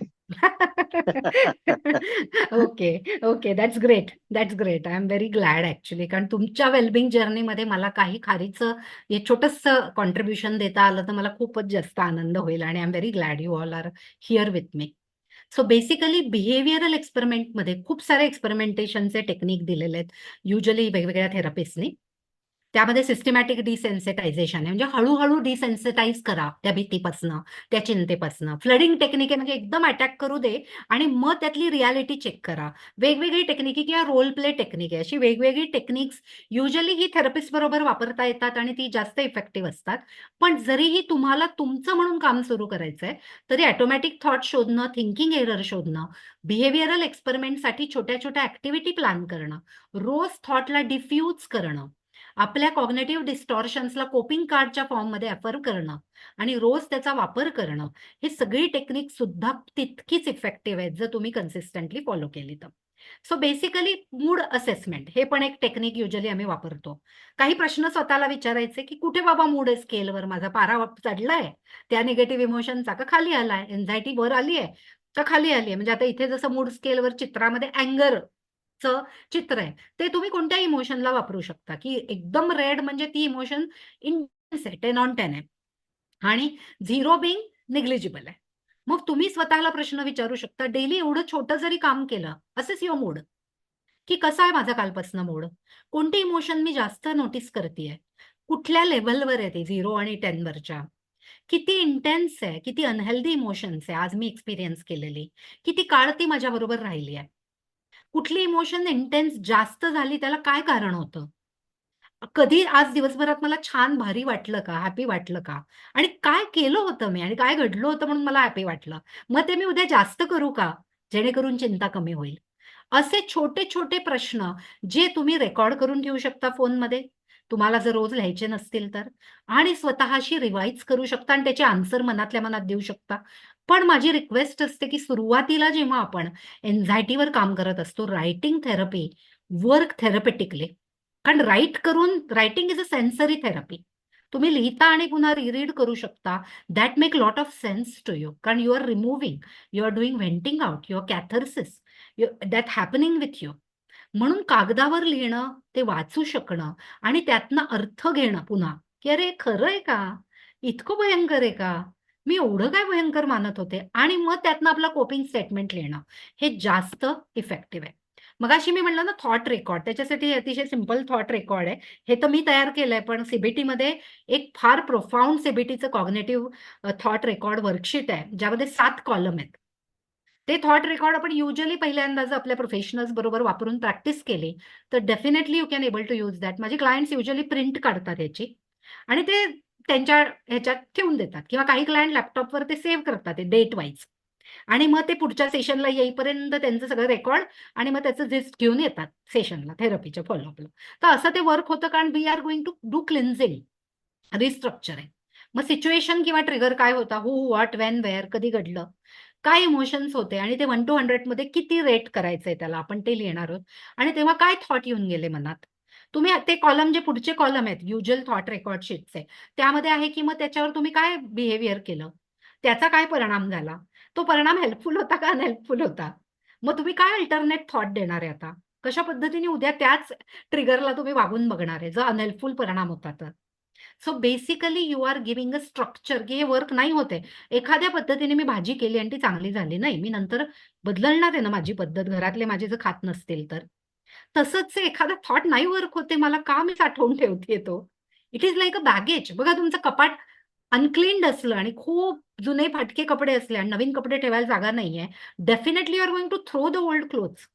Okay. Okay. That's great. I am very glad actually, कारण तुमच्या वेलबिंग जर्नीमध्ये मला काही खारीचं हे छोटंसं कॉन्ट्रीब्युशन देता आलं तर मला खूपच जास्त आनंद होईल, आणि I am very glad you all are here with me. So basically behavioural एक्सपेरिमेंटमध्ये खूप सारे एक्सपेरिमेंटेशनचे टेक्निक दिलेले आहेत युजली वेगवेगळ्या थेरपिस्टनी. त्यामध्ये सिस्टमॅटिक डिसेन्सिटायझेशन आहे, म्हणजे हळूहळू डिसेन्सिटाईज करा त्या भीतीपासनं, त्या चिंतेपासनं. फ्लडिंग टेक्निक आहे, म्हणजे एकदम अटॅक करू दे आणि मग त्यातली रियालिटी चेक करा. वेगवेगळी टेक्निक किंवा रोल प्ले टेक्निक आहे, अशी वेगवेगळी टेक्निक्स युजली ही थेरपिस्ट बरोबर वापरता येतात आणि ती जास्त इफेक्टिव्ह असतात. पण जरीही तुम्हाला तुमचं म्हणून काम सुरू करायचं आहे, तरी ऑटोमॅटिक थॉट शोधणं, थिंकिंग एरर शोधणं, बिहेवियरल एक्सपेरिमेंटसाठी छोट्या छोट्या ऍक्टिव्हिटी प्लॅन करणं, रोज थॉटला डिफ्यूज करणं, आपल्या कॉग्नेटिव्ह डिस्टॉर्शन्सला कोपिंग कार्डच्या फॉर्ममध्ये अफर्म करणं आणि रोज त्याचा वापर करणं, हे सगळी टेक्निक सुद्धा तितकीच इफेक्टिव्ह आहेत जर तुम्ही कन्सिस्टंटली फॉलो केली तर. सो बेसिकली मूड असेसमेंट हे पण एक टेक्निक युजली आम्ही वापरतो. काही प्रश्न स्वतःला विचारायचे की कुठे बाबा मूड आहे स्केलवर, माझा पारा चढलाय त्या निगेटिव्ह इमोशनचा का खाली आलाय, एन्झायटी वर आली आहे का खाली आली आहे. म्हणजे आता इथे जसं मूड स्केलवर चित्रामध्ये अँगरचं चित्र आहे, ते तुम्ही कोणत्या इमोशनला वापरू शकता, की एकदम रेड म्हणजे ती इमोशन इंटेन्स आहे, 10 on 10 आहे, आणि 0 बिंग निग्लिजिबल आहे. मग तुम्ही स्वतःला प्रश्न विचारू शकता, डेली एवढं छोटं जरी काम केलं, असेच युअर मूड, की कसा आहे माझा कालपासनं मूड, कोणते इमोशन मी जास्त नोटीस करतेय, कुठल्या लेव्हलवर आहे ते 0 आणि 10 वरच्या, किती इंटेन्स आहे, किती अनहेल्दी इमोशन्स आहे आज मी एक्सपिरियन्स केलेली, किती काळ ती माझ्याबरोबर राहिली आहे, कुठली इमोशन इंटेन्स जास्त झाली त्याला काय कारण होतं, कधी आज दिवसभरात मला छान भारी वाटलं का, हॅपी वाटलं का, आणि काय केलं होतं मी आणि काय घडलं होतं म्हणून मला हॅपी वाटलं, मग ते मी उद्या जास्त करू का जेणेकरून चिंता कमी होईल. असे छोटे छोटे प्रश्न जे तुम्ही रेकॉर्ड करून ठेवू शकता फोनमध्ये, तुम्हाला जर रोज लिहायचे नसतील तर, आणि स्वतःशी रिवाइज करू शकता आणि त्याचे आन्सर मनातल्या मनात देऊ शकता. पण माझी रिक्वेस्ट असते की सुरुवातीला जेव्हा आपण एन्झायटीवर काम करत असतो, रायटिंग थेरपी वर्क थेरपेटिकली, कारण writing is a sensory therapy. तुम्ही लिहिता आणि पुन्हा रिरीड करू शकता. That make lot of sense to you, कारण you are removing, you are doing venting out your catharsis that happening with you. म्हणून कागदावर लिहिणं, ते वाचू शकणं आणि त्यातनं अर्थ घेणं पुन्हा, की अरे खरं आहे का, इतकं भयंकर आहे का, मी एवढं काय भयंकर मानत होते, आणि मग त्यातनं आपलं कोपिंग स्टेटमेंट लिहिणं, हे जास्त इफेक्टिव्ह आहे. मगाशी मी म्हटलं ना थॉट रेकॉर्ड, त्याच्यासाठी हे अतिशय सिंपल थॉट रेकॉर्ड आहे. हे तर मी तयार केलंय, पण सीबीटीमध्ये एक फार प्रोफाउंड सीबीटीचं कॉग्नेटिव्ह थॉट रेकॉर्ड वर्कशीट आहे, ज्यामध्ये 7 कॉलम आहेत. ते थॉट रेकॉर्ड आपण युजली पहिल्यांदा जर आपल्या प्रोफेशनल्स बरोबर वापरून प्रॅक्टिस केली तर definitely you can able to use that. माझे क्लायंट्स युजली प्रिंट काढतात याची आणि ते त्यांच्या ह्याच्यात ठेवून देतात, किंवा काही क्लायंट लॅपटॉपवर ते सेव्ह करतात ते डेट वाईज, आणि मग ते पुढच्या सेशनला येईपर्यंत त्यांचं सगळं रेकॉर्ड आणि मग त्याचं लिस्ट घेऊन येतात सेशनला, थेरपीच्या फॉलोअपला. तर असं ते वर्क होतं, कारण we are going to do cleansing, restructure आहे. मग सिच्युएशन किंवा ट्रिगर काय होता, हु, व्हॉट, वेन, वेअर, कधी घडलं, काय इमोशन्स होते, आणि ते 1 to 100 मध्ये किती रेट करायचंय त्याला, आपण ते लिहिणार आहोत. आणि तेव्हा काय थॉट येऊन गेले मनात, तुम्ही ते कॉलम, जे पुढचे कॉलम आहेत युज्युअल थॉट रेकॉर्ड शीटचे, त्यामध्ये आहे की मग त्याच्यावर तुम्ही काय बिहेवियर केलं, त्याचा काय परिणाम झाला, तो परिणाम हेल्पफुल होता का अनहेल्पफुल होता, मग तुम्ही काय अल्टरनेट थॉट देणार आहे आता, कशा पद्धतीने उद्या त्याच ट्रिगरला तुम्ही वागून बघणार आहे जर अनहेल्पफुल परिणाम होता तर. So basically you are giving a structure, की हे वर्क नाही होते. एखाद्या पद्धतीने मी भाजी केली आणि ती चांगली झाली नाही, मी नंतर बदलणार आहे ना माझी पद्धत, घरातले माझे जर खात नसतील तर. तसंच एखादा थॉट नाही वर्क होते, मला का मी साठवून ठेवते तो. It is like a baggage. बघा तुमचं कपाट अनक्लीन्ड असलं आणि खूप जुने फाटके कपडे असले आणि नवीन कपडे ठेवायला जागा नाहीये, definitely you are going to throw the old clothes.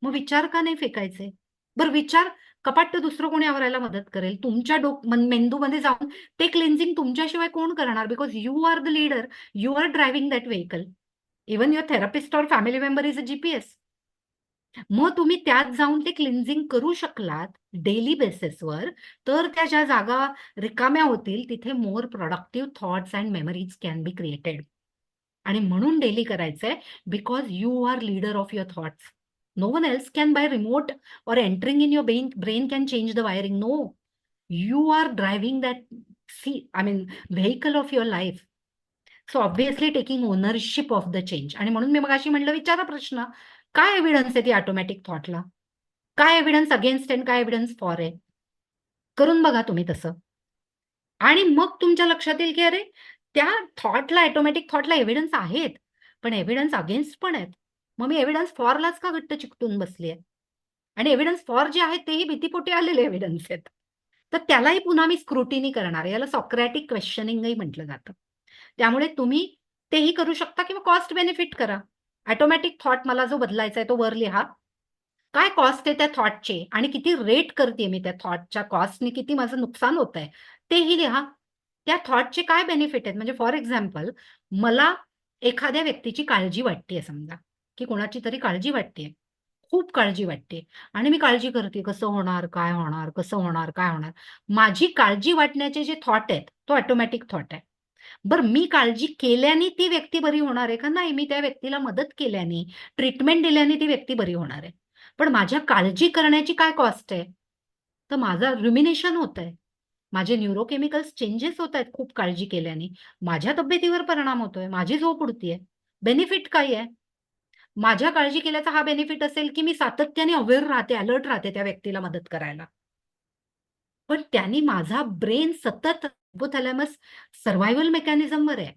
मग विचार का नाही फेकायचे? बरं विचार कपाट तर दुसरं कोणी आवरायला मदत करेल. तुमच्या मेंदूमध्ये जाऊन ते क्लिन्झिंग तुमच्याशिवाय कोण करणार? Because you are the leader, you are driving that vehicle. Even your therapist or family member is a GPS. मग तुम्ही त्यात जाऊन ते क्लिन्झिंग करू शकलात डेली बेसिसवर, तर त्या ज्या जागा रिकाम्या होतील तिथे more productive thoughts and memories can be created. आणि म्हणून डेली करायचंय, because you are leader of your thoughts. No one else can by remote or entering in your brain can change the wiring. No, you are driving that vehicle of your life. So obviously taking ownership of the change. आणि म्हणून मी मगाशी म्हणलं, विचारा प्रश्न, काय evidence आहे ती automatic थॉटला? काय एव्हिडन्स अगेन्स्ट आणि काय एव्हिडन्स फॉर आहे? करून बघा तुम्ही तसं. आणि मग तुमच्या लक्षात येईल की अरे त्या थॉटला, ऑटोमॅटिक थॉटला एव्हिडन्स आहेत, पण एव्हिडन्स अगेन्स्ट पण आहेत. मग मी एव्हिडन्स फॉरलाच का घट्ट चिकटून बसली आहे? आणि एव्हिडन्स फॉर जे आहेत तेही भीतीपोटी आलेले एव्हिडन्स आहेत. तर त्यालाही पुन्हा मी स्क्रुटिनी करणार आहे. याला सॉक्रेटिक क्वेश्चनिंगही म्हटलं जातं. त्यामुळे तुम्ही तेही करू शकता किंवा कॉस्ट बेनिफिट करा. ऑटोमॅटिक थॉट मला जो बदलायचा आहे तो वर लिहा. काय कॉस्ट आहे त्या थॉटचे आणि किती रेट करते मी त्या थॉटच्या कॉस्टने, किती माझं नुकसान होत आहे तेही लिहा. त्या थॉटचे काय बेनिफिट आहेत? म्हणजे फॉर एक्झाम्पल, मला एखाद्या व्यक्तीची काळजी वाटतेय, समजा की कोणाची तरी काळजी वाटतेय, खूप काळजी वाटते आणि मी काळजी करते, कसं होणार, काय होणार, कसं होणार, काय होणार. माझी काळजी वाटण्याचे जे थॉट आहेत तो ऑटोमॅटिक थॉट आहे. बरं, मी काळजी केल्याने ती व्यक्ती बरी होणार आहे का? नाही, मी त्या व्यक्तीला मदत केल्याने, ट्रीटमेंट दिल्याने ती व्यक्ती बरी होणार आहे. पण माझ्या काळजी करण्याची काय कॉस्ट आहे? तर माझा रुमिनेशन होत आहे, माझे न्यूरोकेमिकल्स चेंजेस होत आहेत खूप काळजी केल्याने, माझ्या तब्येतीवर परिणाम होतोय, माझी झोप उडतीये. बेनिफिट काय आहे? माझ्या काळजी केल्याचा हा बेनिफिट असेल की मी सातत्याने अवेअर राहते, अलर्ट राहते त्या व्यक्तीला मदत करायला. पण त्यांनी माझा ब्रेन सतत हायपोथॅलॅमस सर्व्हायव्हल मेकॅनिझमवर आहे.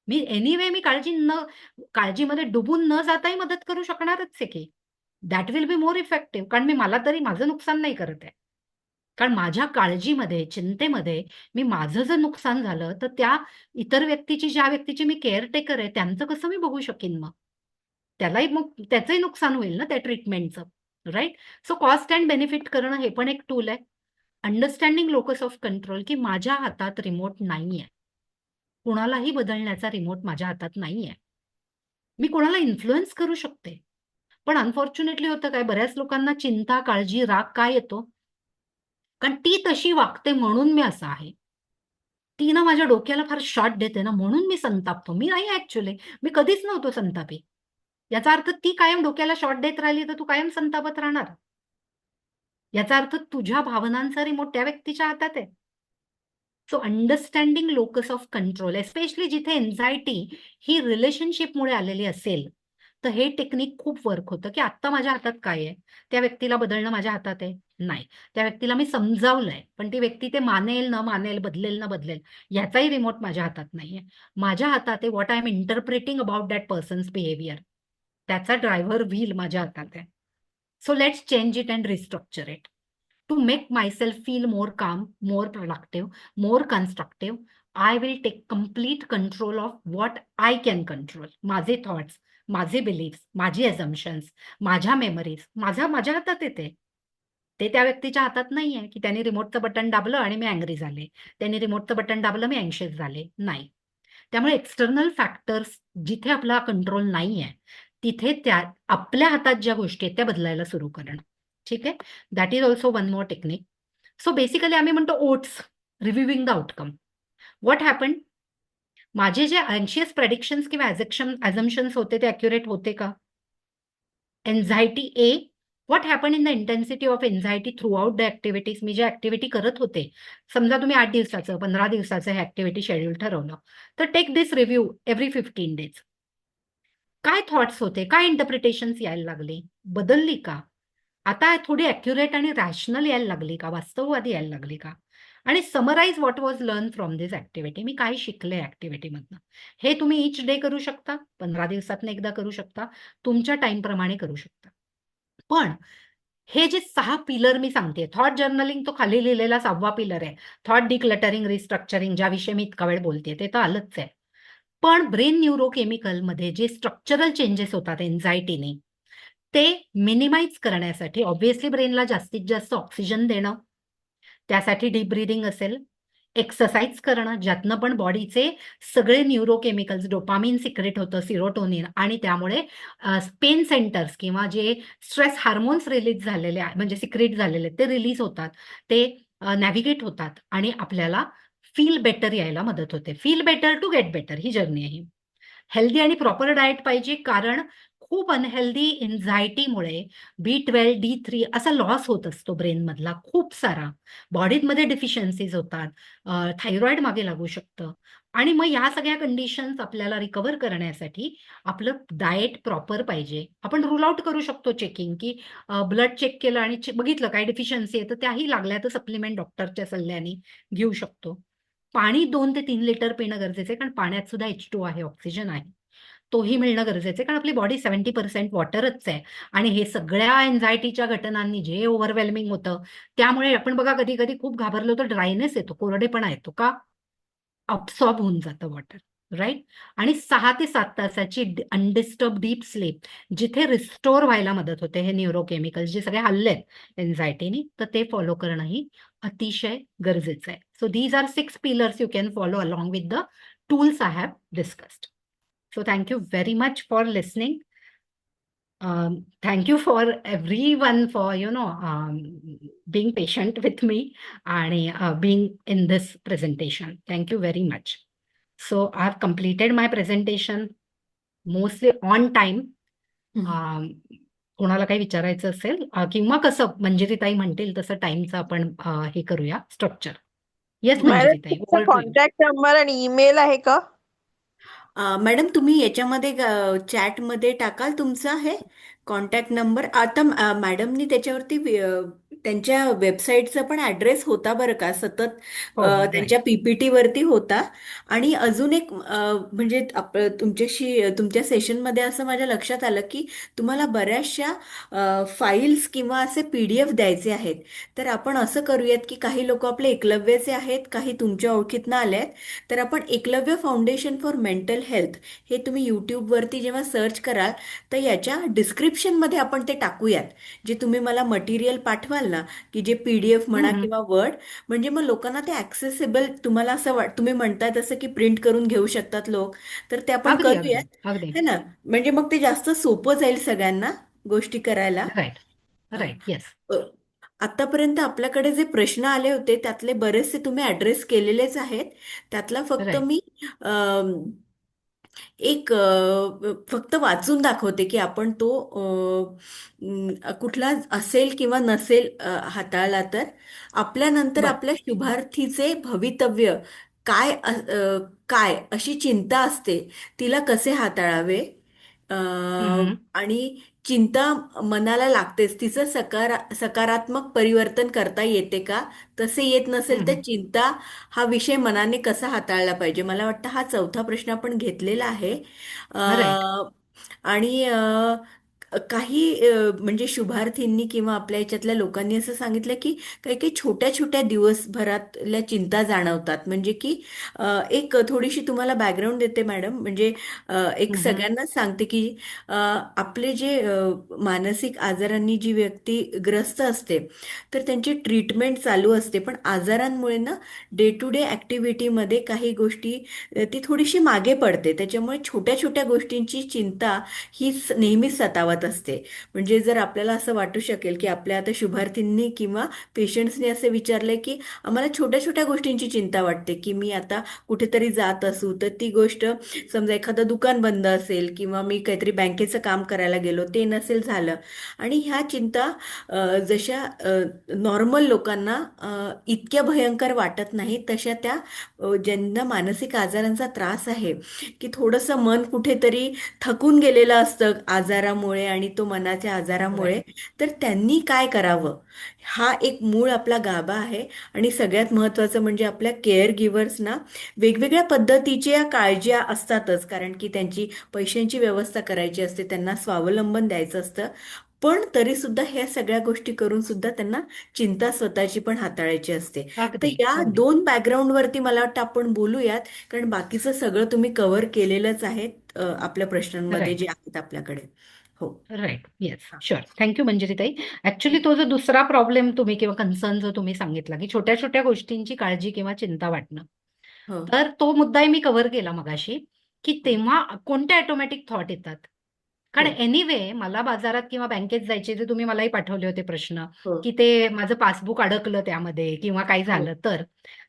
मी एनिवे मी काळजीमध्ये डुबून न जाताही मदत करू शकणारच आहे की. That will be more effective. कारण मी मला तरी माझं नुकसान नाही करत आहे. कारण माझ्या काळजीमध्ये, चिंतेमध्ये मी माझं जर नुकसान झालं तर त्या इतर व्यक्तीची, ज्या व्यक्तीची मी केअरटेकर आहे, त्यांचं कसं मी बघू शकीन मग? त्यालाही मग त्याचंही नुकसान होईल ना त्या ट्रीटमेंटचं, right? So cost and benefit करणं हे पण एक टूल आहे. अंडरस्टँडिंग लोकस ऑफ कंट्रोल, की माझ्या हातात रिमोट नाहीये. कुणालाही बदलण्याचा रिमोट माझ्या हातात नाहीये. मी कोणाला इन्फ्लुएन्स करू शकते. पण अनफॉर्च्युनेटली होतं काय, बऱ्याच लोकांना चिंता, काळजी, राग काय येतो? कारण ती तशी वागते म्हणून मी असा आहे. ती ना माझ्या डोक्याला फार शॉट देते ना, म्हणून मी संतापतो. मी नाही ऍक्च्युअली, मी कधीच नव्हतो संतापी. याचा अर्थ ती कायम डोक्याला शॉट देत राहिली तर तू कायम संतापत राहणार. याचा अर्थ तुझ्या भावनांचा रिमोट त्या व्यक्तीच्या हातात आहे. So understanding locus of control, especially जिथे एन्झायटी ही रिलेशनशिपमुळे आलेली असेल, तर हे टेक्निक खूप वर्क होतं की आत्ता माझ्या हातात काय आहे? त्या व्यक्तीला बदलणं माझ्या हातात आहे? नाही. त्या व्यक्तीला मी समजावलंय, पण ती व्यक्ती ते मानेल न मानेल, बदलेल न बदलेल, याचाही रिमोट माझ्या हातात नाहीये. माझ्या हातात आहे what I am interpreting about that person's behaviour. त्याचा ड्रायव्हर व्हील माझ्या हातात आहे. So let's change it and restructure it. To make myself feel more calm, more productive, more constructive, I will take complete control of what I can control. माझे thoughts, माझे beliefs, माझे अझम्पशन्स, माझ्या memories, माझ्या हातात येते. ते त्या व्यक्तीच्या हातात नाहीये की त्यांनी रिमोटचं बटन दाबलं आणि मी अँग्री झाले, त्यांनी रिमोटचं बटन दाबलं मी अँशियस झाले. नाही. त्यामुळे एक्सटर्नल फॅक्टर्स जिथे आपला कंट्रोल नाहीये, तिथे त्या आपल्या हातात ज्या गोष्टी आहेत त्या बदलायला सुरू करणं. ठीक आहे? That is also one more technique. So basically आम्ही म्हणतो ओट्स, reviewing the outcome. What happen? माझे जे अँशियस प्रेडिक्शन्स किंवा अझम्पशन्स होते ते अॅक्युरेट होते का? Anxiety a, what happen in the intensity of anxiety throughout the activities. मी जे ऍक्टिव्हिटी करत होते, समजा तुम्ही 8 दिवसाचं 15 दिवसाचं हे ऍक्टिव्हिटी शेड्यूल ठरवलं, तर टेक दिस रिव्ह्यू एव्हरी 15 डेज. काय थॉट्स होते, काय इंटरप्रिटेशन्स यायला लागली, बदलली का? आता थोडी अॅक्युरेट आणि रॅशनल यायला लागली का, वास्तववादी यायला लागली का? आणि summarise what was learn from this activity. मी काय शिकले ऍक्टिव्हिटीमधनं, हे तुम्ही इच डे करू शकता, 15 दिवसातनं एकदा करू शकता, तुमच्या टाइमप्रमाणे करू शकता. पण हे जे 6 पिलर मी सांगते, थॉट जर्नलिंग तो खाली लिहिलेला 6वा पिलर आहे. थॉट डिक्लटरिंग, रिस्ट्रक्चरिंग, ज्याविषयी मी इतका वेळ बोलते ते तर आलंच आहे. पण ब्रेन न्यूरोकेमिकल मध्ये जे स्ट्रक्चरल चेंजेस होतात एन्झायटीने, ते मिनिमाइज करण्यासाठी ऑब्व्हियसली ब्रेनला जास्तीत जास्त ऑक्सिजन देणं, त्यासाठी डीप ब्रीदिंग असेल, एक्सरसाइज करणं, ज्यातनं पण बॉडीचे सगळे न्यूरोकेमिकल्स, डोपामिन सिक्रेट होतं, सिरोटोनिन, आणि त्यामुळे पेन सेंटर्स किंवा जे स्ट्रेस हार्मोन्स रिलीज झालेले म्हणजे सिक्रेट झालेले ते रिलीज होतात, ते नॅव्हिगेट होतात आणि आपल्याला फील बेटर यायला मदत होते. Feel better to get better ही जर्नी आहे. हेल्दी आणि प्रॉपर डाएट पाहिजे, कारण खूप अनहेल्दी एन्झायटीमुळे B12, D3 असा लॉस होत असतो ब्रेनमधला खूप सारा. बॉडीमध्ये डिफिशियन्सीज होतात, थायरॉइड मागे लागू शकतं आणि मग या सगळ्या कंडिशन्स आपल्याला रिकव्हर करण्यासाठी आपलं डाएट प्रॉपर पाहिजे. आपण रूल आउट करू शकतो चेकिंग, की ब्लड चेक केलं आणि बघितलं काय डिफिशियन्सी आहे, तर त्याही लागल्या तर सप्लिमेंट डॉक्टरच्या सल्ल्याने घेऊ शकतो. पाणी 2 ते 3 लिटर पिणं गरजेचं आहे, कारण पाण्यात सुद्धा H2 आहे, ऑक्सिजन आहे. तोही मिळणं गरजेचं आहे, कारण आपली बॉडी 70% वॉटरच आहे आणि हे सगळ्या एन्झायटीच्या घटनांनी जे ओव्हरवेल्मिंग होतं, त्यामुळे आपण बघा कधी कधी खूप घाबरलो तर ड्रायनेस येतो, कोरडेपणा येतो. का? अब्सॉर्ब होऊन जातं वॉटर, राईट? आणि 6 ते 7 तासाची अनडिस्टर्ब डीप स्लीप, जिथे रिस्टोर व्हायला मदत होते हे न्यूरोकेमिकल्स जे सगळे हल्लेत एन्झायटीनी, तर ते फॉलो करणंही अतिशय गरजेचं आहे. So these are 6 pillars you can follow along with the tools I have discussed. So thank you very much for listening. Thank you for everyone for, being patient with me and being in this presentation. Thank you very much. So I've completed my presentation mostly on time. हम्म. कोणाला काही विचारायचं असेल किंवा कसं मंजिरीताई म्हणतील तसं टाइमचं आपण हे करूया स्ट्रक्चर. येस हो. मॅडम मंजिरीताई, तुमचा over to you. Contact number आणि ईमेल आहे का? मॅडम तुम्ही याच्यामध्ये चॅटमध्ये टाकाल तुमचा हे कॉन्टॅक्ट नंबर. आता मॅडमनी त्याच्यावरती त्यांच्या वेबसाईटचा पण ॲड्रेस होता बरं का, सतत हो, त्यांच्या right. PPT वरती होता. आणि अजून एक म्हणजे तुमच्या सेशनमध्ये असं माझ्या लक्षात आलं की तुम्हाला बऱ्याचशा फाईल्स किंवा असे PDF द्यायचे आहेत. तर आपण असं करूयात की काही लोक आपले एकलव्याचे आहेत, काही तुमच्या ओळखीतनं आले आहेत, तर आपण Eklavya foundation for mental health हे तुम्ही यूट्यूबवरती जेव्हा सर्च कराल तर याच्या डिस्क्रिप्शनमध्ये आपण ते टाकूयात. जे तुम्ही मला मटेरियल पाठवाल ना, की जे PDF म्हणा हम्म. किंवा वर्ड, म्हणजे मग लोकांना ते ॲक्सेसिबल, तुम्हाला असं तुम्ही म्हणताय तसं की प्रिंट करून घेऊ शकतात लोक, तर ते आपण अगदी अगदी करूयात, अगदी है ना. म्हणजे मग ते जास्त सोपं जाईल सगळ्यांना गोष्टी करायला. राईट हा. Right yes. अ, आतापर्यंत आपल्याकडे जे प्रश्न आले होते त्यातले बरेचसे तुम्ही ॲड्रेस केलेलेच आहेत. त्यातला फक्त राईट मी एक फक्त वाचून दाखवते की आपण तो कुठला असेल किंवा नसेल हाताळला तर आपल्यानंतर बर. आपल्या शुभार्थीचे भवितव्य काय अशी चिंता असते, तिला कसे हाताळावे. अ, हम्म. आणि चिंता मनाला लागतेच, तिचं सकारात्मक परिवर्तन करता येते का, तसे येत नसेल तर चिंता हा विषय मनाने कसा हाताळला पाहिजे. मला वाटतं हा चौथा प्रश्न आपण घेतलेला आहे. राईट आणि काही म्हणजे शुभार्थींनी किंवा आपल्या याच्यातल्या लोकांनी असं सांगितलं की काही काही छोट्या छोट्या दिवसभरातल्या चिंता जाणवतात. म्हणजे की एक थोडीशी तुम्हाला बॅकग्राऊंड देते मॅडम. म्हणजे एक सगळ्यांनाच सांगते की आपले जे मानसिक आजारांनी जी व्यक्ती ग्रस्त असते तर त्यांची ट्रीटमेंट चालू असते, पण आजारांमुळे ना डे टू डे ॲक्टिव्हिटीमध्ये काही गोष्टी ती थोडीशी मागे पडते. त्याच्यामुळे छोट्या छोट्या गोष्टींची चिंता ही नेहमीच सतावत असते. म्हणजे जर आपल्याला असं वाटू शकेल की आपल्या आता शुभार्थींनी किंवा पेशंट्सनी असं विचारलंय की आम्हाला छोट्या छोट्या गोष्टींची चिंता वाटते, की मी आता कुठेतरी जात असू तर ती गोष्ट, समजा एखादं दुकान बंद असेल किंवा मी काहीतरी बँकेचं काम करायला गेलो ते नसेल झालं, आणि ह्या चिंता जशा नॉर्मल लोकांना इतक्या भयंकर वाटत नाही, तशा त्या ज्यांना मानसिक आजारांचा त्रास आहे की थोडंसं मन कुठेतरी थकून गेलेलं असतं आजारामुळे आणि तो मनाच्या आजारामुळे, तर त्यांनी काय करावं हा एक मूळ आपला गाभा आहे. आणि सगळ्यात महत्त्वाचं म्हणजे आपल्या केअर गिव्हर्सना वेगवेगळ्या पद्धतीच्या काळज्या असतातच, कारण की त्यांची पैशांची व्यवस्था करायची असते, त्यांना स्वावलंबन द्यायचं असतं, पण तरी सुद्धा ह्या सगळ्या गोष्टी करून सुद्धा त्यांना चिंता स्वतःची पण हाताळायची असते. तर अगदी या अगदी 2 बॅकग्राऊंडवरती मला वाटतं आपण बोलूयात, कारण बाकीचं सगळं तुम्ही कव्हर केलेलंच आहे आपल्या प्रश्नांमध्ये राईट जे आहेत आपल्याकडे. हो. राईट. येस. हा. शुअर. थँक्यू मंजिरीताई. ऍक्च्युली तो जो दुसरा प्रॉब्लेम तुम्ही किंवा कन्सर्न जो तुम्ही सांगितला की छोट्या छोट्या गोष्टींची काळजी किंवा चिंता वाटणं, हो. तर तो मुद्दाही मी कव्हर केला मगाशी, की हो. तेव्हा कोणते ऑटोमॅटिक थॉट येतात. कारण हो. एनिवे मला बाजारात किंवा बँकेत जायचे, जे तुम्ही मलाही पाठवले होते प्रश्न, हो. की ते माझं पासबुक अडकलं त्यामध्ये किंवा काही हो. झालं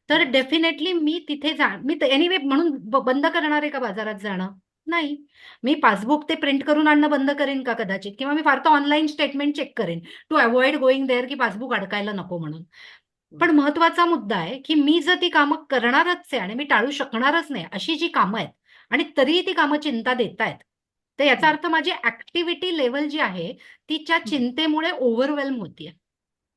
तर डेफिनेटली मी तिथे मी एनिवे म्हणून बंद करणार आहे का बाजारात जाणं? नाही. मी पासबुक ते प्रिंट करून आणणं बंद करेन का कदाचित, किंवा मी फार तर ऑनलाईन स्टेटमेंट चेक करेन टू अवॉइड गोईंग देअर, की पासबुक अडकायला नको म्हणून. पण महत्वाचा मुद्दा आहे की मी जर ती कामं करणारच आहे आणि मी टाळू शकणारच नाही अशी जी कामं आहेत आणि तरीही ती कामं चिंता देत आहेत, तर याचा अर्थ माझी ऍक्टिव्हिटी लेवल जी आहे तिच्या चिंतेमुळे ओव्हरवेल्म होतीये.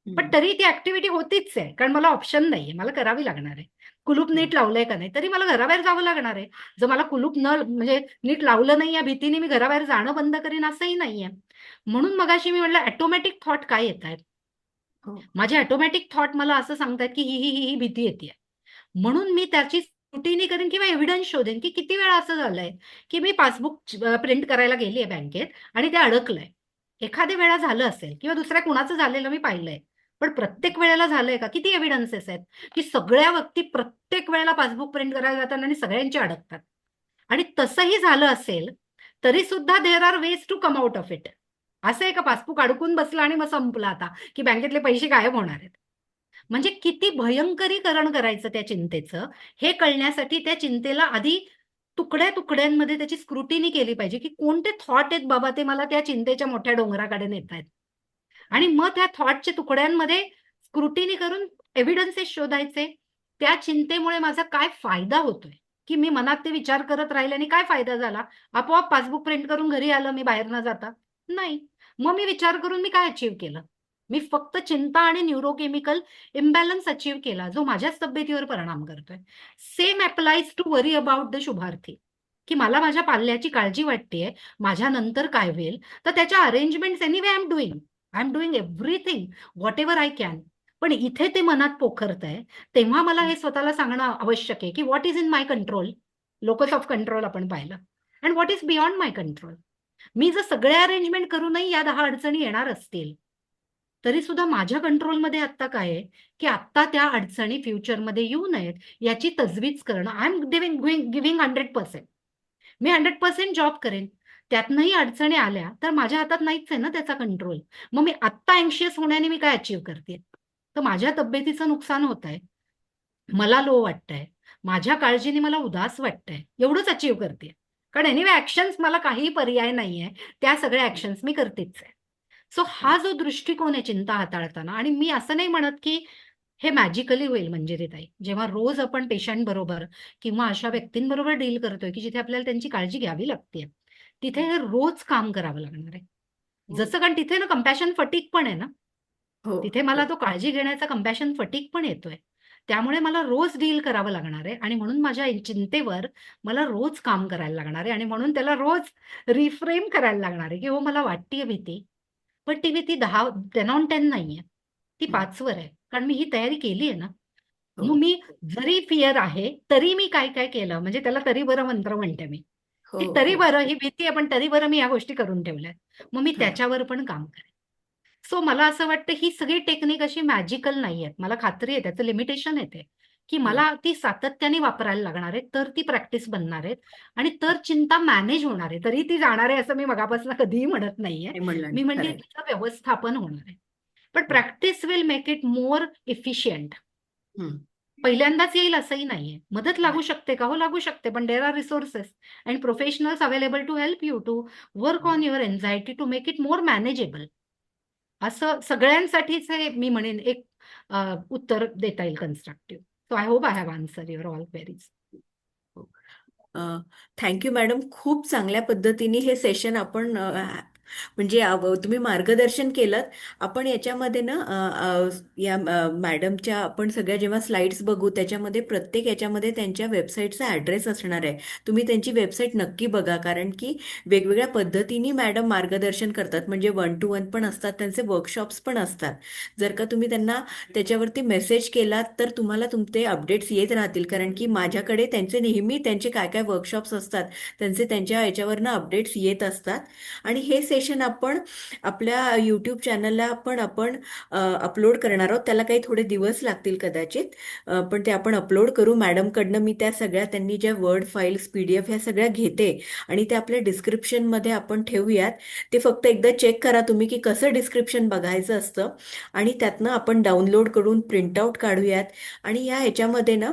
पण तरी ती ऍक्टिव्हिटी होतीच आहे, कारण मला ऑप्शन नाहीये, मला करावी लागणार आहे. कुलूप नीट लावलंय का नाही, तरी मला घराबाहेर जावं लागणार आहे. जर मला कुलूप म्हणजे नीट लावलं नाही या भीतीने मी घराबाहेर जाणं बंद करीन असंही नाहीये. म्हणून मगाशी मी म्हटलं ऑटोमॅटिक थॉट काय येत आहेत. हो. माझे ऑटोमॅटिक थॉट मला असं सांगतात की ही भीती येते, म्हणून मी त्याची स्क्रुटिनी करेन किंवा एव्हिडन्स शोधेन की किती वेळा असं झालंय की मी पासबुक प्रिंट करायला गेली आहे बँकेत आणि ते अडकलंय. एखाद्या वेळा झालं असेल किंवा दुसऱ्या कुणाचं झालेलं मी पाहिलंय, पण प्रत्येक वेळेला झालंय का? किती एव्हिडन्सेस आहेत की सगळ्या व्यक्ती प्रत्येक वेळेला पासबुक प्रिंट करायला जातात आणि सगळ्यांचे अडकतात. आणि तसंही झालं असेल तरी सुद्धा there are ways to come out of it. असं आहे का पासबुक अडकून बसलं आणि मग संपलं आता, की बँकेतले पैसे गायब होणार आहेत? म्हणजे किती भयंकरीकरण करायचं त्या चिंतेचं, हे कळण्यासाठी त्या चिंतेला आधी तुकड्या तुकड्यांमध्ये त्याची स्क्रुटिनी केली पाहिजे, की कोणते थॉट आहेत बाबा ते मला त्या चिंतेच्या मोठ्या डोंगराकडे नेत आहेत. आणि मग त्या थॉटच्या तुकड्यांमध्ये स्क्रुटिनी करून एव्हिडन्सेस शोधायचे. त्या चिंतेमुळे माझा काय फायदा होतोय, की मी मनात ते विचार करत राहिल्याने काय फायदा झाला? आपोआप पासबुक प्रिंट करून घरी आलं मी बाहेर न जाता? नाही. मग मी विचार करून मी काय अचीव्ह केलं? मी फक्त चिंता आणि न्यूरोकेमिकल इम्बॅलन्स अचीव्ह केला, जो माझ्याच तब्येतीवर परिणाम करतोय. Same applies to worry about the शुभार्थी, की मला माझ्या पाल्याची काळजी वाटतेय, माझ्या नंतर काय होईल, तर त्याच्या arrangements anyway I am doing everything what ever I can. पण इथे ते मनात पोखरतंय, तेव्हा मला हे स्वतःला सांगणं आवश्यक आहे की what is in my control, locus of control आपण पाहिलं, and what is beyond my control. मी जर सगळे अरेंजमेंट करूनही या 10 अडचणी येणार असतील, तरी सुद्धा माझ्या कंट्रोलमध्ये आत्ता काय आहे, की आत्ता त्या अडचणी फ्युचरमध्ये येऊ नयेत याची तजवीज करणं. I am giving 100%. Me 100% job करेन. त्यातनंही अडचणी आल्या तर माझ्या हातात नाहीच आहे ना त्याचा कंट्रोल. मग मी आत्ता अँक्शियस होण्याने मी काय अचीव्ह करते? तर माझ्या तब्येतीचं नुकसान होत आहे, मला लो वाटतंय, माझ्या काळजीने मला उदास वाटतंय, एवढंच अचीव्ह करते. कारण एनिवे ऍक्शन्स, मला काहीही पर्याय नाहीये, त्या सगळ्या ऍक्शन्स मी करतेच आहे. सो हा जो दृष्टिकोन आहे चिंता हाताळताना, आणि मी असं नाही म्हणत की हे मॅजिकली होईल मंजिरीताई. जेव्हा रोज आपण पेशंट बरोबर किंवा अशा व्यक्तींबरोबर डील करतोय की जिथे आपल्याला त्यांची काळजी घ्यावी लागते, तिथे हे रोज काम करावं लागणार आहे. जसं, कारण तिथे ना कंपॅशन फटीग पण आहे ना, हो. तिथे मला तो काळजी घेण्याचा कंपॅशन फटीग पण येतोय. त्यामुळे मला रोज डील करावं लागणार आहे आणि म्हणून माझ्या चिंतेवर मला रोज काम करायला लागणार आहे आणि म्हणून त्याला रोज रिफ्रेम करायला लागणार आहे की हो मला वाटतेय भीती, पण ती भीती 10 ऑन 10 नाहीये, ती 5 वर आहे, कारण मी ही तयारी केली आहे ना. हो. मग मी जरी फिअर आहे तरी मी काय काय केलं, म्हणजे त्याला तरी बरं मंत्र म्हणते मी, हो. की तरी हो. बरं ही भीती आहे पण तरी बरं मी या गोष्टी करून ठेवल्या, मग मी हा. त्याच्यावर पण काम करेन. सो मला असं वाटतं ही सगळी टेक्निक अशी मॅजिकल नाहीयेत. मला खात्री आहे त्याचं लिमिटेशन येते, की मला ती सातत्याने वापरायला लागणार आहे, तर ती प्रॅक्टिस बनणार आहेत आणि तर चिंता मॅनेज होणार आहे. तरी ती जाणार आहे असं मी मगापासून कधीही म्हणत नाहीये. नाही म्हणलं मी म्हणते खरंय. तिचं व्यवस्थापन होणार आहे. पण practice will make it more efficient. हम्म. पहिल्यांदाच येईल असंही नाहीये. मदत लागू शकते का? हो, लागू शकते, पण there are resources and professionals available to help you to work on your anxiety to make it more manageable. असं सगळ्यांसाठीच हे मी म्हणेन एक उत्तर देता येईल constructive. So I hope I have answer your all queries. Thank you madam. खूप चांगल्या पद्धतीने हे सेशन आपण म्हणजे तुम्ही मार्गदर्शन केलं. आपण याच्यामध्ये ना या मॅडमच्या आपण सगळ्या जेव्हा स्लाइड्स बघू त्याच्यामध्ये प्रत्येक याच्यामध्ये त्यांच्या वेबसाईटचा ॲड्रेस असणार आहे. तुम्ही त्यांची वेबसाईट नक्की बघा, कारण की वेगवेगळ्या पद्धतीने मॅडम मार्गदर्शन करतात. म्हणजे 1 to 1 पण असतात, त्यांचे वर्कशॉप्स पण असतात. जर का तुम्ही त्यांना त्याच्यावरती मेसेज केलात तर तुम्हाला तुमचे अपडेट्स येत राहतील, कारण की माझ्याकडे त्यांचे नेहमी त्यांचे काय काय वर्कशॉप्स असतात त्यांचे त्यांच्या याच्यावरनं अपडेट्स येत असतात. आणि हे सेशन आपण आपल्या YouTube चॅनलला आपण अपलोड करणार आहोत. त्याला काही थोडे दिवस लागतील कदाचित, पण ते आपण अपलोड करू. मॅडमकडनं मी त्या सगळ्या, त्यांनी ज्या वर्ड फाईल्स PDF ह्या सगळ्या घेते आणि ते आपल्या डिस्क्रिप्शनमध्ये आपण ठेवूयात. ते फक्त एकदा चेक करा तुम्ही की कसं डिस्क्रिप्शन बघायचं असतं, आणि त्यातनं आपण डाउनलोड करून प्रिंटआउट काढूयात. आणि या ह्याच्यामध्ये ना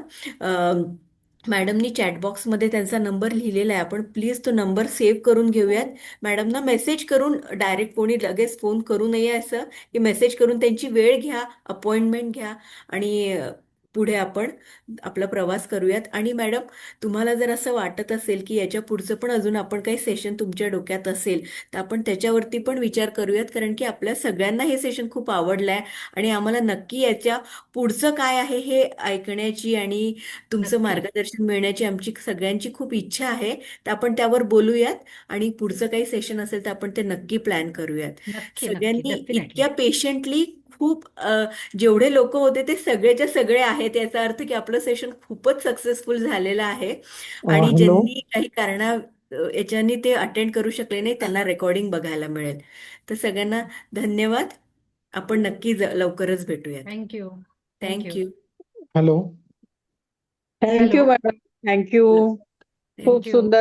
मॅडमनी चॅटबॉक्समध्ये त्यांचा नंबर लिहिलेला आहे, आपण प्लीज तो नंबर सेव्ह करून घेऊयात. मॅडमना मेसेज करून, डायरेक्ट कोणी लगेच फोन करू नये, असं की मेसेज करून त्यांची वेळ घ्या, अपॉइंटमेंट घ्या, आणि पुढे आपण आपला प्रवास करूयात. आणि मॅडम, तुम्हाला जर असं वाटत असेल की याच्या पुढचं पण अजून आपण काही सेशन तुमच्या डोक्यात असेल, तर आपण त्याच्यावरती पण विचार करूयात, कारण की आपल्या सगळ्यांना हे सेशन खूप आवडलं आहे आणि आम्हाला नक्की याच्या पुढचं काय आहे हे ऐकण्याची आणि तुमचं नक्की मार्गदर्शन मिळण्याची आमची सगळ्यांची खूप इच्छा आहे. तर आपण त्यावर बोलूयात आणि पुढचं काही सेशन असेल तर आपण ते नक्की प्लॅन करूयात. नक्की नक्की सगळ्यांनी डेफिनेटली. इतक्या पेशंटली खूप जेवढे लोक होते ते सगळेच्या सगळे आहेत, याचा अर्थ की आपलं सेशन खूपच सक्सेसफुल झालेलं आहे. आणि हॅलो. ज्यांनी काही याच्यानी ते अटेंड करू शकले नाही त्यांना रेकॉर्डिंग बघायला मिळेल. तर सगळ्यांना धन्यवाद. आपण नक्की लवकरच भेटूयात. Thank you. Thank you. Thank you. Hello. Thank you hello. Madam, thank you. खूप थँक्यू. सुंदर